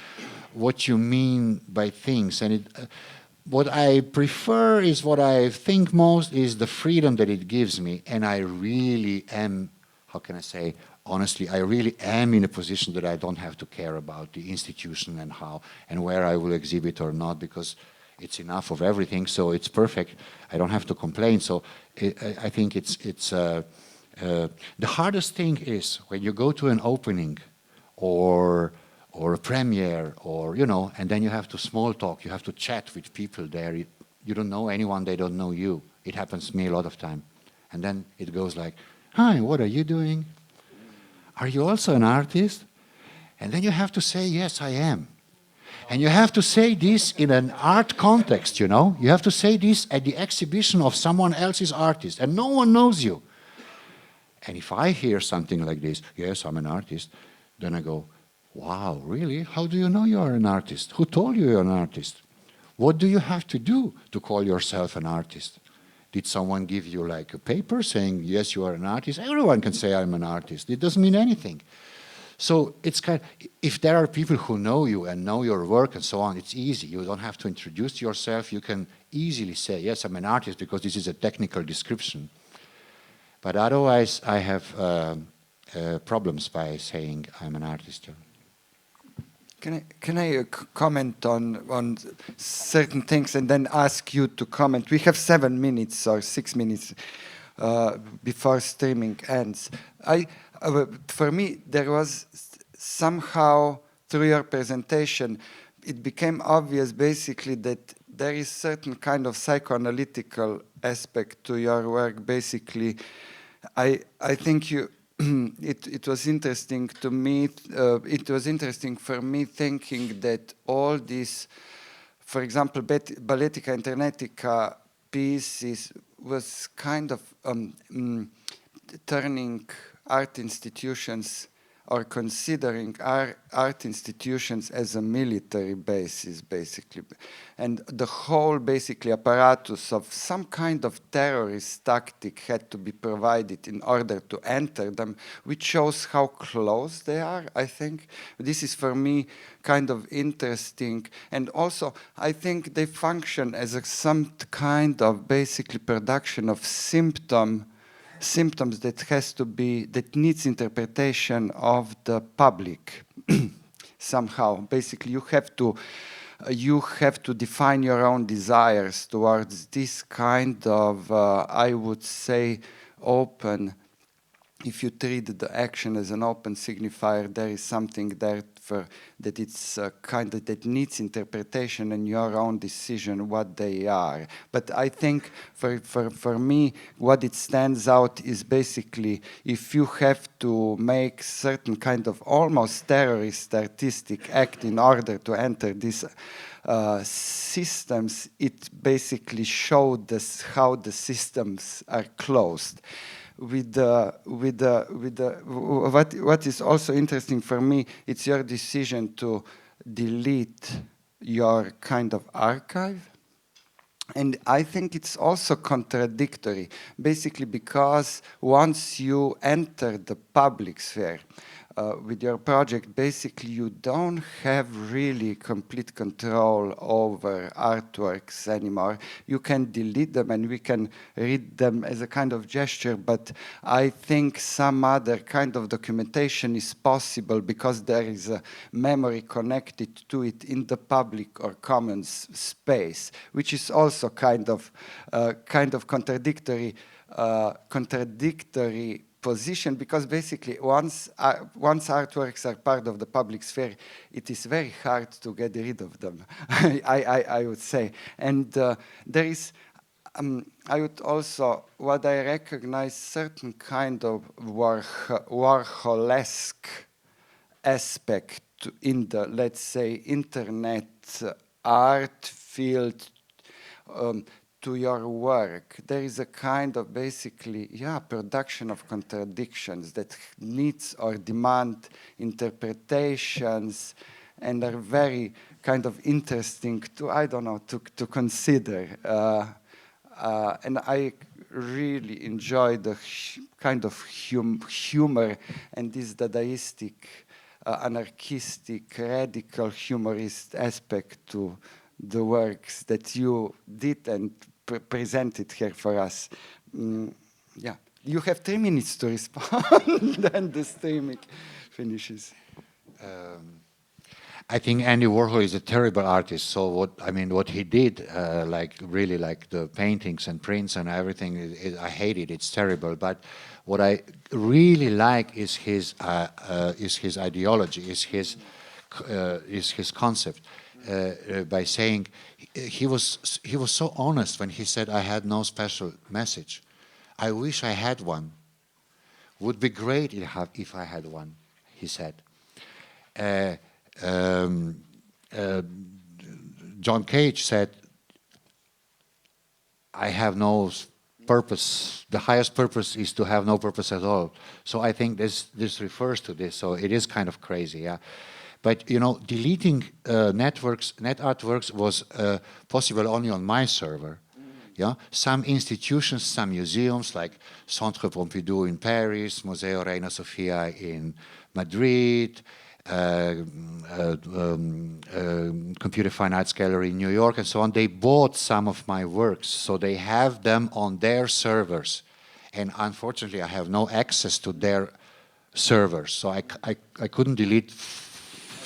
what you mean by things. And what I prefer is what I think most is the freedom that it gives me. And I really am, how can I say, honestly, I really am in a position that I don't have to care about the institution and how and where I will exhibit or not, because it's enough of everything, so it's perfect. I don't have to complain. So I think it's the hardest thing is when you go to an opening or a premiere, or and then you have to small talk. You have to chat with people there. You don't know anyone. They don't know you. It happens to me a lot of time, and then it goes like, "Hi, what are you doing? Are you also an artist?" And then you have to say, "Yes, I am." And you have to say this in an art context, You have to say this at the exhibition of someone else's artist, and no one knows you. And if I hear something like this, "Yes, I'm an artist," then I go, "Wow, really? How do you know you are an artist? Who told you you're an artist? What do you have to do to call yourself an artist? Did someone give you like a paper saying, yes, you are an artist?" Everyone can say, "I'm an artist." It doesn't mean anything. So it's if there are people who know you and know your work and so on, it's easy. You don't have to introduce yourself. You can easily say, "Yes, I'm an artist," because this is a technical description. But otherwise, I have problems by saying I'm an artist. Can I comment on certain things and then ask you to comment? We have 7 minutes or 6 minutes before streaming ends. For me, there was somehow, through your presentation, it became obvious basically that there is certain kind of psychoanalytical aspect to your work. Basically, I think it was interesting to me. It was interesting for me thinking that all these, for example, Balletica Internetica pieces was kind of turning art institutions or considering art institutions as a military basis, basically. And the whole, basically, apparatus of some kind of terrorist tactic had to be provided in order to enter them, which shows how close they are, I think. This is, for me, kind of interesting. And also, I think they function as some kind of, basically, production of symptoms that needs interpretation of the public somehow. Basically, you have to define your own desires towards this kind of, I would say, open. If you treat the action as an open signifier, there is something there that it's kind of that needs interpretation and your own decision what they are. But I think for me, what it stands out is basically if you have to make certain kind of almost terrorist artistic act in order to enter these systems, it basically showed us how the systems are closed. What is also interesting for me, it's your decision to delete your kind of archive. And I think it's also contradictory, basically because once you enter the public sphere with your project, basically you don't have really complete control over artworks anymore. You can delete them and we can read them as a kind of gesture, but I think some other kind of documentation is possible because there is a memory connected to it in the public or commons space, which is also kind of contradictory position, because basically once artworks are part of the public sphere, it is very hard to get rid of them, I would say. And there is, I would also, what I recognize, certain kind of Warholesque aspect in the, let's say, internet art field to your work. There is a kind of basically, production of contradictions that needs or demand interpretations and are very kind of interesting to, I don't know, to consider. And I really enjoy the kind of humor and this Dadaistic anarchistic, radical, humorist aspect to the works that you did and presented here for us. Yeah, you have 3 minutes to respond, then the streaming finishes. I think Andy Warhol is a terrible artist. So what he did, like really like the paintings and prints and everything, I hate it. It's terrible. But what I really like is his ideology, is his concept. By saying he was so honest when he said, "I had no special message. I wish I had one. Would be great if I had one," he said. John Cage said, "I have no purpose. The highest purpose is to have no purpose at all." So I think this refers to this. So it is kind of crazy, yeah. But you know, deleting net artworks was possible only on my server. Yeah, some institutions, some museums like Centre Pompidou in Paris, Museo Reina Sofia in Madrid, Computer Fine Arts Gallery in New York, and so on. They bought some of my works, so they have them on their servers. And unfortunately, I have no access to their servers, so I couldn't delete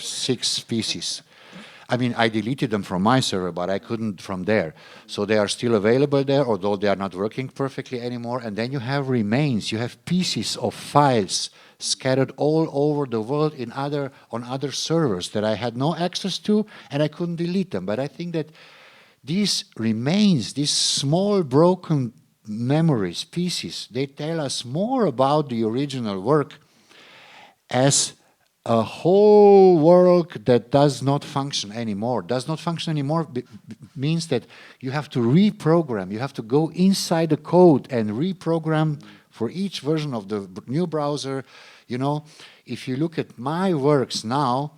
6 pieces. I mean, I deleted them from my server, but I couldn't from there. So they are still available there, although they are not working perfectly anymore. And then you have remains, you have pieces of files scattered all over the world on other servers that I had no access to, and I couldn't delete them. But I think that these remains, these small broken memories, pieces, they tell us more about the original work as a whole work that does not function anymore. Does not function anymore means that you have to reprogram. You have to go inside the code and reprogram for each version of the new browser. You know, if you look at my works now,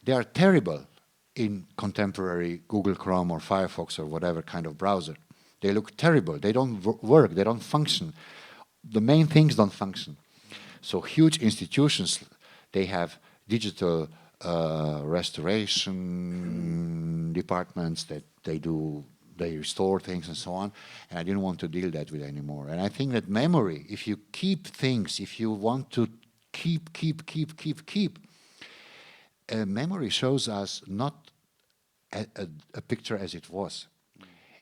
they are terrible in contemporary Google Chrome or Firefox or whatever kind of browser. They look terrible. They don't work. They don't function. The main things don't function. So huge institutions, they have digital restoration departments that they restore things and so on, and I didn't want to deal that with anymore. And I think that memory, if you keep things, if you want to keep, memory shows us not a picture as it was.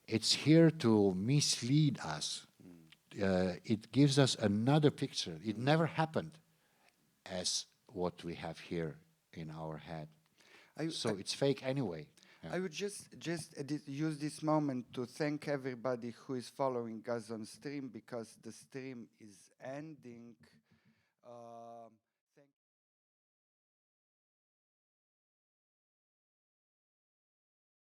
It's here to mislead us. It gives us another picture. It never happened as what we have here in our head. So it's fake anyway. Yeah. I would just use this moment to thank everybody who is following us on stream, because the stream is ending.